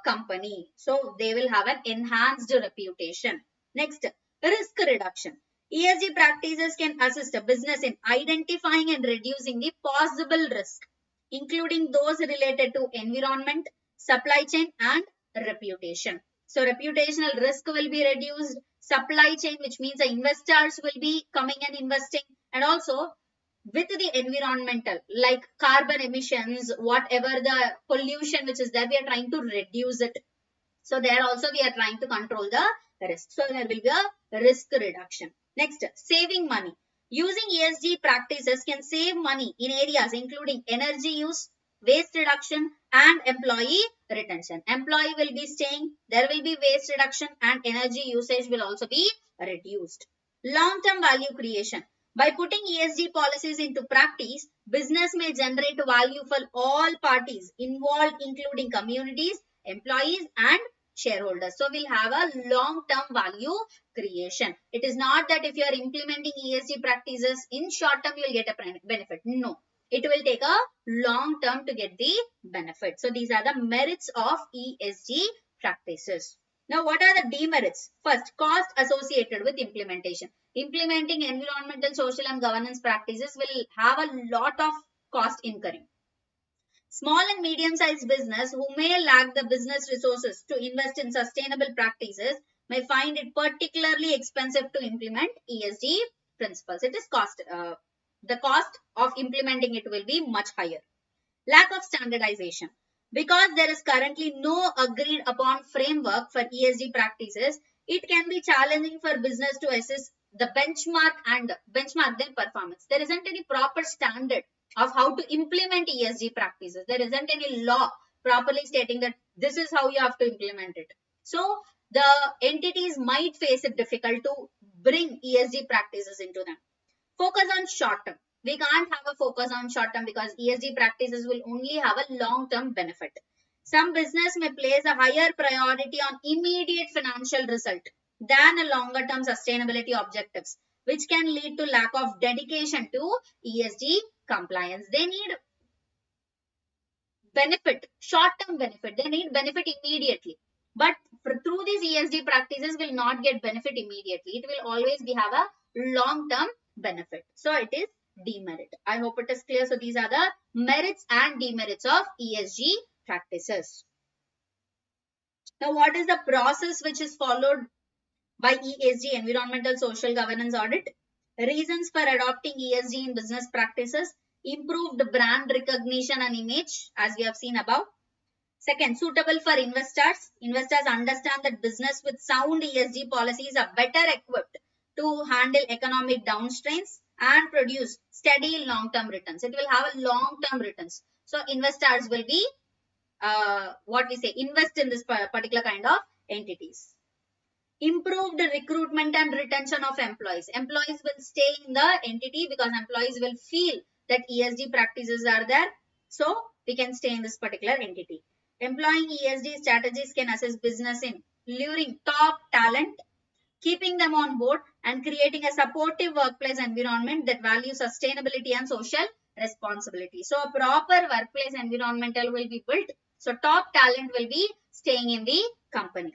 company. So they will have an enhanced reputation. Next, risk reduction. ESG practices can assist a business in identifying and reducing the possible risk, including those related to environment, supply chain, and reputation. So reputational risk will be reduced, supply chain, which means the investors will be coming and investing, and also with the environmental, like carbon emissions, whatever the pollution which is there, we are trying to reduce it. So there also we are trying to control the risk. So there will be a risk reduction. Next, saving money. Using ESG practices can save money in areas including energy use, waste reduction, and employee retention. Employee will be staying, there will be waste reduction, and energy usage will also be reduced. Long-term value creation. By putting ESG policies into practice, business may generate value for all parties involved, including communities, employees, and shareholders. So we'll have a long-term value creation. It is not that if you are implementing ESG practices in short term, you'll get a benefit. No, it will take a long term to get the benefit. So these are the merits of ESG practices. Now, what are the demerits? First, cost associated with implementation. Implementing environmental, social, and governance practices will have a lot of cost incurring. Small and medium-sized business who may lack the business resources to invest in sustainable practices may find it particularly expensive to implement ESG principles. It is cost. The cost of implementing it will be much higher. Lack of standardization. Because there is currently no agreed upon framework for ESG practices, it can be challenging for business to assess the benchmark their performance. There isn't any proper standard of how to implement ESG practices. There isn't any law properly stating that this is how you have to implement it. So the entities might face it difficult to bring ESG practices into them. Focus on short term. We can't have a focus on short term because ESG practices will only have a long term benefit. Some business may place a higher priority on immediate financial result than a longer term sustainability objectives, which can lead to lack of dedication to ESG compliance. They need benefit, short term benefit. They need benefit immediately. But through these ESG practices will not get benefit immediately. It will always have a long term benefit. So it is demerit. I hope it is clear. So these are the merits and demerits of ESG practices. Now, what is the process which is followed by ESG, environmental social governance audit? Reasons for adopting ESG in business practices: improved brand recognition and image, as we have seen above. Second, suitable for investors. Investors understand that business with sound ESG policies are better equipped to handle economic downstrains and produce steady long-term returns. It will have a long-term returns. So investors will be invest in this particular kind of entities. Improved recruitment and retention of employees. Employees will stay in the entity because employees will feel that ESG practices are there. So we can stay in this particular entity. Employing ESG strategies can assist business in luring top talent, keeping them on board, and creating a supportive workplace environment that values sustainability and social responsibility. So a proper workplace environmental will be built. So top talent will be staying in the company.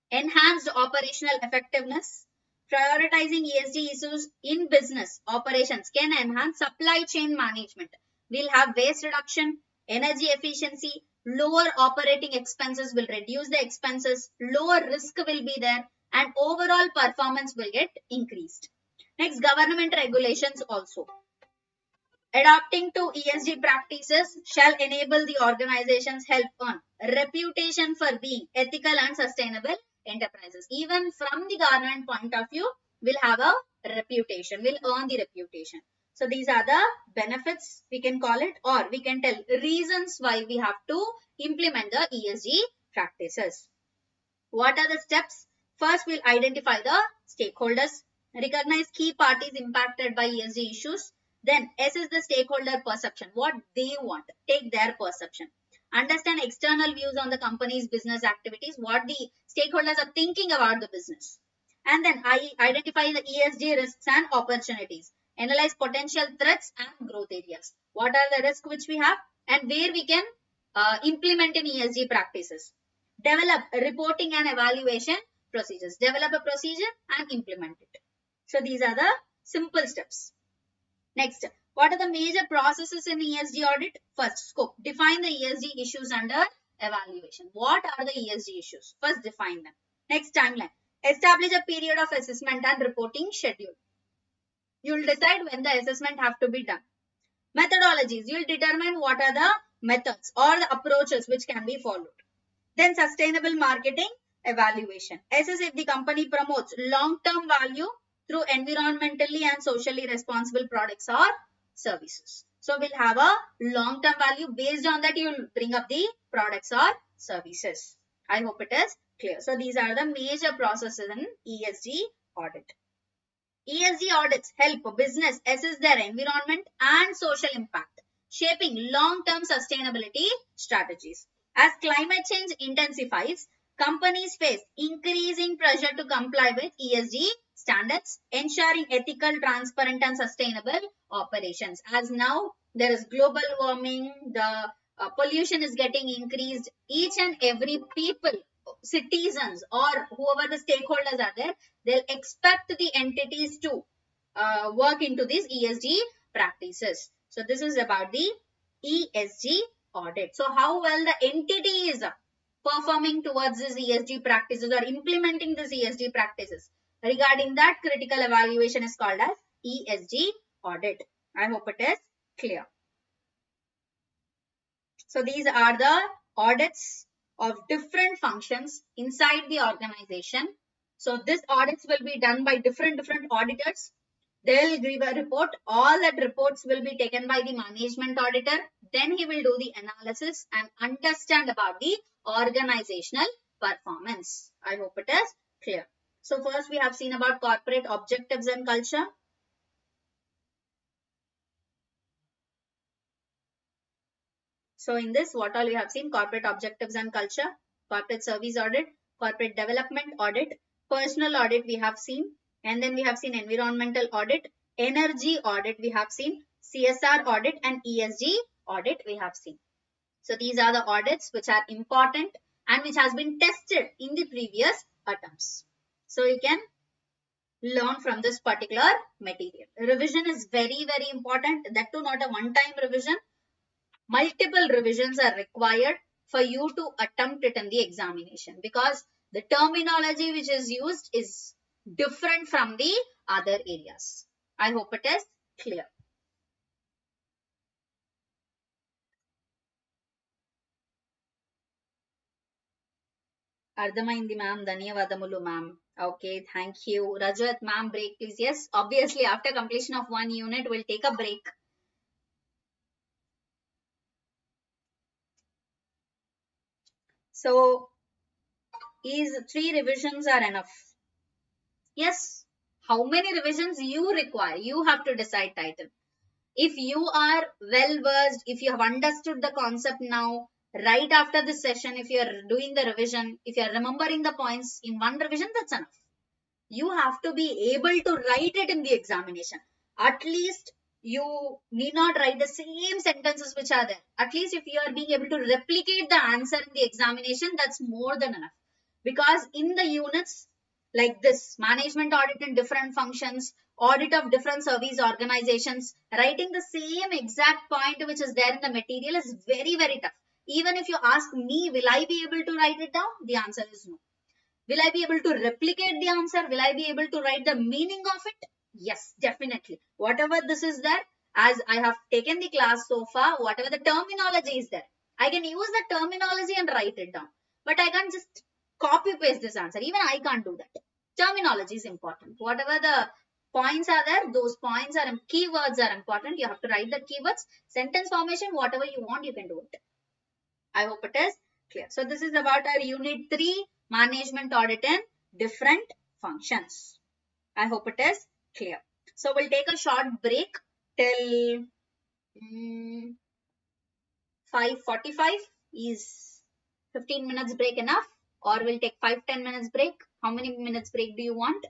Enhanced operational effectiveness. Prioritizing ESG issues in business operations can enhance supply chain management. We'll have waste reduction, energy efficiency, lower operating expenses will reduce the expenses, lower risk will be there, and overall performance will get increased. Next, government regulations also. Adapting to ESG practices shall enable the organizations help earn a reputation for being ethical and sustainable enterprises. Even from the government point of view, we'll have a reputation, we'll earn the reputation. So these are the benefits, we can call it, or we can tell reasons why we have to implement the ESG practices. What are the steps? First, we'll identify the stakeholders, recognize key parties impacted by ESG issues, then assess the stakeholder perception, what they want, take their perception. Understand external views on the company's business activities, what the stakeholders are thinking about the business. And then identify the ESG risks and opportunities. Analyze potential threats and growth areas. What are the risks which we have and where we can implement in ESG practices. Develop reporting and evaluation procedures. Develop a procedure and implement it. So these are the simple steps. Next, what are the major processes in ESG audit? First, scope. Define the ESG issues under evaluation. What are the ESG issues? First, define them. Next, timeline. Establish a period of assessment and reporting schedule. You will decide when the assessment have to be done. Methodologies. You will determine what are the methods or the approaches which can be followed. Then sustainable marketing evaluation. Assess if the company promotes long-term value through environmentally and socially responsible products or services. So we'll have a long-term value. Based on that, you will bring up the products or services. I hope it is clear. So these are the major processes in ESG audit. ESG audits help business assess their environment and social impact, shaping long-term sustainability strategies. As climate change intensifies, companies face increasing pressure to comply with ESG standards, ensuring ethical, transparent, and sustainable operations. As now there is global warming, the pollution is getting increased. Each and every people, citizens, or whoever the stakeholders are there, they'll expect the entities to work into these ESG practices. So this is about the ESG audit. So how well the entity is performing towards these ESG practices or implementing these ESG practices. Regarding that, critical evaluation is called as ESG audit. I hope it is clear. So these are the audits of different functions inside the organization. So this audits will be done by different auditors. They'll give a report. All that reports will be taken by the management auditor. Then he will do the analysis and understand about the organizational performance. I hope it is clear. So first we have seen about corporate objectives and culture. So in this, what all we have seen: corporate objectives and culture, corporate service audit, corporate development audit, personal audit we have seen, and then we have seen environmental audit, energy audit we have seen, CSR audit, and ESG audit we have seen. So these are the audits which are important and which has been tested in the previous attempts. So you can learn from this particular material. Revision is very important. That too not a one-time revision. Multiple revisions are required for you to attempt it in the examination, because the terminology which is used is different from the other areas. I hope it is clear. Ardhamaindi ma'am, ధన్యవాదములు ma'am. Okay, thank you. Rajat ma'am, break please. Yes, obviously after completion of one unit, we'll take a break. So, is 3 revisions are enough? Yes. How many revisions you require? You have to decide, title. If you are well versed, if you have understood the concept now, Right after this session, if you're doing the revision, if you're remembering the points in one revision, that's enough. You have to be able to write it in the examination. At least you need not write the same sentences which are there. At least if you are being able to replicate the answer in the examination, that's more than enough. Because in the units like this, management audit in different functions, audit of different service organizations, writing the same exact point which is there in the material is very, very tough. Even if you ask me, will I be able to write it down? The answer is no. Will I be able to replicate the answer? Will I be able to write the meaning of it? Yes, definitely. Whatever this is there, as I have taken the class so far, whatever the terminology is there, I can use the terminology and write it down. But I can't just copy paste this answer. Even I can't do that. Terminology is important. Whatever the points are there, those points are keywords are important. You have to write the keywords. Sentence formation, whatever you want, you can do it. I hope it is clear. So this is about our unit 3, management audit in different functions. I hope it is clear. So we'll take a short break till 5:45. Is 15 minutes break enough, or we'll take 5-10 minutes break? How many minutes break do you want?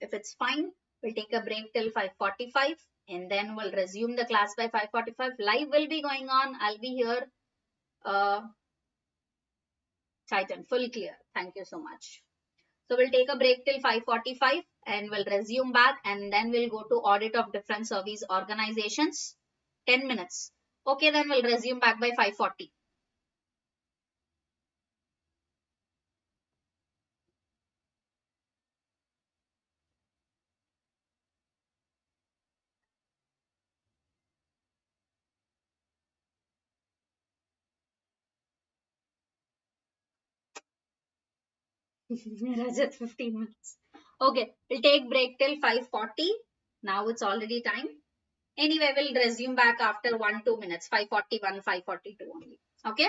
If it's fine, we'll take a break till 5:45 and then we'll resume the class by 5:45. Live will be going on. I'll be here. Titan, full clear. Thank you so much. So we'll take a break till 5:45 and we'll resume back and then we'll go to audit of different service organizations. 10 minutes. Okay, then we'll resume back by 5:40. Rajat, 15 minutes. Okay, we'll take break till 5:40. Now it's already time. Anyway, we'll resume back after 1-2 minutes. 5:41, 5:42 only. Okay.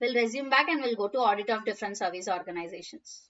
We'll resume back and we'll go to audit of different service organizations.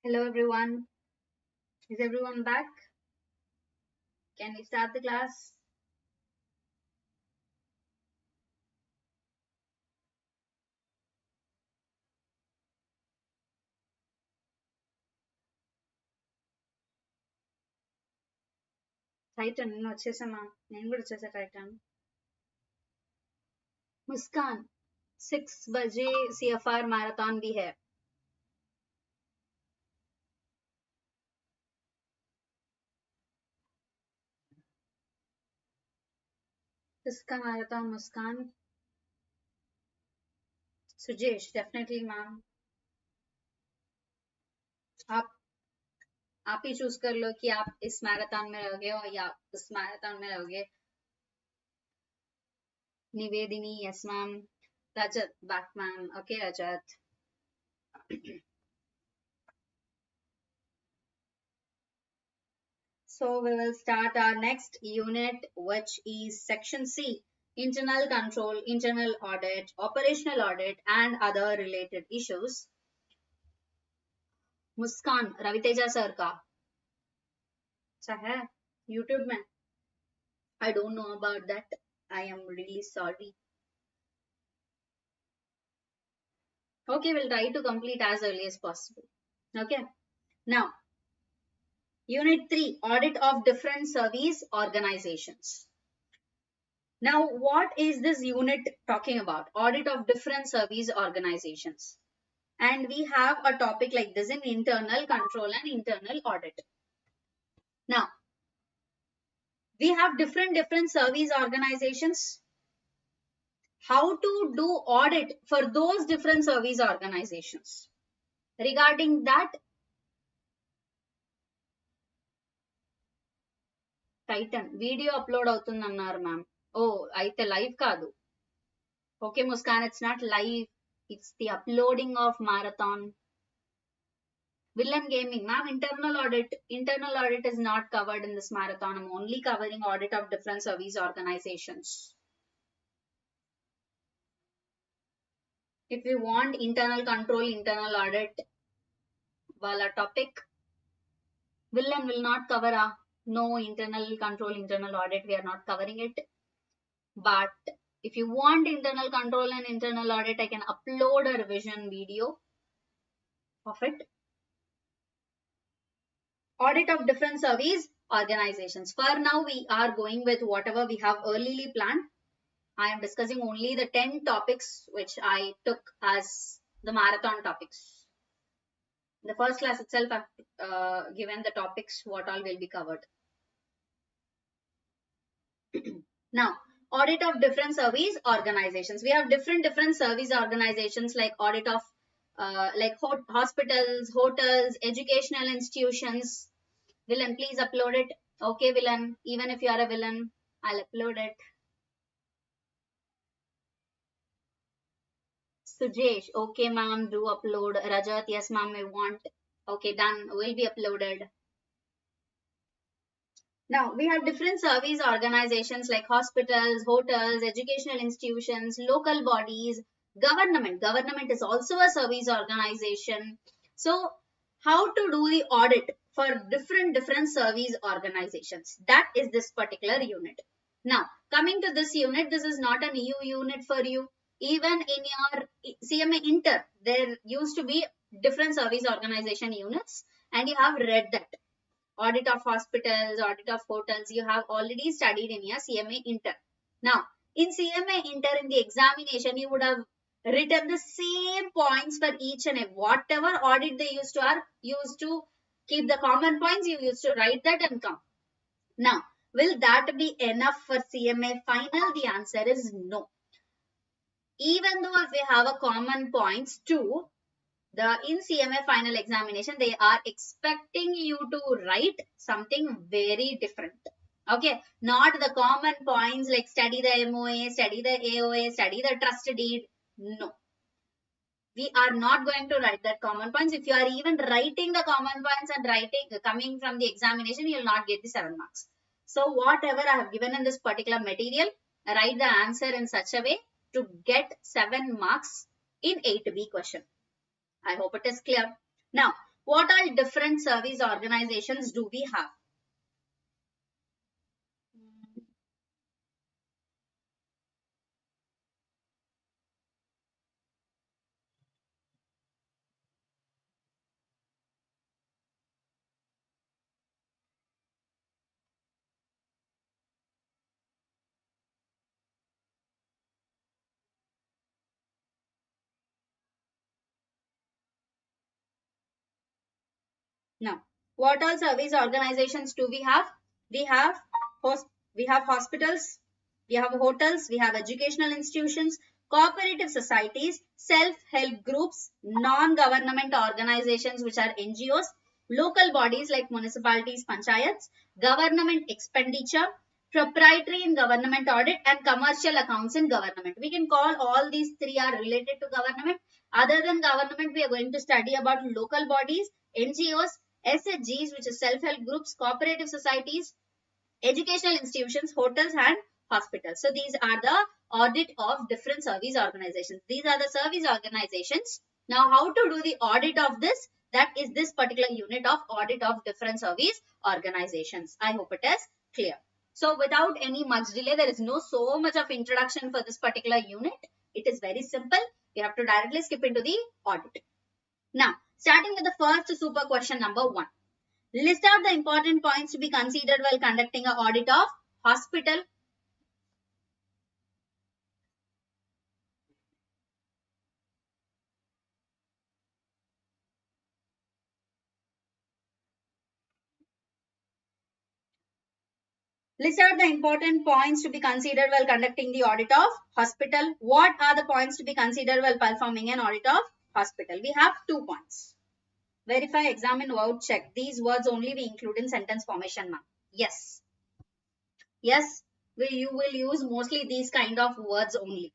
Hello everyone. Is everyone back? Can we start the class? Titan, నేను వచ్చేసామా నేను కూడా వచ్చేసా Titan. मुस्कान 6 बजे CFR marathon भी है. किसका marathon मुस्कान? सुजेश, definitely ma'am. आप ही choose कर लो कि आप इस मैराथन में रहोगे और या उस मैराथन में रहोगे. निवेदिनी, yes ma'am. Rajat, back ma'am. Okay, Rajat. So we will start our next unit, which is section C, internal control, internal audit, operational audit, and other related issues. Muskaan Raviteja sir का अच्छा है YouTube में. I don't know about that. I am really sorry. Okay, we'll try to complete as early as possible. Okay. Now, Unit 3, Audit of Different Service Organizations. Now, what is this unit talking about? Audit of different service organizations. And we have a topic like this in internal control and internal audit. Now, we have different service organizations. How to do audit for those different service organizations? Regarding that, Titan, video upload అవుతుందన్నారు ma'am. Oh, అయితే live కాదు. Okay, Muskan, it's not live. It's the uploading of marathon. Villain gaming, ma'am, internal audit. Internal audit is not covered in this marathon. I'm only covering audit of different service organizations. If we want internal control, internal audit, wala topic, Villain will not cover no internal control, internal audit. We are not covering it. But if you want internal control and internal audit, I can upload a revision video of it. Audit of different service organizations. For now, we are going with whatever we have earlyly planned. I am discussing only the 10 topics which I took as the marathon topics. In the first class itself, I've given the topics what all will be covered. Now, audit of different service organizations. We have different service organizations like audit of like hospitals, hotels, educational institutions. Villain, please upload it. Okay, Villain, even if you are a villain, I'll upload it. Sujesh, okay ma'am, do upload. Rajat, yes ma'am, I want. Okay, done, will be uploaded. Now, we have different service organizations like hospitals, hotels, educational institutions, local bodies, government. Government is also a service organization. So, how to do the audit for different service organizations? That is this particular unit. Now, coming to this unit, this is not a new unit for you. Even in your CMA Inter, there used to be different service organization units, and you have read that. Audit of hospitals, audit of hotels, you have already studied in your CMA Inter. Now, in CMA Inter, in the examination, you would have written the same points for each and every, whatever audit they used to keep the common points, you used to write that and come. Now, will that be enough for CMA final? The answer is no. Even though if we have a common points too, in CMA final examination, they are expecting you to write something very different. Okay, not the common points like study the MOA, study the AOA, study the trust deed. No. We are not going to write that common points. If you are even writing the common points and coming from the examination, you will not get the 7 marks. So whatever I have given in this particular material, write the answer in such a way to get 7 marks in 8B question. I hope it is clear. Now, What all different service organizations do we have? Now, what all service organizations do we have? We have we have hospitals, we have hotels, we have educational institutions, cooperative societies, self-help groups, non-government organizations which are NGOs, local bodies like municipalities, panchayats, government expenditure, proprietary in government audit, and commercial accounts in government. We can call all these three are related to government. Other than government, we are going to study about local bodies, NGOs, SHGs, which is self-help groups, cooperative societies, educational institutions, hotels, and hospitals. So these are the audit of different service organizations. These are the service organizations. Now, how to do the audit of this? That is this particular unit of audit of different service organizations. I hope it is clear. So without any much delay, there is no so much of introduction for this particular unit. It is very simple. We have to directly skip into the audit. Now, starting with the first super question number 1. List out the important points to be considered while conducting an audit of hospital. List out the important points to be considered while conducting the audit of hospital. What are the points to be considered while performing an audit of hospital? We have 2 points. Verify, examine, vote, check. These words only we include in sentence formation, ma'am. Yes. Yes, you will use mostly these kind of words only.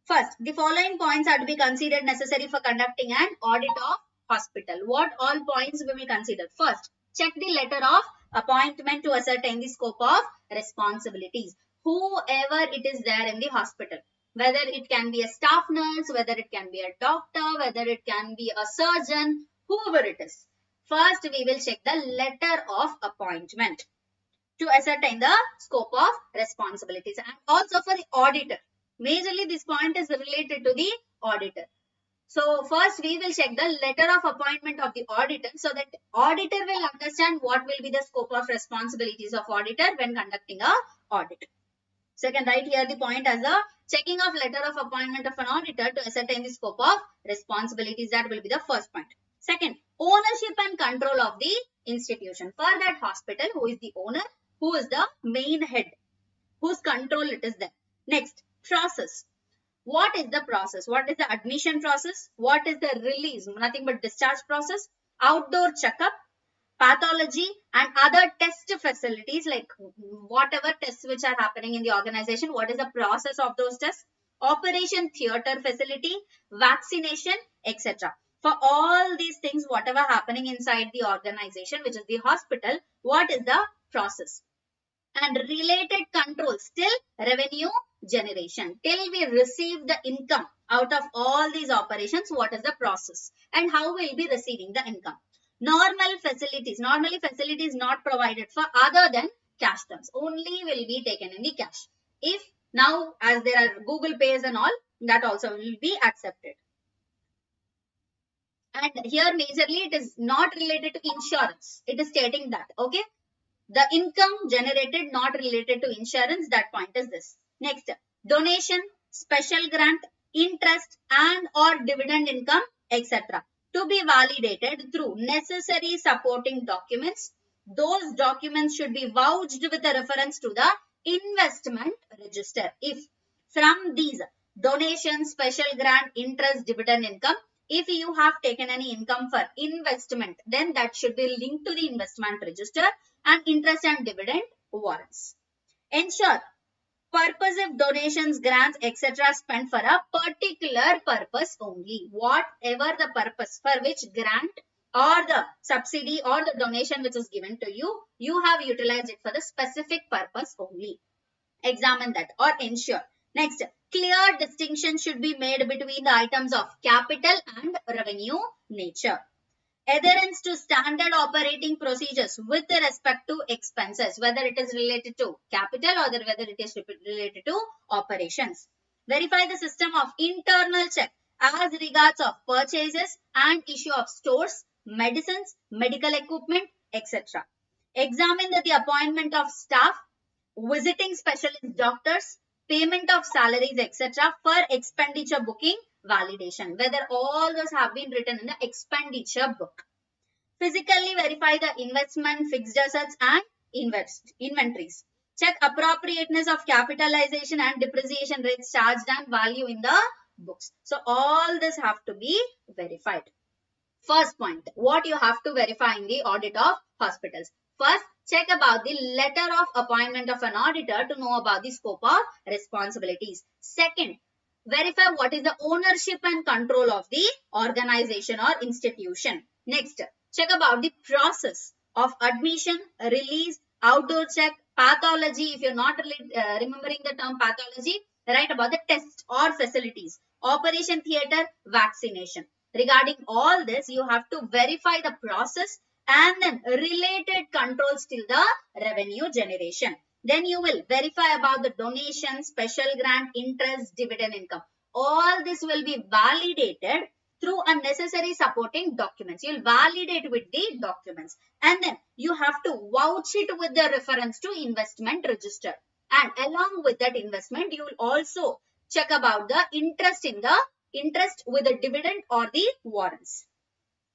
First, the following points are to be considered necessary for conducting an audit of hospital. What all points we will consider? First, check the letter of appointment to ascertain the scope of responsibilities. Whoever it is there in the hospital, whether it can be a staff nurse, whether it can be a doctor, whether it can be a surgeon, whoever it is. First, we will check the letter of appointment to ascertain the scope of responsibilities, and also for the auditor. Majorly, this point is related to the auditor. So, first we will check the letter of appointment of the auditor so that auditor will understand what will be the scope of responsibilities of auditor when conducting a audit. So, you can write here the point as a checking of letter of appointment of an auditor to ascertain the scope of responsibilities. That will be the first point. Second, ownership and control of the institution. For that hospital, who is the owner? Who is the main head? Whose control it is there? Next, process. What is the process? What is the admission process? What is the release? Nothing but discharge process. Outdoor checkup, pathology, and other test facilities, like whatever tests which are happening in the organization. What is the process of those tests? Operation theater facility, vaccination, etc. For all these things, whatever happening inside the organization, which is the hospital, what is the process? And related controls till revenue generation, till we receive the income out of all these operations. What is the process and how we'll be receiving the income? Normally facilities not provided for other than cash terms, only will be taken in the cash. If now as there are Google Pays and all, that also will be accepted. And here majorly it is not related to insurance. It is stating that, okay, the income generated not related to insurance. That point is this. Next, donation, special grant, interest and or dividend income, etc. to be validated through necessary supporting documents. Those documents should be vouched with a reference to the investment register. If from these donation, special grant, interest, dividend income, if you have taken any income for investment, then that should be linked to the investment register and interest and dividend warrants. Ensure purposive donations, grants, etc. spent for a particular purpose only. Whatever the purpose for which grant or the subsidy or the donation which is given to you, you have utilized it for the specific purpose only. Examine that or ensure. Next, Clear distinction should be made between the items of capital and revenue nature. Adherence to standard operating procedures with respect to expenses, whether it is related to capital or whether it is related to operations. Verify the system of internal check as regards of purchases and issue of stores, medicines, medical equipment, etc. Examine the appointment of staff, visiting specialist doctors, payment of salaries, etc. for expenditure booking validation, whether all those have been written in the expenditure book. Physically verify the investment, fixed assets and inventories. Check appropriateness of capitalization and depreciation rates charged and value in the books. So all this have to be verified. First point, what you have to verify in the audit of hospitals. First, check about the letter of appointment of an auditor to know about the scope of responsibilities. Second, verify what is the ownership and control of the organization or institution. Next, check about the process of admission, release, outdoor check, pathology. If you're not remembering the term pathology, write about the tests or facilities, operation theater, vaccination. Regarding all this, you have to verify the process and then related controls till the revenue generation. Then you will verify about the donation, special grant, interest, dividend income. All this will be validated through unnecessary supporting documents. You will validate with the documents. And then you have to vouch it with the reference to investment register. And along with that investment, you will also check about the interest with the dividend or the warrants.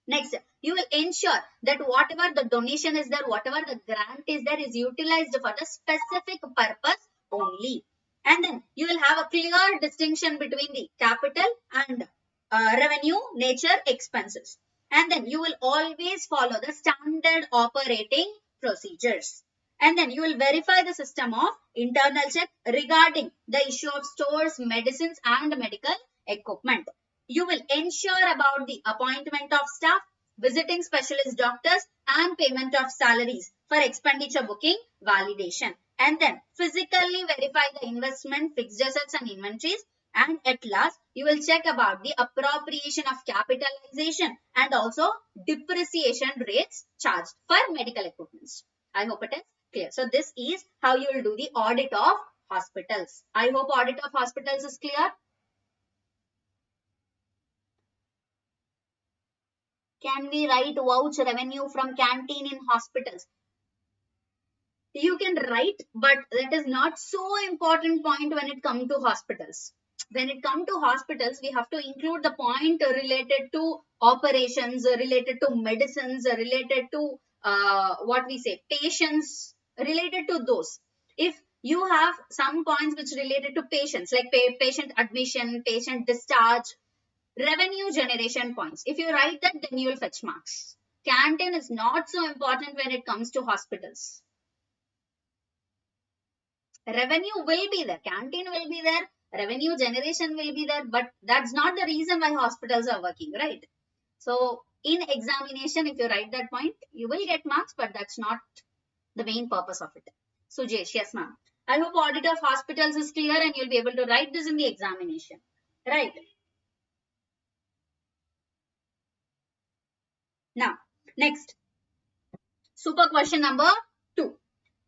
Next, you will ensure that whatever the donation is there, whatever the grant is there is utilized for the specific purpose only. And then you will have a clear distinction between the capital and revenue nature expenses. And then you will always follow the standard operating procedures. And then you will verify the system of internal check regarding the issue of stores, medicines and medical equipment. You will ensure about the appointment of staff, visiting specialist doctors and payment of salaries for expenditure booking validation. And then physically verify the investment, fixed assets and inventories. And at last, you will check about the appropriation of capitalization and also depreciation rates charged for medical equipment. I hope it is clear. So this is how you will do the audit of hospitals. I hope audit of hospitals is clear. Can we write vouch revenue from canteen in hospitals? You can write, but that is not so important point when it comes to hospitals. When it comes to hospitals, we have to include the point related to operations, related to medicines, related to what we say, patients, related to those. If you have some points which related to patients, like patient admission, patient discharge, revenue generation points. If you write that, then you will fetch marks. Canteen is not so important when it comes to hospitals. Revenue will be there, canteen will be there, revenue generation will be there, but that's not the reason why hospitals are working, right? So in examination, if you write that point, you will get marks, but that's not the main purpose of it. Sujesh, yes ma'am. I hope audit of hospitals is clear and you'll be able to write this in the examination, right? Now, next, super question number 2.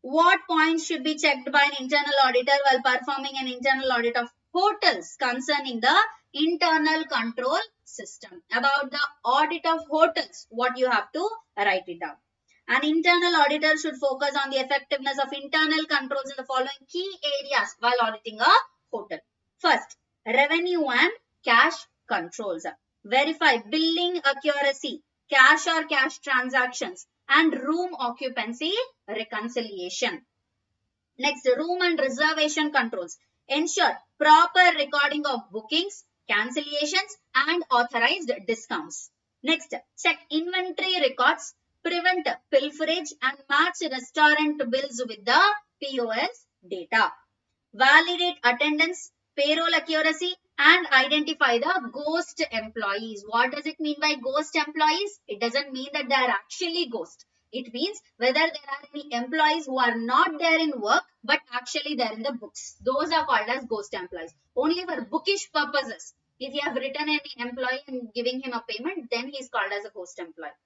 What points should be checked by an internal auditor while performing an internal audit of hotels concerning the internal control system? About the audit of hotels, what you have to write it down. An internal auditor should focus on the effectiveness of internal controls in the following key areas while auditing a hotel. First, revenue and cash controls. Verify billing accuracy, cash or cash transactions, and room occupancy reconciliation. Next, room and reservation controls. Ensure proper recording of bookings, cancellations, and authorized discounts. Next, check inventory records, prevent pilferage, and match restaurant bills with the POS data. Validate attendance, payroll accuracy, and identify the ghost employees. What does it mean by ghost employees? It doesn't mean that they are actually ghost. It means whether there are any employees who are not there in work but actually they're in the books. Those are called as ghost employees. Only for bookish purposes. If you have written any employee and giving him a payment, then he is called as a ghost employee.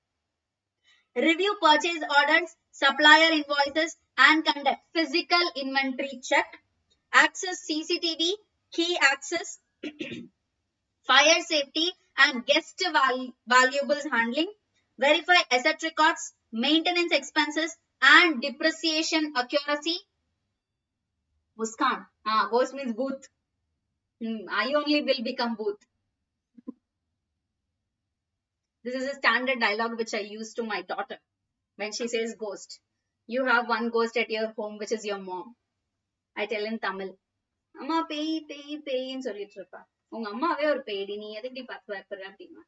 Review purchase orders, supplier invoices, and conduct physical inventory check. Access CCTV, key access, fire safety, and guest valuables handling. Verify asset records, maintenance expenses, and depreciation accuracy. Muskan. Ghost means booth. I only will become booth. This is a standard dialogue which I use to my daughter when she says ghost. You have one ghost at your home, which is your mom. I tell in Tamil. Amma பேய் பேய் பேய்ன்னு சொல்லிட்டு இருப்பா. உங்க அம்மாவே ஒரு பேடி, நீ எதுக்கு பார்த்து வைப்பற அப்படின்னா.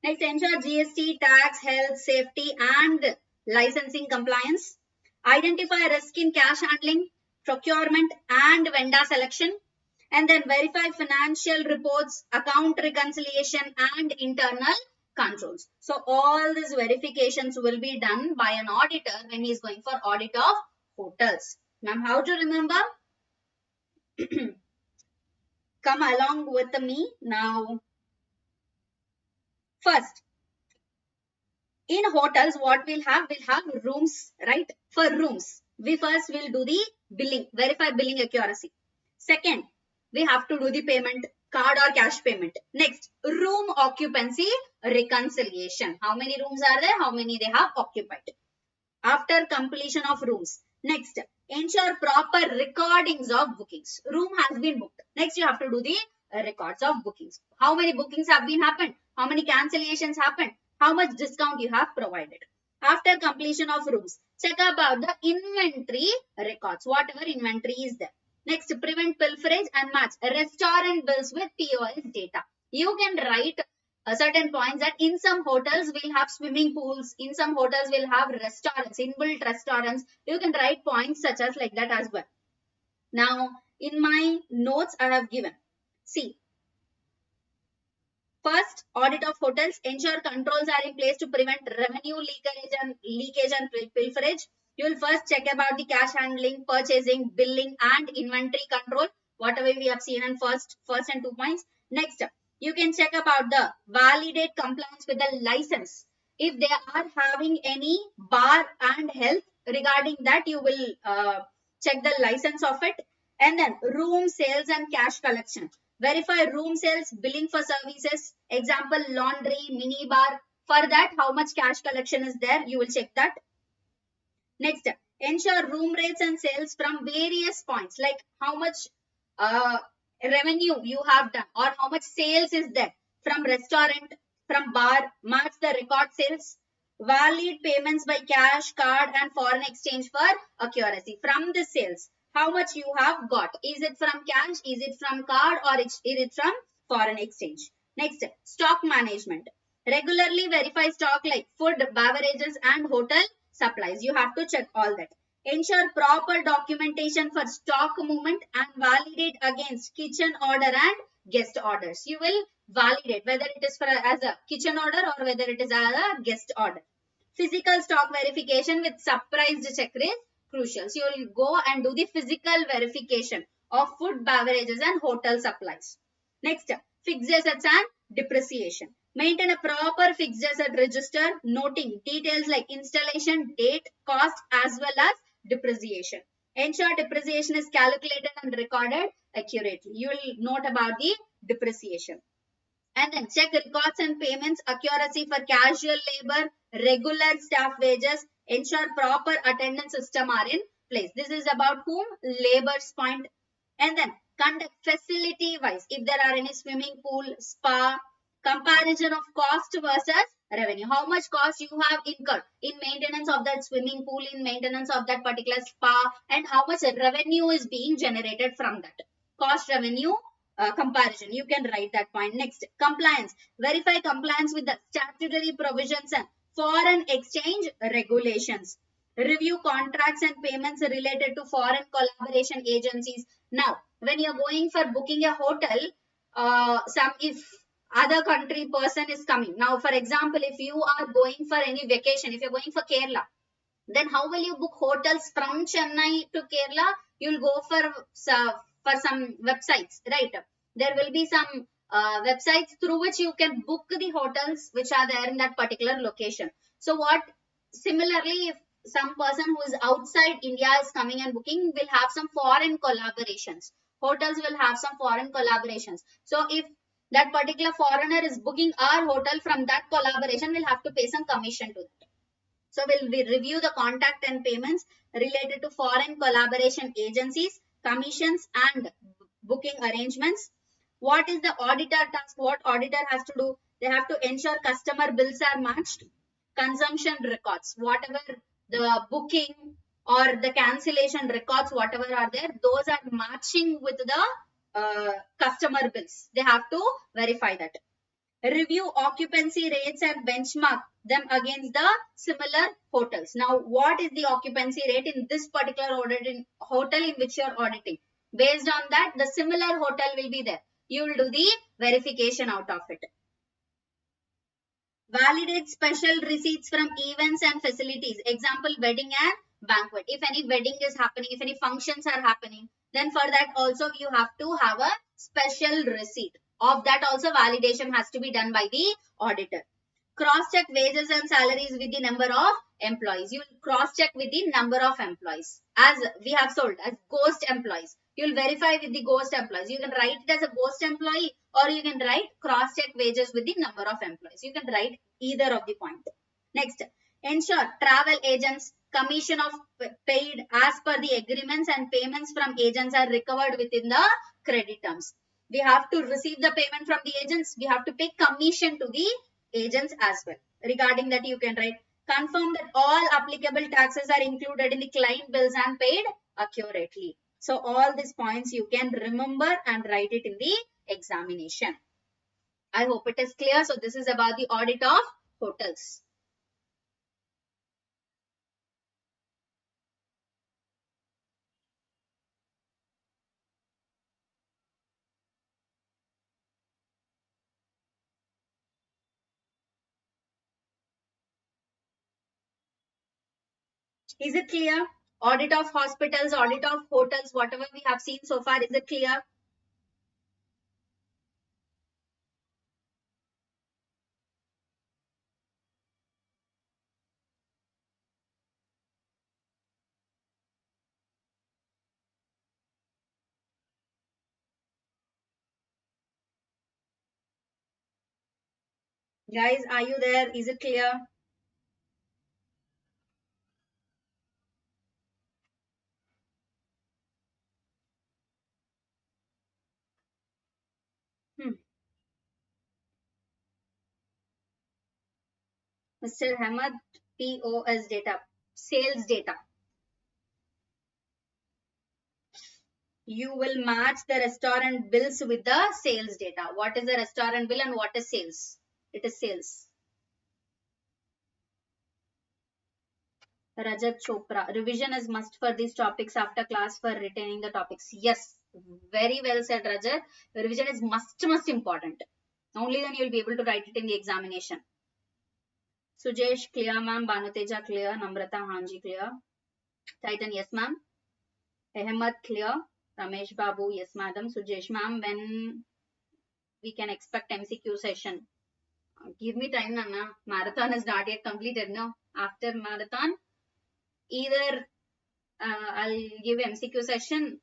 Next, ensure GST, tax, health, safety, and licensing compliance. Identify risk in cash handling, procurement, and vendor selection. And then verify financial reports, account reconciliation, and internal controls. So all these verifications will be done by an auditor when he is going for audit of hotels. Ma'am, how to remember? Come along with me now. First, in hotels, what we'll have rooms, right? For rooms, we first will do the billing, verify billing accuracy. Second, we have to do the payment, card or cash payment. Next, room occupancy reconciliation. How many rooms are there? How many they have occupied? After completion of rooms. Next, ensure proper recordings of bookings. Room has been booked. Next, you have to do the records of bookings. How many bookings have been happened? How many cancellations happened? How much discount you have provided? After completion of rooms, check about the inventory records, whatever inventory is there. Next, prevent pilferage and match restaurant bills with POS data. You can write certain points that in some hotels will have swimming pools, in some hotels will have restaurants, inbuilt restaurants. You can write points such as like that as well. Now, in my notes I have given. See, first, audit of hotels. Ensure controls are in place to prevent revenue leakage and pilferage. You will first check about the cash handling, purchasing, billing, and inventory control. Whatever we have seen in first and 2 points. Next, you can check about the validate compliance with the license. If they are having any bar and health, regarding that you will check the license of it. And then room sales and cash collection. Verify room sales, billing for services, example laundry, mini bar. For that, how much cash collection is there, you will check that. Next, ensure room rates and sales from various points, like how much revenue you have done or how much sales is there from restaurant, from bar. Match the record sales. Valid payments by cash, card, and foreign exchange for accuracy. From the sales, how much you have got? Is it from cash? Is it from card? Or is it from foreign exchange? Next, stock management. Regularly verify stock like food, beverages, and hotel supplies. You have to check all that. Ensure proper documentation for stock movement and validate against kitchen order and guest orders. You will validate whether it is for as a kitchen order or whether it is as a guest order. Physical stock verification with surprised check is crucial. So you will go and do the physical verification of food, beverages, and hotel supplies. Next, fixed assets and depreciation. Maintain a proper fixed asset register, noting details like installation, date, cost, as well as depreciation. Ensure depreciation is calculated and recorded accurately. You will note about the depreciation. And then check records and payments accuracy for casual labor, regular staff wages. Ensure proper attendance system are in place. This is about whom? Labor's point. And then conduct facility wise. If there are any swimming pool, spa, comparison of cost versus revenue. How much cost you have incurred in maintenance of that swimming pool, in maintenance of that particular spa, and how much revenue is being generated from that. Cost revenue comparison. You can write that point. Next, compliance. Verify compliance with the statutory provisions and foreign exchange regulations. Review contracts and payments related to foreign collaboration agencies. Now, when you are going for booking a hotel, if other country person is coming. Now, for example, if you are going for any vacation, if you're going for Kerala, then how will you book hotels from Chennai to Kerala? You'll go for some websites, right? There will be some websites through which you can book the hotels which are there in that particular location. So what, similarly, if some person who is outside India is coming and booking, will have some foreign collaborations. Hotels will have some foreign collaborations. So if that particular foreigner is booking our hotel from that collaboration, we'll have to pay some commission to that. So we'll review the contact and payments related to foreign collaboration agencies, commissions and booking arrangements. What is the auditor task? What auditor has to do? They have to ensure customer bills are matched, consumption records, whatever the booking or the cancellation records, whatever are there, those are matching with the customer bills. They have to verify that. Review occupancy rates and benchmark them against the similar hotels. Now, what is the occupancy rate in this particular hotel in which you are auditing? Based on that, the similar hotel will be there. You will do the verification out of it. Validate special receipts from events and facilities. Example, wedding and banquet. If any wedding is happening, if any functions are happening, then for that also you have to have a special receipt. Of that also validation has to be done by the auditor. Cross-check wages and salaries with the number of employees. You will cross-check with the number of employees. As we have sold as ghost employees. You will verify with the ghost employees. You can write it as a ghost employee or you can write cross-check wages with the number of employees. You can write either of the point. Next, ensure travel agents commission of paid as per the agreements and payments from agents are recovered within the credit terms. We have to receive the payment from the agents. We have to pay commission to the agents as well. Regarding that, you can write, confirm that all applicable taxes are included in the client bills and paid accurately. So all these points you can remember and write it in the examination. I hope it is clear. So this is about the audit of hotels. Is it clear? Audit of hospitals, audit of hotels, whatever we have seen so far, is it clear? Guys, are you there? Is it clear? Mr. Hamad, POS data, sales data. You will match the restaurant bills with the sales data. What is the restaurant bill and what is sales? It is sales. Rajat Chopra, revision is must for these topics after class for retaining the topics. Yes, very well said, Rajat. Revision is must important. Only then you will be able to write it in the examination. Sujesh, clear ma'am. Banuteja, clear. Namrata, Hanji, clear. Titan, yes ma'am. Ahmed, clear. Ramesh Babu, yes madam. Sujesh ma'am, when we can expect MCQ session? Give me time, Nana. Marathon is not yet completed, no? After marathon, either I'll give MCQ session.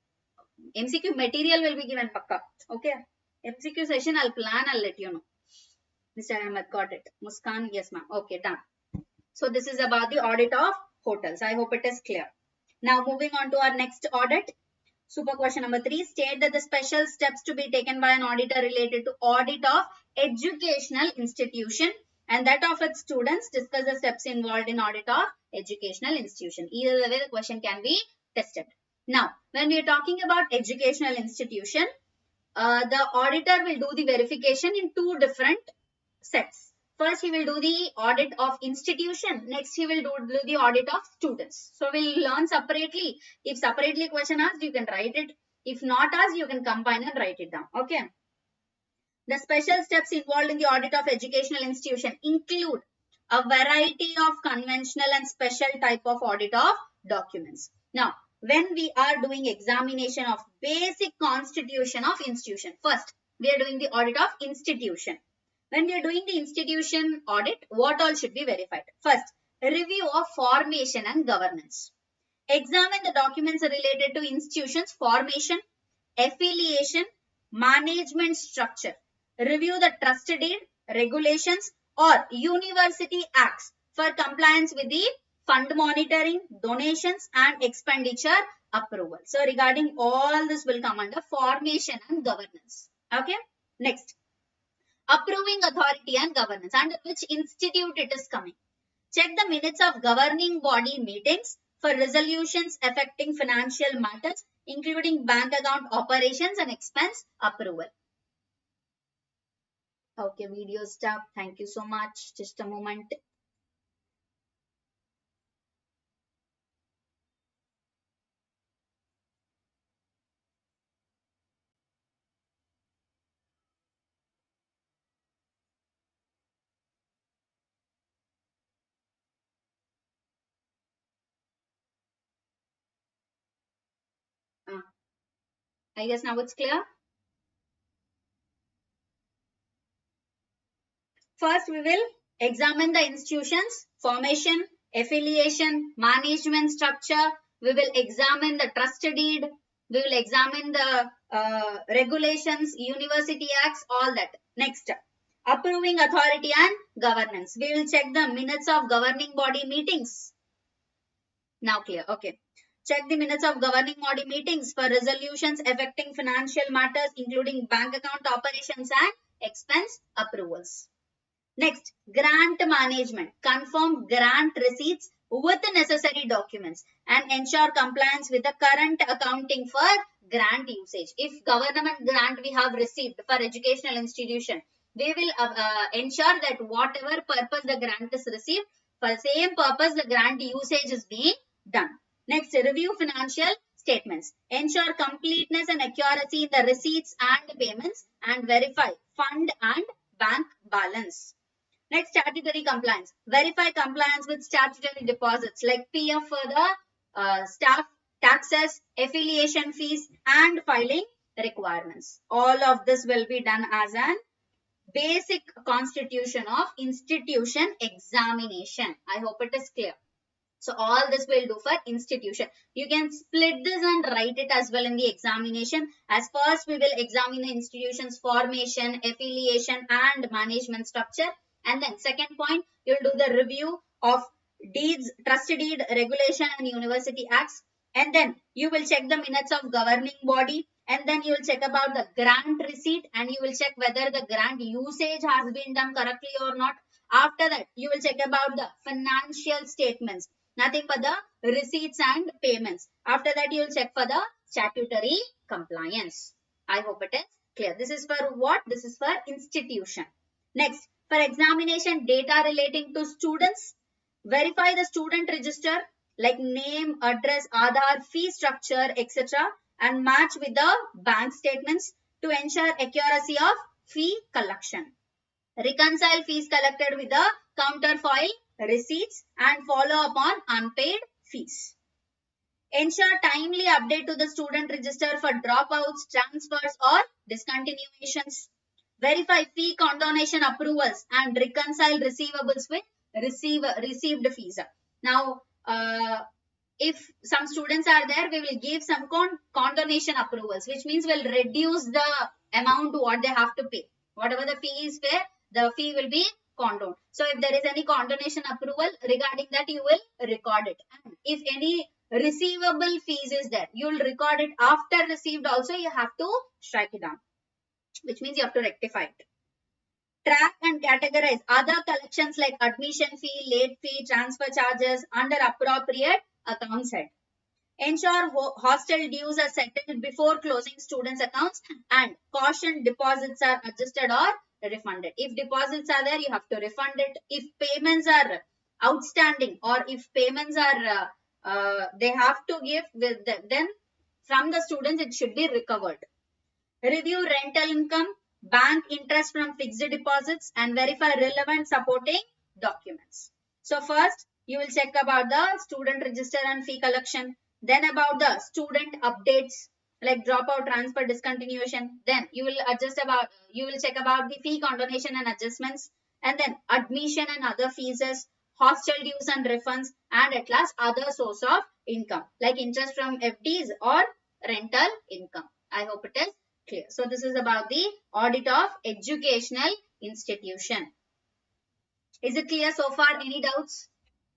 MCQ material will be given, pakka. Okay? MCQ session, I'll plan, I'll let you know. Mr. Ahmed, got it. Muskan, yes ma'am. Okay, done. So this is about the audit of hotels. I hope it is clear. Now moving on to our next audit. Super question number 3. State that the special steps to be taken by an auditor related to audit of educational institution and that of its students. Discuss the steps involved in audit of educational institution. Either way the question can be tested. Now, when we are talking about educational institution, the auditor will do the verification in 2 different sets. First, he will do the audit of institution. Next, he will do the audit of students. So, we'll learn separately. If separately question asked, you can write it. If not asked, you can combine and write it down. Okay. The special steps involved in the audit of educational institution include a variety of conventional and special type of audit of documents. Now, when we are doing examination of basic constitution of institution, first we are doing the audit of institution. When we are doing the institution audit, what all should be verified? First, a review of formation and governance. Examine the documents related to institutions formation, affiliation, management structure. Review the trust deed, regulations or university acts for compliance with the fund monitoring, donations and expenditure approval. So regarding all this will come under formation and governance. Okay. Next, approving authority and governance. Under which institute it is coming? Check the minutes of governing body meetings for resolutions affecting financial matters, including bank account operations and expense approval. Okay, video stop. Thank you so much. Just a moment. I guess now it's clear. First, we will examine the institutions, formation, affiliation, management structure. We will examine the trust deed. We will examine the regulations, university acts, all that. Next, approving authority and governance. We will check the minutes of governing body meetings. Now clear. Okay. Check the minutes of governing body meetings for resolutions affecting financial matters, including bank account operations and expense approvals. Next, grant management. Confirm grant receipts with the necessary documents and ensure compliance with the current accounting for grant usage. If government grant we have received for educational institution, we will ensure that whatever purpose the grant is received, for the same purpose the grant usage is being done. Next, review financial statements. Ensure completeness and accuracy in the receipts and payments and verify fund and bank balance. Next, statutory compliance. Verify compliance with statutory deposits like PF for the staff, taxes, affiliation fees and filing requirements. All of this will be done as an basic constitution of institution examination. I hope it is clear. So all this will do for institution. You can split this and write it as well in the examination. As first we will examine the institution's formation, affiliation and management structure. And then second point, you will do the review of deeds, trust deed, regulation and university acts. And then you will check the minutes of governing body. And then you will check about the grant receipt and you will check whether the grant usage has been done correctly or not. After that, you will check about the financial statements. Nothing but the receipts and payments. After that, you will check for the statutory compliance. I hope it is clear. This is for what? This is for institution. Next, for examination data relating to students, verify the student register like name, address, Aadhaar, fee structure, etc. and match with the bank statements to ensure accuracy of fee collection. Reconcile fees collected with the counterfoil receipts and follow up on unpaid fees. Ensure timely update to the student register for dropouts, transfers or discontinuations. Verify fee condonation approvals and reconcile receivables with received fees. Now, if some students are there, we will give some condonation approvals, which means we'll reduce the amount what they have to pay. Whatever the fee is fair, the fee will be condoned. So if there is any condonation approval regarding that, you will record it. And if any receivable fees is there, you will record it. After received also, you have to strike it down, which means you have to rectify it. Track and categorize other collections like admission fee, late fee, transfer charges under appropriate accounts head. Ensure hostel dues are settled before closing students' accounts and caution deposits are adjusted or refunded. If deposits are there, you have to refund it. If payments are outstanding or if payments are they have to give with then from the students it should be recovered. Review rental income, bank interest from fixed deposits, and verify relevant supporting documents. So first, you will check about the student register and fee collection, then about the student updates like dropout, transfer, discontinuation. Then you will check about the fee condonation and adjustments, and then admission and other fees, hostel dues and refunds, and at last other source of income like interest from FDs or rental income. I hope it is clear. So this is about the audit of educational institution. Is it clear so far? Any doubts?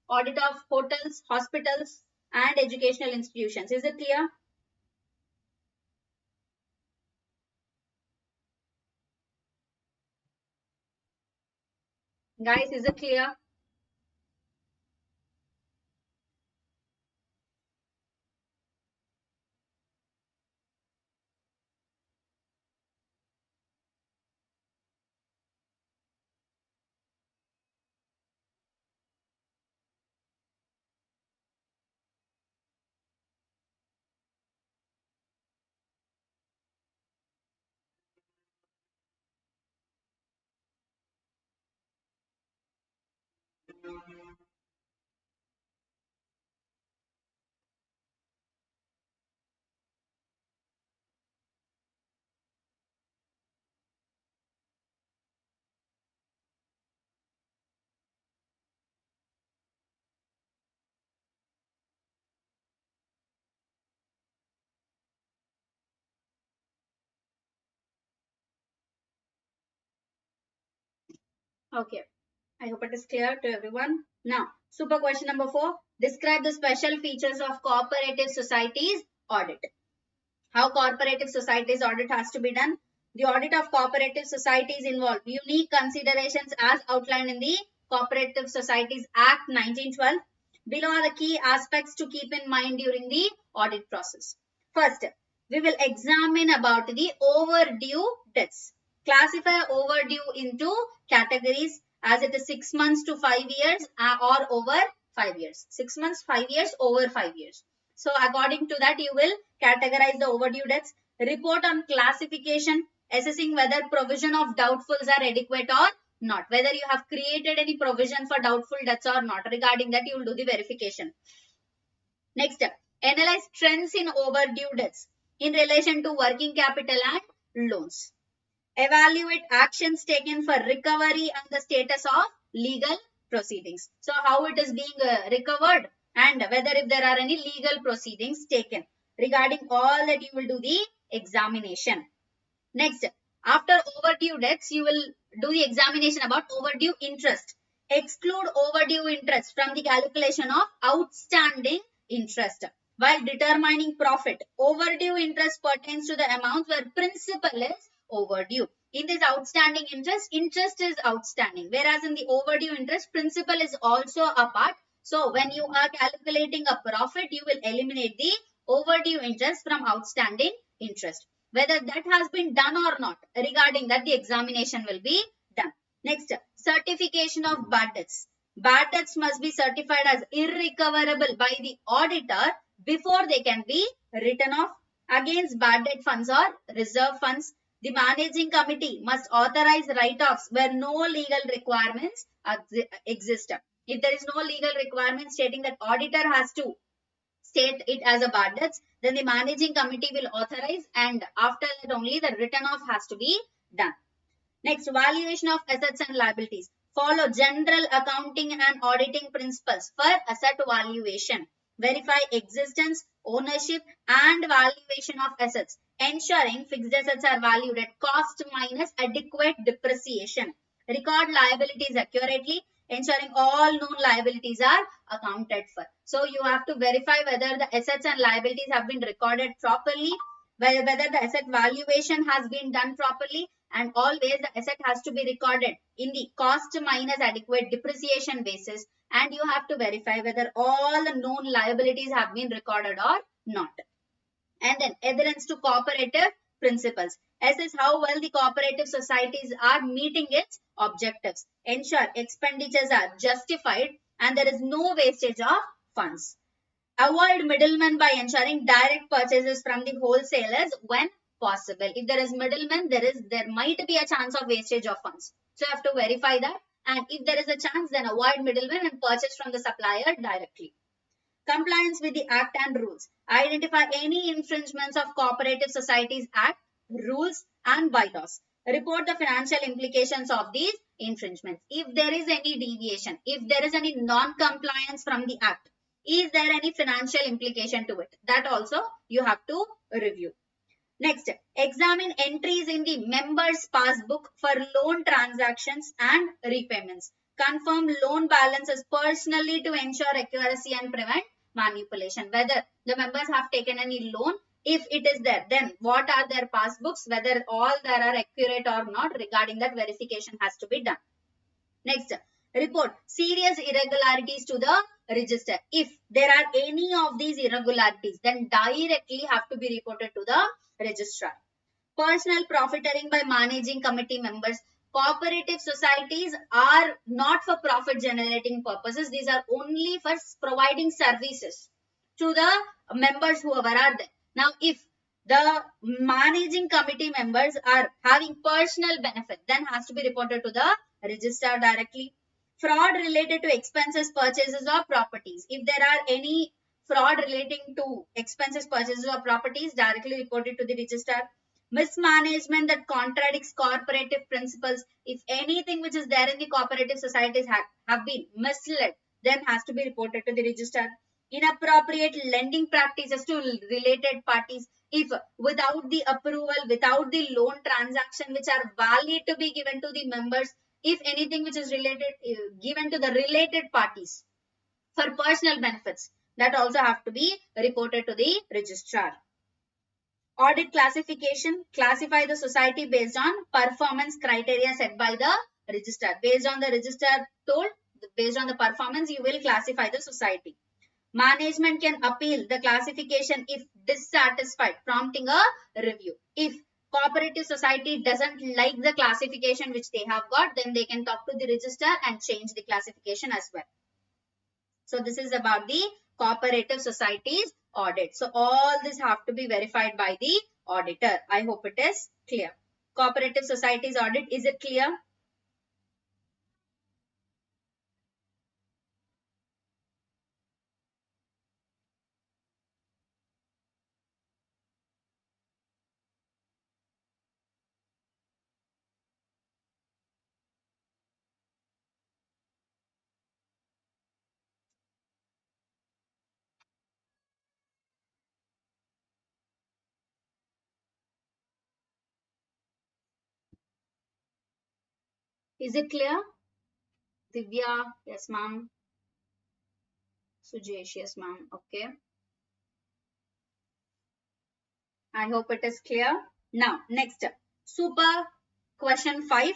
Audit of hotels, hospitals, and educational institutions. Is it clear? Guys, is it clear? Okay. I hope it is clear to everyone. Now, super question number 4. Describe the special features of cooperative societies audit. How cooperative societies audit has to be done? The audit of cooperative societies involve unique considerations as outlined in the Cooperative Societies Act 1912. Below are the key aspects to keep in mind during the audit process. First, we will examine about the overdue debts. Classify overdue into categories as it is 6 months to 5 years or over 5 years. 6 months, 5 years, over 5 years. So according to that, you will categorize the overdue debts, report on classification, assessing whether provision of doubtfuls are adequate or not, whether you have created any provision for doubtful debts or not. Regarding that, you will do the verification. Next, analyze trends in overdue debts in relation to working capital and loans. Evaluate actions taken for recovery and the status of legal proceedings. So how it is being recovered and whether if there are any legal proceedings taken. Regarding all that, you will do the examination. Next, after overdue debts, you will do the examination about overdue interest. Exclude overdue interest from the calculation of outstanding interest. While determining profit, overdue interest pertains to the amount where principal is overdue. In this outstanding interest, interest is outstanding, whereas in the overdue interest, principal is also a part. So when you are calculating a profit, you will eliminate the overdue interest from outstanding interest. Whether that has been done or not, regarding that the examination will be done. Next, certification of bad debts. Bad debts must be certified as irrecoverable by the auditor before they can be written off. Against bad debt funds or reserve funds, the managing committee must authorize write-offs where no legal requirements exist. If there is no legal requirement stating that auditor has to state it as a bad debts, then the managing committee will authorize, and after that only the written off has to be done. Next, valuation of assets and liabilities. Follow general accounting and auditing principles for asset valuation. Verify existence, ownership, and valuation of assets, ensuring fixed assets are valued at cost minus adequate depreciation. Record liabilities accurately, ensuring all known liabilities are accounted for. So you have to verify whether the assets and liabilities have been recorded properly, whether the asset valuation has been done properly, and always the asset has to be recorded in the cost minus adequate depreciation basis, and you have to verify whether all the known liabilities have been recorded or not. And then adherence to cooperative principles. Assess how well the cooperative societies are meeting its objectives. Ensure expenditures are justified and there is no wastage of funds. Avoid middlemen by ensuring direct purchases from the wholesalers when possible. If there is middlemen, there might be a chance of wastage of funds. So you have to verify that. And if there is a chance, then avoid middlemen and purchase from the supplier directly. Compliance with the Act and rules. Identify any infringements of Cooperative Societies Act, rules and bylaws. Report the financial implications of these infringements. If there is any deviation, if there is any non-compliance from the Act, is there any financial implication to it? That also you have to review. Next, examine entries in the member's passbook for loan transactions and repayments. Confirm loan balances personally to ensure accuracy and prevent manipulation. Whether the members have taken any loan, if it is there, then what are their passbooks, whether all there are accurate or not, regarding that verification has to be done. Next, report serious irregularities to the register. If there are any of these irregularities, then directly have to be reported to the registrar. Personal profiteering by managing committee members. Cooperative societies are not for profit generating purposes. These are only for providing services to the members whoever are there. Now, if the managing committee members are having personal benefit, then has to be reported to the registrar directly. Fraud related to expenses, purchases or properties. If there are any fraud relating to expenses, purchases or properties, directly reported to the registrar. Mismanagement that contradicts cooperative principles. If anything which is there in the cooperative societies have been misled, then has to be reported to the registrar. Inappropriate lending practices to related parties. If without the approval, without the loan transaction which are valid to be given to the members, if anything which is related given to the related parties for personal benefits, that also have to be reported to the registrar. Audit classification. Classify the society based on performance criteria set by the registrar. Based on the registrar told, based on the performance, you will classify the society. Management can appeal the classification if dissatisfied, prompting a review. If cooperative society doesn't like the classification which they have got, then they can talk to the registrar and change the classification as well. So this is about the cooperative societies audit. So all this have to be verified by the auditor. I hope it is clear. Cooperative societies audit, is it clear? Is it clear? Divya, yes ma'am. Sujesh, yes ma'am. Okay. I hope it is clear. Now, next, super question 5.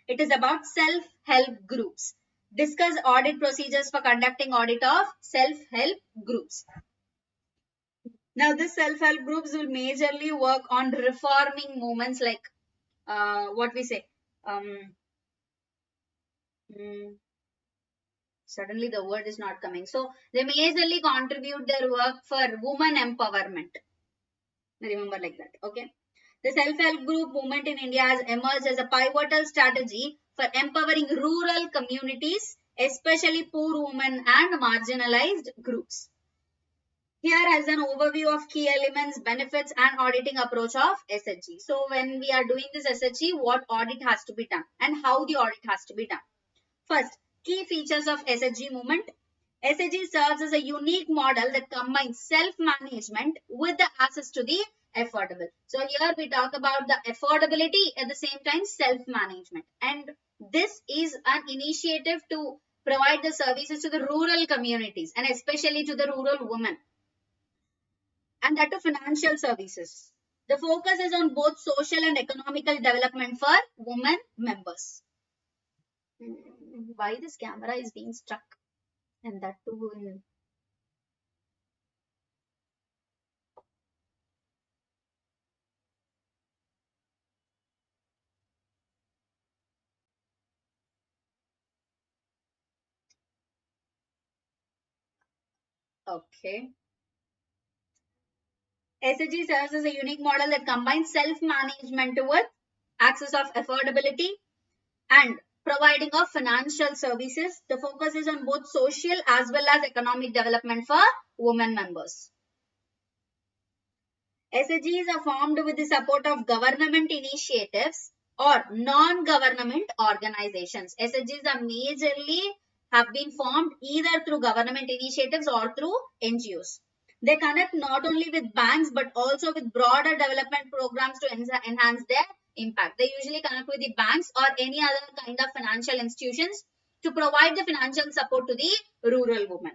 It is about self-help groups. Discuss audit procedures for conducting audit of self-help groups. Now, this self-help groups will majorly work on reforming movements like what we say. Mm, Suddenly the word is not coming. So, they majorly contribute their work for women empowerment. Remember like that. Okay. The self-help group movement in India has emerged as a pivotal strategy for empowering rural communities, especially poor women and marginalized groups. Here has an overview of key elements, benefits and auditing approach of SHG. So when we are doing this SHG, what audit has to be done and how the audit has to be done. First, key features of SHG movement. SHG serves as a unique model that combines self-management with the access to the affordable. So here we talk about the affordability at the same time self-management. And this is an initiative to provide the services to the rural communities and especially to the rural women. And that to financial services. The focus is on both social and economical development for women members. Why this camera is being stuck? And that too in okay. SAG serves as a unique model that combines self-management with access of affordability and providing of financial services. The focus is on both social as well as economic development for women members. SAGs are formed with the support of government initiatives or non-government organizations. SAGs are majorly have been formed either through government initiatives or through NGOs. They connect not only with banks but also with broader development programs to enhance their impact. They usually connect with the banks or any other kind of financial institutions to provide the financial support to the rural women.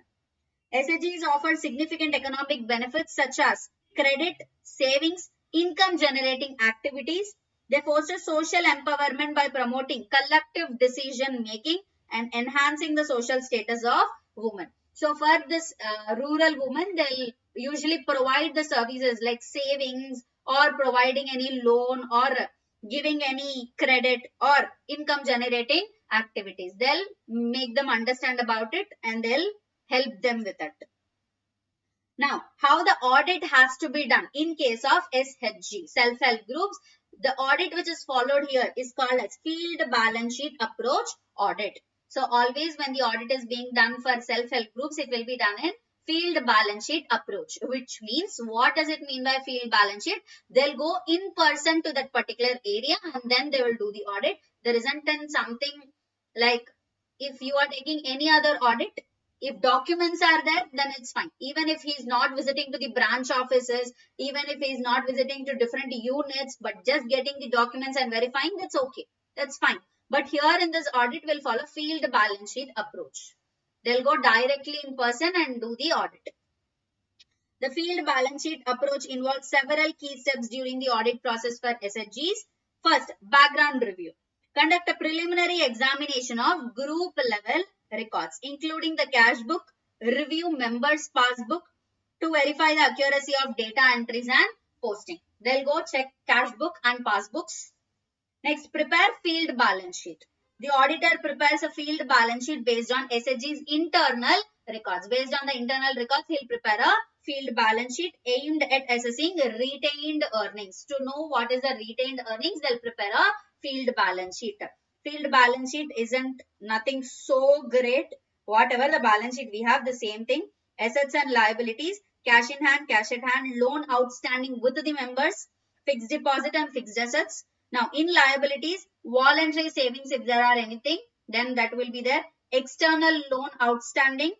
SAGs offer significant economic benefits such as credit, savings, income generating activities. They foster social empowerment by promoting collective decision making and enhancing the social status of women. So for this rural women, they'll usually provide the services like savings or providing any loan or giving any credit or income generating activities. They'll make them understand about it and they'll help them with it. Now, how the audit has to be done in case of SHG, self-help groups. The audit which is followed here is called as field balance sheet approach audit. So, always when the audit is being done for self-help groups, it will be done in field balance sheet approach, which means, what does it mean by field balance sheet? They'll go in person to that particular area and then they will do the audit. There isn't something like if you are taking any other audit, if documents are there, then it's fine. Even if he's not visiting to the branch offices, even if he's not visiting to different units, but just getting the documents and verifying, that's okay. That's fine. But here in this audit, we'll follow field balance sheet approach. They'll go directly in person and do the audit. The field balance sheet approach involves several key steps during the audit process for SHGs. First, background review. Conduct a preliminary examination of group level records, including the cash book, review members' passbook to verify the accuracy of data entries and posting. They'll go check cash book and passbooks. Next, prepare field balance sheet. The auditor prepares a field balance sheet based on SHG's internal records. Based on the internal records, he'll prepare a field balance sheet aimed at assessing retained earnings. To know what is the retained earnings, they'll prepare a field balance sheet. Field balance sheet isn't nothing so great. Whatever the balance sheet we have, the same thing. Assets and liabilities, cash in hand, cash at hand, loan outstanding with the members, fixed deposit and fixed assets. Now, in liabilities, voluntary savings, if there are anything, then that will be there. External loan outstanding.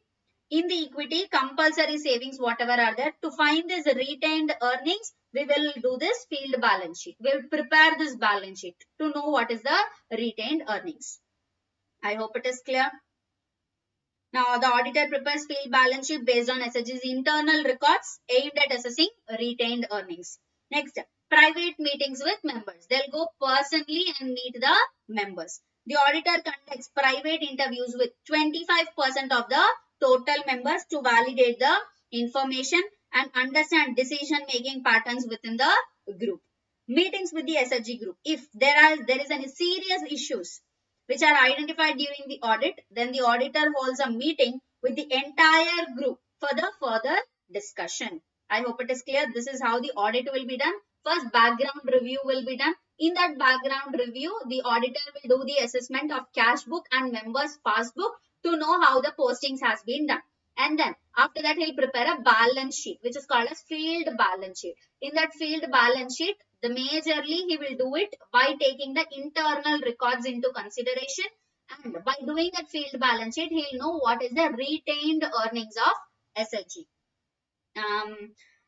In the equity, compulsory savings, whatever are there. To find this retained earnings, we will do this field balance sheet. We will prepare this balance sheet to know what is the retained earnings. I hope it is clear. Now, the auditor prepares field balance sheet based on SHG's internal records aimed at assessing retained earnings. Next, private meetings with members. They'll go personally and meet the members. The auditor conducts private interviews with 25% of the total members to validate the information and understand decision-making patterns within the group. Meetings with the SHG group. If there is any serious issues which are identified during the audit, then the auditor holds a meeting with the entire group for the further discussion. I hope it is clear. This is how the audit will be done. First, background review will be done. In that background review, the auditor will do the assessment of cash book and members' passbook to know how the postings has been done. And then after that, he'll prepare a balance sheet, which is called as field balance sheet. In that field balance sheet, the majorly he will do it by taking the internal records into consideration. And by doing that field balance sheet, he'll know what is the retained earnings of SHG.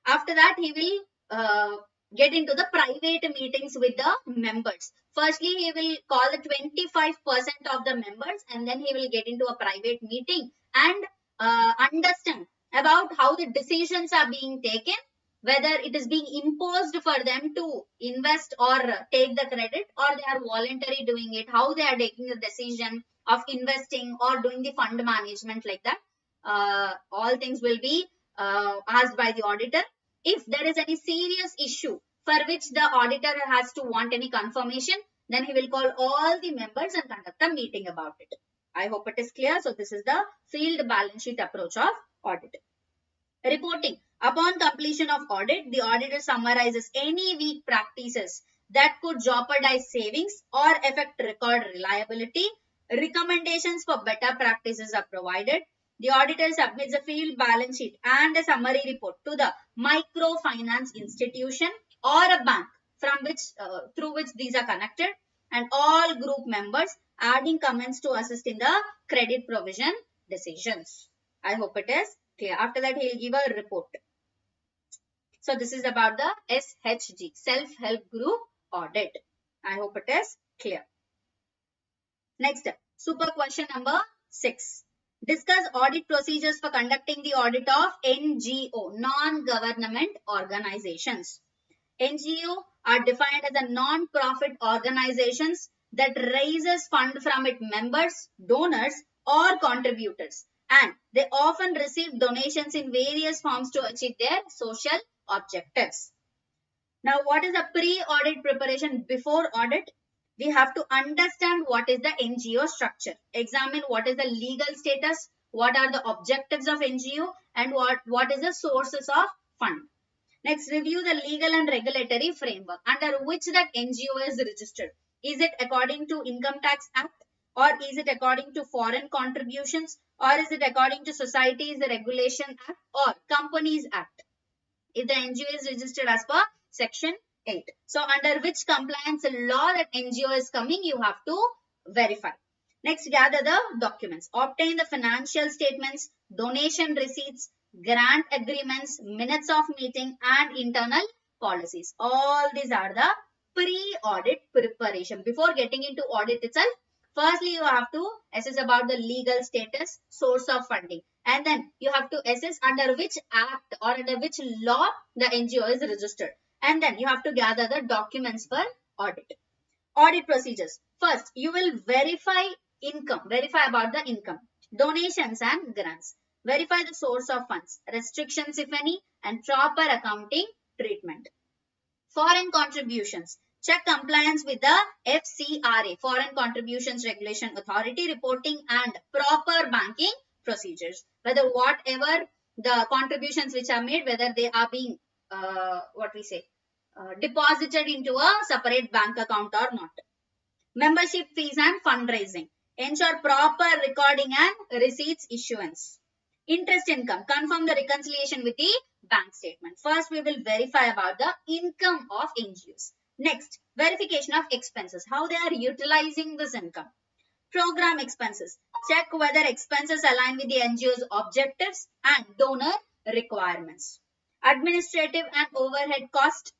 After that, he will get into the private meetings with the members. Firstly, he will call the 25% of the members and then he will get into a private meeting and understand about how the decisions are being taken, whether it is being imposed for them to invest or take the credit, or they are voluntarily doing it, how they are taking the decision of investing or doing the fund management like that. All things will be asked by the auditor. If there is any serious issue for which the auditor has to want any confirmation, then he will call all the members and conduct a meeting about it. I hope it is clear. So this is the field balance sheet approach of audit. Reporting. Upon completion of audit, the auditor summarizes any weak practices that could jeopardize savings or affect record reliability. Recommendations for better practices are provided. The auditor submits a field balance sheet and a summary report to the microfinance institution or a bank from which through which these are connected, and all group members adding comments to assist in the credit provision decisions. I hope it is clear. After that, he will give a report. So this is about the SHG, self-help group audit. I hope it is clear. Next, super question number 6. Discuss audit procedures for conducting the audit of NGO, non-government organizations. NGO are defined as a non-profit organizations that raises fund from its members, donors or contributors, and they often receive donations in various forms to achieve their social objectives. Now, what is the pre-audit preparation before audit? We have to understand what is the NGO structure, examine what is the legal status, what are the objectives of NGO, and what is the sources of fund. Next, review the legal and regulatory framework under which that NGO is registered. Is it according to Income Tax Act, or is it according to foreign contributions, or is it according to Societies Regulation Act or Companies Act? If the NGO is registered as per section 8. So under which compliance law that NGO is coming, you have to verify. Next, gather the documents. Obtain the financial statements, donation receipts, grant agreements, minutes of meeting and internal policies. All these are the pre-audit preparation. Before getting into audit itself, firstly you have to assess about the legal status, source of funding, and then you have to assess under which act or under which law the NGO is registered, and then you have to gather the documents for audit. Audit procedures. First, you will verify income, verify about the income, donations and grants, verify the source of funds, restrictions if any, and proper accounting treatment. Foreign contributions. Check compliance with the FCRA, Foreign Contributions Regulation Authority, reporting and proper banking procedures. Whether whatever the contributions which are made, whether they are being, deposited into a separate bank account or not. Membership fees and fundraising. Ensure proper recording and receipts issuance. Interest income. Confirm the reconciliation with the bank statement. First, we will verify about the income of NGOs. Next, verification of expenses. How they are utilizing this income. Program expenses. Check whether expenses align with the NGO's objectives and donor requirements. Administrative and overhead cost.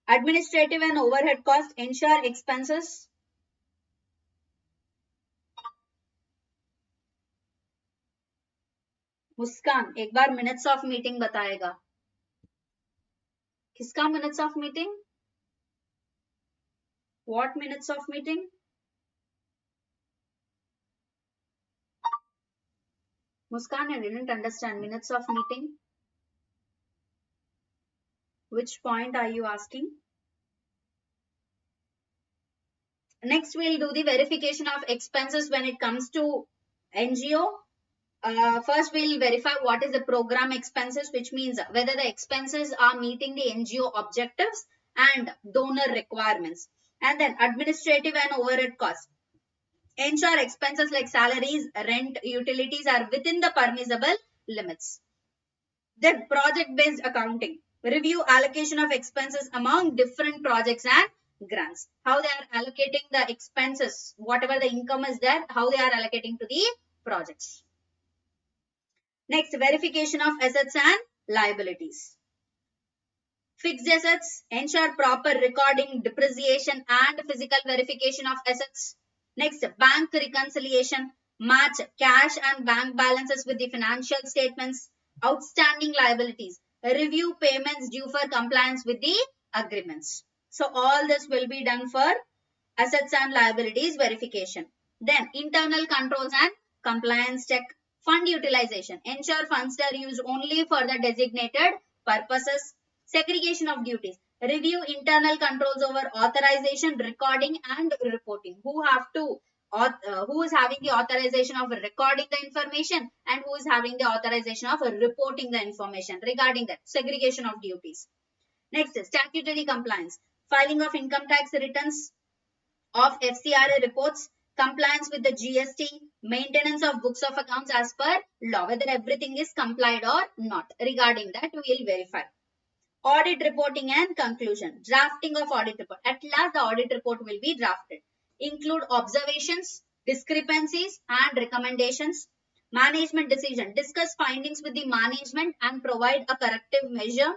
Administrative and overhead cost. Ensure expenses. मुस्कान एक बार minutes of meeting बताएगा. किसका minutes of meeting? What minutes of meeting? Muskan, I didn't understand. Minutes of meeting. Which point are you asking? Next, we'll do the verification of expenses when it comes to NGO. First, we'll verify what is the program expenses, which means whether the expenses are meeting the NGO objectives and donor requirements. And then administrative and overhead costs. Ensure expenses like salaries, rent, utilities are within the permissible limits. Then project-based accounting. Review allocation of expenses among different projects and grants. How they are allocating the expenses, whatever the income is there, how they are allocating to the projects. Next, verification of assets and liabilities. Fixed assets. Ensure proper recording, depreciation and physical verification of assets. Next, bank reconciliation. Match cash and bank balances with the financial statements. Outstanding liabilities. Review payments due for compliance with the agreements. So, all this will be done for assets and liabilities verification. Then, internal controls and compliance check. Fund utilization. Ensure funds are used only for the designated purposes. Segregation of duties. Review internal controls over authorization, recording and reporting. Who is having the authorization of recording the information and who is having the authorization of reporting the information regarding that segregation of duties. Next is statutory compliance. Filing of income tax returns of FCRA reports, compliance with the GST, maintenance of books of accounts as per law, whether everything is complied or not. Regarding that, we will verify. Audit reporting and conclusion. Drafting of audit report. At last, the audit report will be drafted. Include observations, discrepancies and recommendations. Management decision. Discuss findings with the management and provide a corrective measure.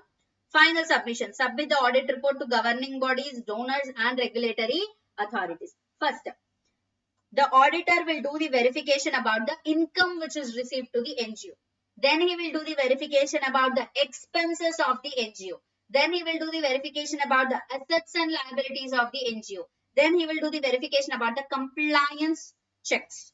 Final submission. Submit the audit report to governing bodies, donors and regulatory authorities. First, the auditor will do the verification about the income which is received to the NGO. Then he will do the verification about the expenses of the NGO. Then he will do the verification about the assets and liabilities of the NGO. Then he will do the verification about the compliance checks,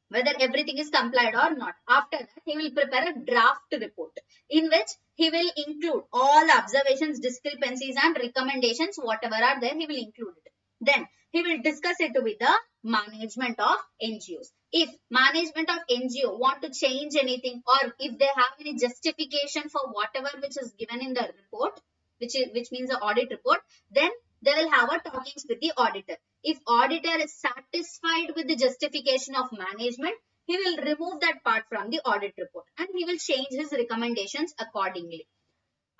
whether everything is complied or not. After that, he will prepare a draft report in which he will include all observations, discrepancies and recommendations, whatever are there, he will include it. Then he will discuss it with the management of NGOs. If management of NGO want to change anything or if they have any justification for whatever which is given in the report, which means the audit report, then they will have a talkings with the auditor. If auditor is satisfied with the justification of management, he will remove that part from the audit report and he will change his recommendations accordingly.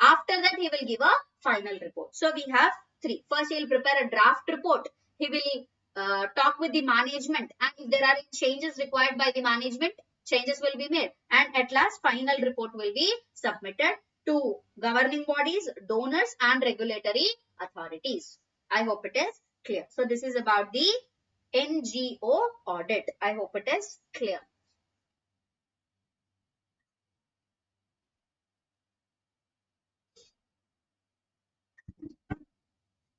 After that, he will give a final report. So we have three. First, he will prepare a draft report. He will talk with the management, and if there are changes required by the management, changes will be made. And at last, final report will be submitted to governing bodies, donors, and regulatory authorities. I hope it is clear. So this is about the NGO audit. I hope it is clear.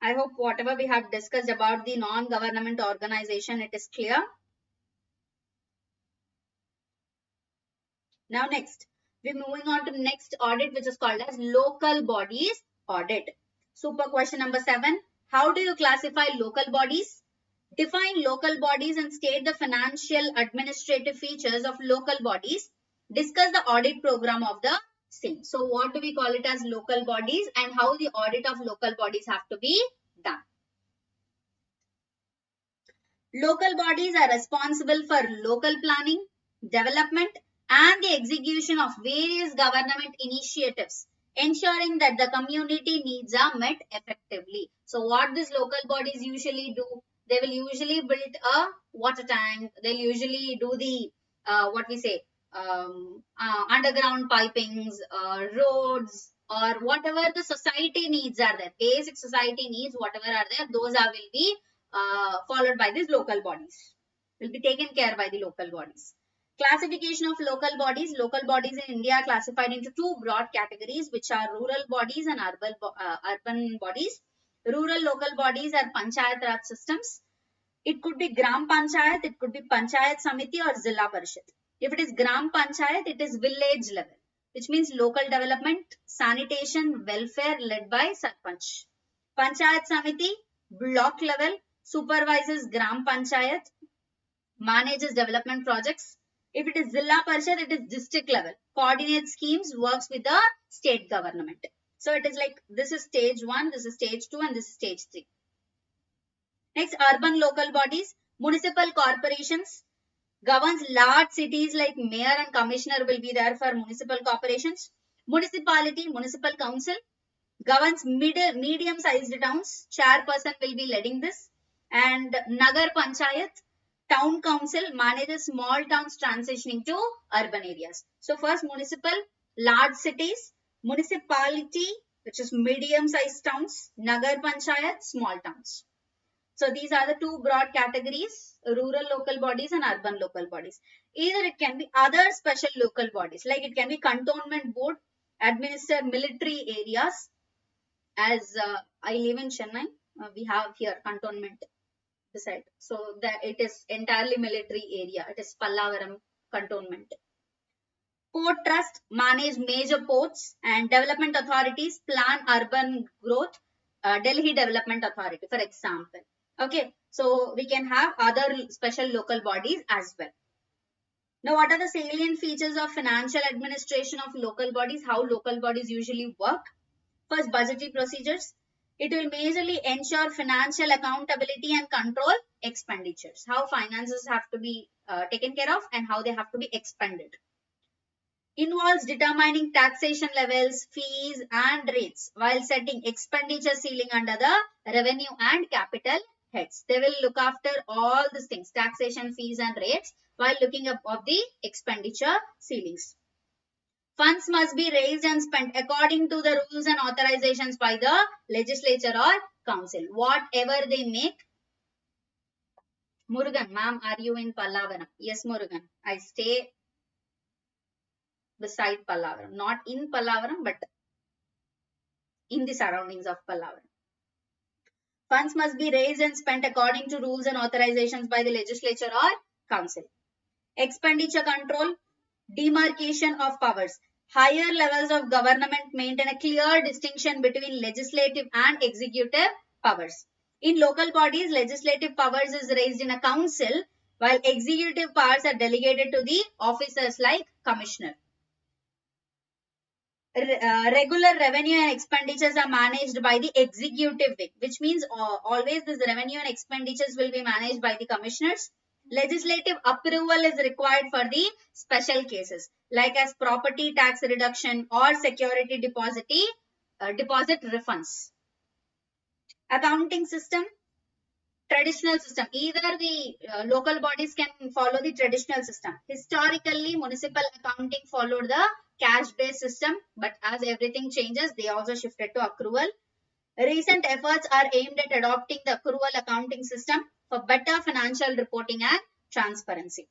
I hope whatever we have discussed about the non-government organization, it is clear. Now next, we're moving on to next audit, which is called as local bodies audit. Super question number 7. How do you classify local bodies? Define local bodies and state the financial administrative features of local bodies. Discuss the audit program of the same. So what do we call it as local bodies and how the audit of local bodies have to be done? Local bodies are responsible for local planning, development, and the execution of various government initiatives, ensuring that the community needs are met effectively. So what these local bodies usually do? They will usually build a water tank. They'll usually do the, underground pipings, roads, or whatever the society needs are there. Basic society needs, whatever are there, those are will be followed by these local bodies, will be taken care by the local bodies. Classification of local bodies. Local bodies in India are classified into two broad categories, which are rural bodies and urban bodies. Rural local bodies are Panchayat Raj systems. It could be Gram Panchayat, it could be Panchayat Samiti or Zilla Parishad. If it is Gram Panchayat, it is village level, which means local development, sanitation, welfare led by Sarpanch. Panchayat Samiti, block level, supervises Gram Panchayat, manages development projects. If it is Zilla Parishad, it is district level, coordinates schemes, works with the state government. So it is like this is stage 1, this is stage 2 and this is stage 3. Next, urban local bodies. Municipal corporations governs large cities like mayor and commissioner will be there for municipal corporations. Municipality, municipal council governs medium-sized towns. Chairperson will be leading this. And Nagar Panchayat, town council manages small towns transitioning to urban areas. So first municipal, large cities, municipality, which is medium-sized towns, Nagar Panchayat, small towns. So these are the two broad categories, rural local bodies and urban local bodies. Either it can be other special local bodies, like it can be cantonment board, administer military areas. As I live in Chennai, we have here cantonment beside. So that it is entirely military area. It is Pallavaram cantonment. Port trust manage major ports and development authorities plan urban growth. Delhi Development Authority, for example. Okay, so we can have other special local bodies as well. Now, what are the salient features of financial administration of local bodies? How local bodies usually work? First, budgetary procedures. It will majorly ensure financial accountability and control expenditures. How finances have to be taken care of and how they have to be expended. Involves determining taxation levels, fees and rates while setting expenditure ceiling under the revenue and capital heads. They will look after all these things, taxation, fees and rates, while looking up of the expenditure ceilings. Funds must be raised and spent according to the rules and authorizations by the legislature or council. Whatever they make. Murugan, ma'am, are you in Pallavaram? Yes, Murugan. I stay beside Pallavaram. Not in Pallavaram, but in the surroundings of Pallavaram. Funds must be raised and spent according to rules and authorizations by the legislature or council. Expenditure control, demarcation of powers. Higher levels of government maintain a clear distinction between legislative and executive powers. In local bodies, legislative powers is raised in a council, while executive powers are delegated to the officers like commissioner. Regular revenue and expenditures are managed by the executive wing, which means always this revenue and expenditures will be managed by the commissioners. Legislative approval is required for the special cases like as property tax reduction or security deposit refunds. Accounting system, traditional system. Either the local bodies can follow the traditional system. Historically, municipal accounting followed the cash-based system, but as everything changes, they also shifted to accrual. Recent efforts are aimed at adopting the accrual accounting system for better financial reporting and transparency.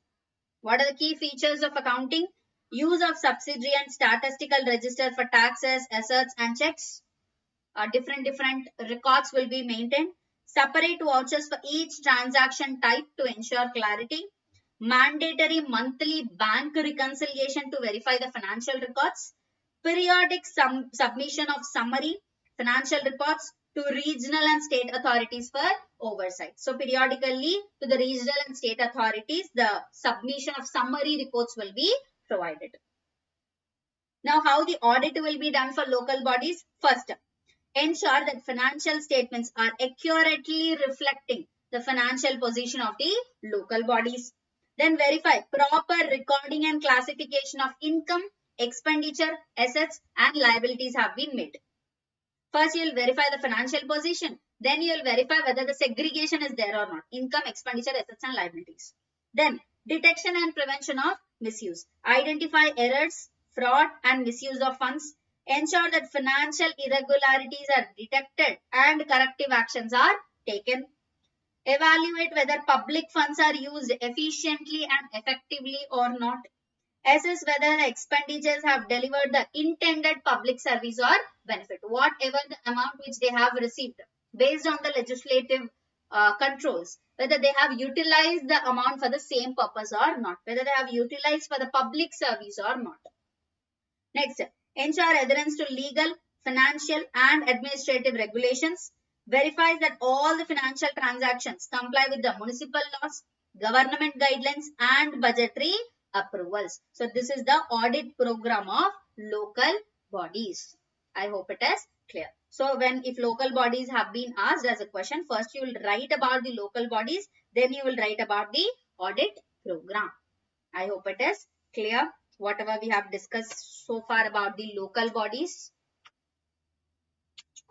What are the key features of accounting? Use of subsidiary and statistical register for taxes, assets and checks. Different records will be maintained. Separate vouchers for each transaction type to ensure clarity. Mandatory monthly bank reconciliation to verify the financial records. Periodic submission of summary financial reports to regional and state authorities for oversight. So periodically to the regional and state authorities, the submission of summary reports will be provided. Now, how the audit will be done for local bodies? First, ensure that financial statements are accurately reflecting the financial position of the local bodies. Then verify proper recording and classification of income, expenditure, assets and liabilities have been made. First, you will verify the financial position. Then you will verify whether the segregation is there or not. Income, expenditure, assets and liabilities. Then, detection and prevention of misuse. Identify errors, fraud and misuse of funds. Ensure that financial irregularities are detected and corrective actions are taken. Evaluate whether public funds are used efficiently and effectively or not. Assess whether the expenditures have delivered the intended public service or benefit. Whatever the amount which they have received based on the legislative controls, whether they have utilized the amount for the same purpose or not, whether they have utilized for the public service or not. Next, ensure adherence to legal, financial and administrative regulations. Verifies that all the financial transactions comply with the municipal laws, government guidelines and budgetary approvals. So this is the audit program of local bodies. I hope it is clear. So if local bodies have been asked as a question, first you will write about the local bodies, then you will write about the audit program. I hope it is clear. Whatever we have discussed so far about the local bodies.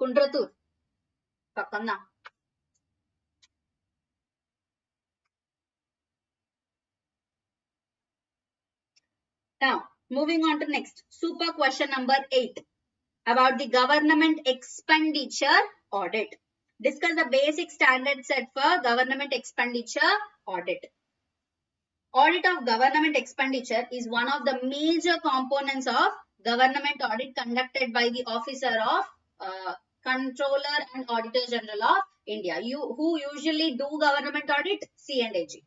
Kundratur. Pakana. Now, moving on to next. Super question number 8. About the government expenditure audit. Discuss the basic standard set for government expenditure audit. Audit of government expenditure is one of the major components of government audit conducted by the officer of Controller and Auditor General of India. Who usually do government audit? C&AG.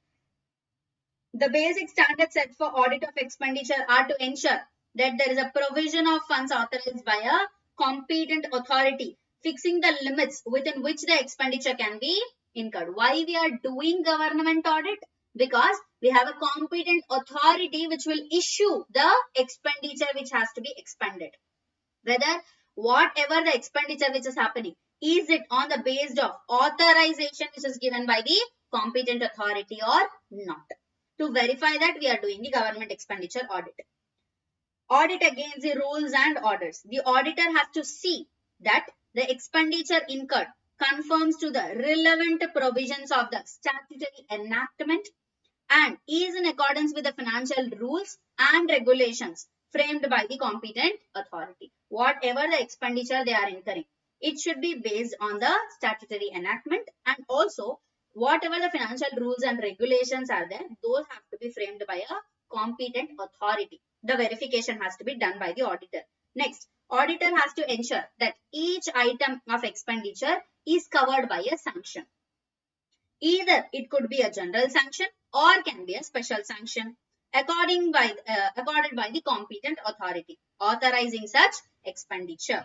The basic standards set for audit of expenditure are to ensure that there is a provision of funds authorized by a competent authority fixing the limits within which the expenditure can be incurred. Why we are doing government audit? Because we have a competent authority which will issue the expenditure which has to be expended. Whether whatever the expenditure which is happening, is it on the basis of authorization which is given by the competent authority or not? To verify that, we are doing the government expenditure audit. Audit against the rules and orders. The auditor has to see that the expenditure incurred conforms to the relevant provisions of the statutory enactment and is in accordance with the financial rules and regulations framed by the competent authority. Whatever the expenditure they are incurring, it should be based on the statutory enactment, and also whatever the financial rules and regulations are there, those have to be framed by a competent authority. The verification has to be done by the auditor. Next, auditor has to ensure that each item of expenditure is covered by a sanction. Either it could be a general sanction or can be a special sanction accorded by the competent authority authorizing such expenditure.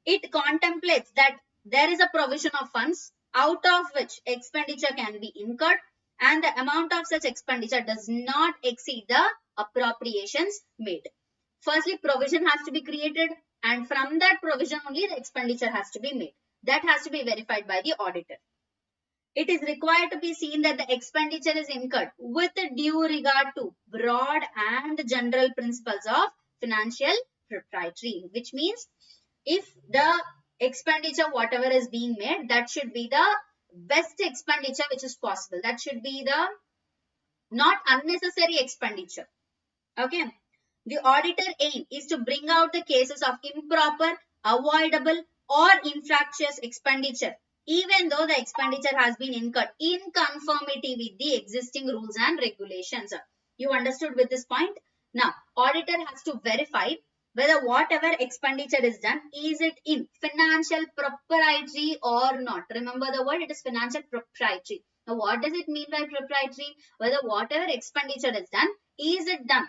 It contemplates that there is a provision of funds out of which expenditure can be incurred, and the amount of such expenditure does not exceed the appropriations made. Firstly, provision has to be created, and from that provision only the expenditure has to be made. That has to be verified by the auditor. It is required to be seen that the expenditure is incurred with due regard to broad and general principles of financial propriety, which means if the expenditure whatever is being made, that should be the best expenditure which is possible. That should be the not unnecessary expenditure. Okay. The auditor aim is to bring out the cases of improper, avoidable or infractious expenditure, even though the expenditure has been incurred in conformity with the existing rules and regulations. You understood with this point? Now, auditor has to verify whether whatever expenditure is done, is it in financial propriety or not. Remember the word, it is financial propriety. Now, what does it mean by propriety? Whether whatever expenditure is done, is it done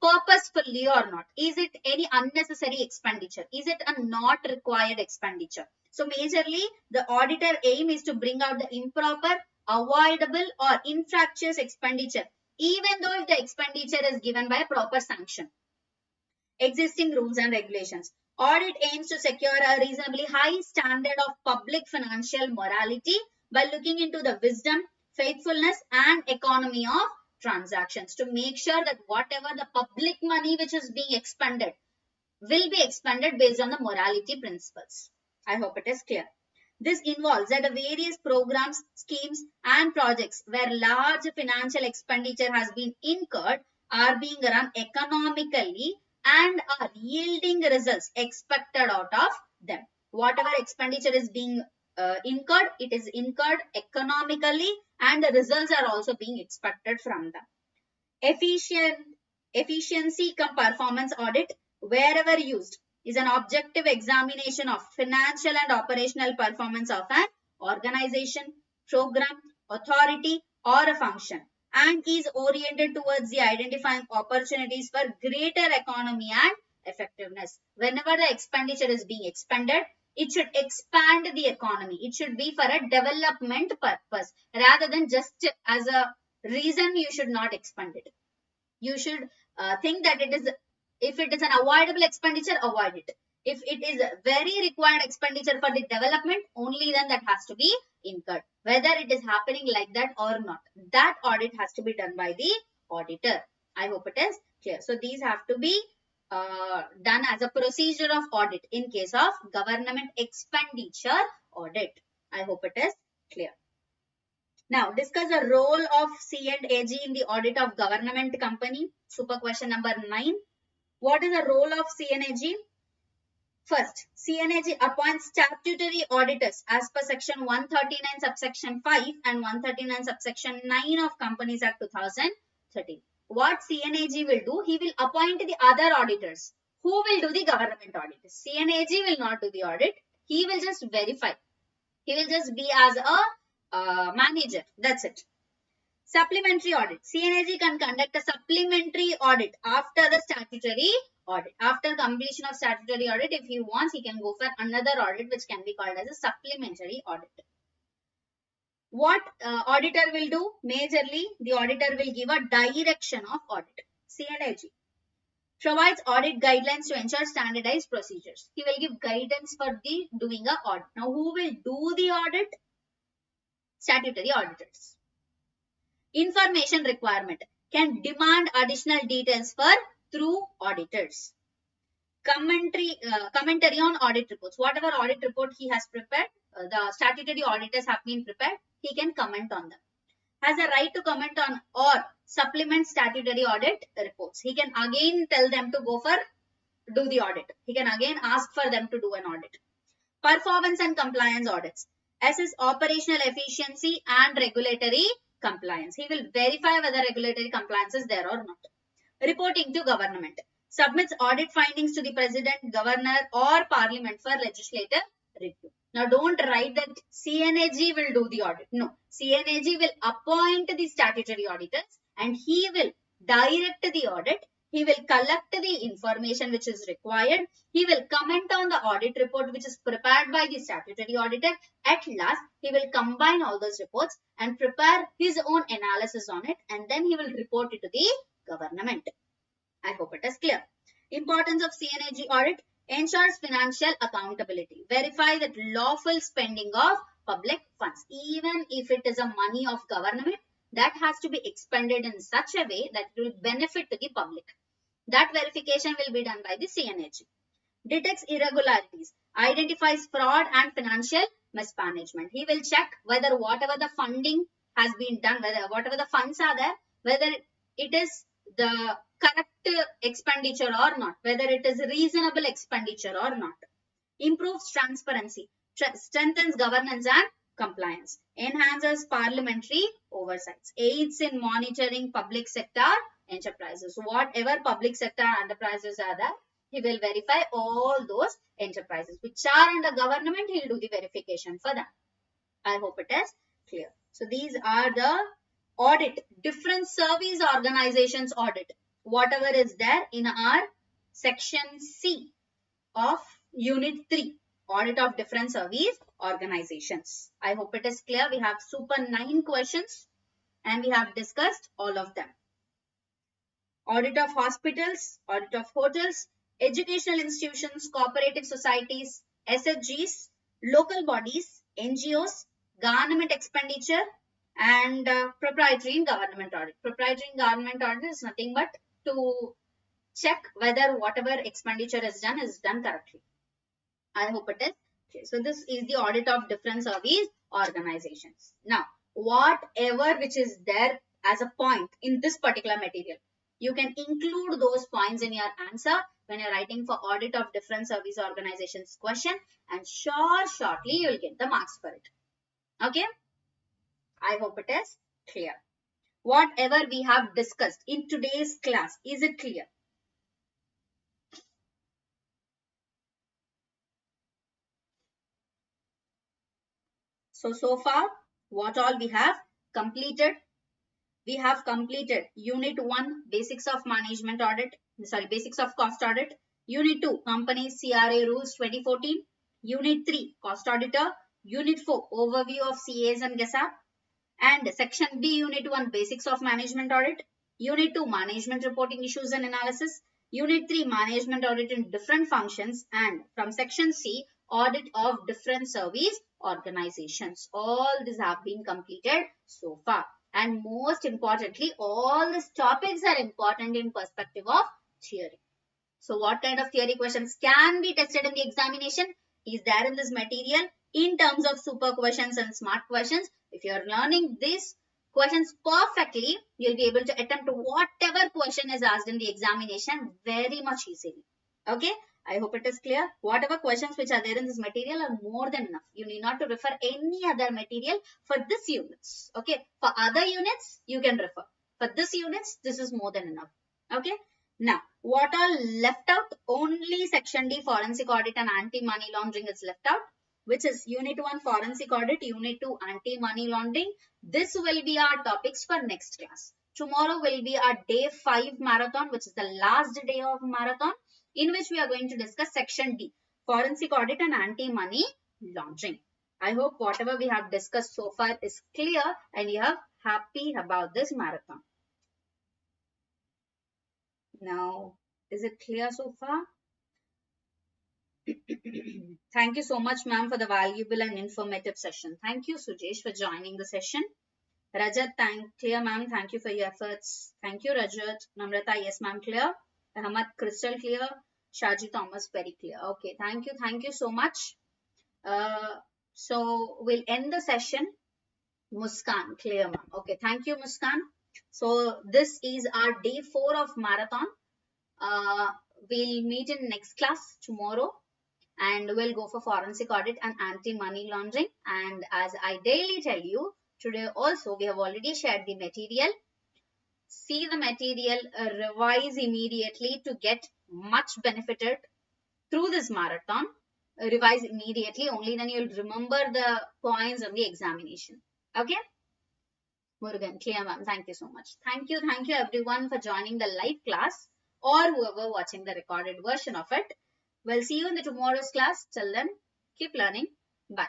purposefully or not? Is it any unnecessary expenditure? Is it a not required expenditure? So majorly the auditor aim is to bring out the improper, avoidable or infractious expenditure, even though if the expenditure is given by a proper sanction, existing rules and regulations. Audit aims to secure a reasonably high standard of public financial morality by looking into the wisdom, faithfulness and economy of transactions, to make sure that whatever the public money which is being expended will be expended based on the morality principles. I hope it is clear. This involves that the various programs, schemes and projects where large financial expenditure has been incurred are being run economically and are yielding results expected out of them. Whatever expenditure is being incurred, it is incurred economically and the results are also being expected from them. Efficiency cum performance audit, wherever used, is an objective examination of financial and operational performance of an organization, program, authority or a function, and is oriented towards the identifying opportunities for greater economy and effectiveness. Whenever the expenditure is being expended, it should expand the economy. It should be for a development purpose rather than just as a reason you should not expend it. You should think that it is, if it is an avoidable expenditure, avoid it. If it is very required expenditure for the development, only then that has to be incurred. Whether it is happening like that or not, that audit has to be done by the auditor. I hope it is clear. So these have to be done as a procedure of audit in case of government expenditure audit. I hope it is clear. Now, discuss the role of C&AG in the audit of government company. Super question number 9. What is the role of C&AG? First, C&AG appoints statutory auditors as per section 139 subsection 5 and 139 subsection 9 of Companies Act 2013. What C&AG will do? He will appoint the other auditors who will do the government audit. C&AG will not do the audit. He will just verify. He will just be as a manager. That's it. Supplementary audit. C&AG can conduct a supplementary audit after the statutory audit. After completion of statutory audit, if he wants, he can go for another audit which can be called as a supplementary audit. What auditor will do? Majorly, the auditor will give a direction of audit. C&AG provides audit guidelines to ensure standardized procedures. He will give guidance for the doing a audit. Now, who will do the audit? Statutory auditors. Information requirement can demand additional details for through auditors. Commentary on audit reports. Whatever audit report he has prepared, the statutory auditors have been prepared, he can comment on them. Has a right to comment on or supplement statutory audit reports. He can again tell them to go for do the audit. He can again ask for them to do an audit. Performance and compliance audits. Assess operational efficiency and regulatory compliance. He will verify whether regulatory compliance is there or not. Reporting to government. Submits audit findings to the president, governor or parliament for legislative review. Now, don't write that C&AG will do the audit. No, C&AG will appoint the statutory auditors and he will direct the audit. He will collect the information which is required. He will comment on the audit report which is prepared by the statutory auditor. At last, he will combine all those reports and prepare his own analysis on it, and then he will report it to the government. I hope it is clear. Importance of C&AG audit. Ensures financial accountability. Verify that lawful spending of public funds. Even if it is a money of government, that has to be expended in such a way that it will benefit to the public. That verification will be done by the C&AG. Detects irregularities. Identifies fraud and financial mismanagement. He will check whether whatever the funding has been done, whether whatever the funds are there, whether it is the correct expenditure or not, whether it is reasonable expenditure or not. Improves transparency, strengthens governance and compliance, enhances parliamentary oversights, aids in monitoring public sector enterprises. Whatever public sector enterprises are there, he will verify all those enterprises which are under government. He will do the verification for them. I hope it is clear. So these are the audit, different service organizations audit, whatever is there in our section C of unit 3, audit of different service organizations. I hope it is clear. We have super 9 questions and we have discussed all of them. Audit of hospitals, audit of hotels, educational institutions, cooperative societies, SHGs, local bodies, NGOs, government expenditure, and proprietary in government audit. Proprietary in government audit is nothing but to check whether whatever expenditure is done correctly. I hope it is okay. So this is the audit of different service organizations. Now, whatever which is there as a point in this particular material, you can include those points in your answer when you're writing for audit of different service organizations question, and shortly you will get the marks for it. Okay. I hope it is clear. Whatever we have discussed in today's class, is it clear? So far, what all we have completed? We have completed Unit 1, Basics of Management Audit, Basics of Cost Audit. Unit 2, Companies CRA Rules 2014. Unit 3, Cost Auditor. Unit 4, Overview of CAs and GASAP. And Section B, Unit 1, Basics of Management Audit. Unit 2, Management Reporting Issues and Analysis. Unit 3, Management Audit in Different Functions. And from Section C, Audit of Different Service Organizations. All these have been completed so far. And most importantly, all these topics are important in perspective of theory. So what kind of theory questions can be tested in the examination is there in this material in terms of super questions and smart questions. If you are learning these questions perfectly, you'll be able to attempt whatever question is asked in the examination very much easily. Okay. I hope it is clear. Whatever questions which are there in this material are more than enough. You need not to refer any other material for this units. Okay. For other units, you can refer. For this units, this is more than enough. Okay. Now, what all left out? Only Section D, Forensic Audit and Anti-Money Laundering is left out, which is Unit 1, Forensic Audit, Unit 2, Anti-Money Laundering. This will be our topics for next class. Tomorrow will be our day 5 marathon, which is the last day of marathon. in which we are going to discuss section D, forensic audit and anti-money laundering. I hope whatever we have discussed so far is clear and you are happy about this marathon. Now, is it clear so far? Thank you so much, ma'am, for the valuable and informative session. Thank you, Sujesh, for joining the session. Rajat, clear, ma'am. Thank you for your efforts. Thank you, Rajat. Namrata, yes, ma'am, clear. Ahmad, crystal clear. Shaji Thomas, very clear. Okay, thank you. Thank you so much. So we'll end the session. Muskan, clear, ma'am. Okay, thank you, Muskan. So this is our day 4 of marathon. We'll meet in next class tomorrow and we'll go for forensic audit and anti-money laundering. And as I daily tell you, today also we have already shared the material. See the material, revise immediately to get much benefited through this marathon. Revise immediately, only then you'll remember the points on the examination. Okay? Murugan, clear, ma'am. Thank you so much. Thank you everyone for joining the live class or whoever watching the recorded version of it. We'll see you in the tomorrow's class. Till then, keep learning. Bye.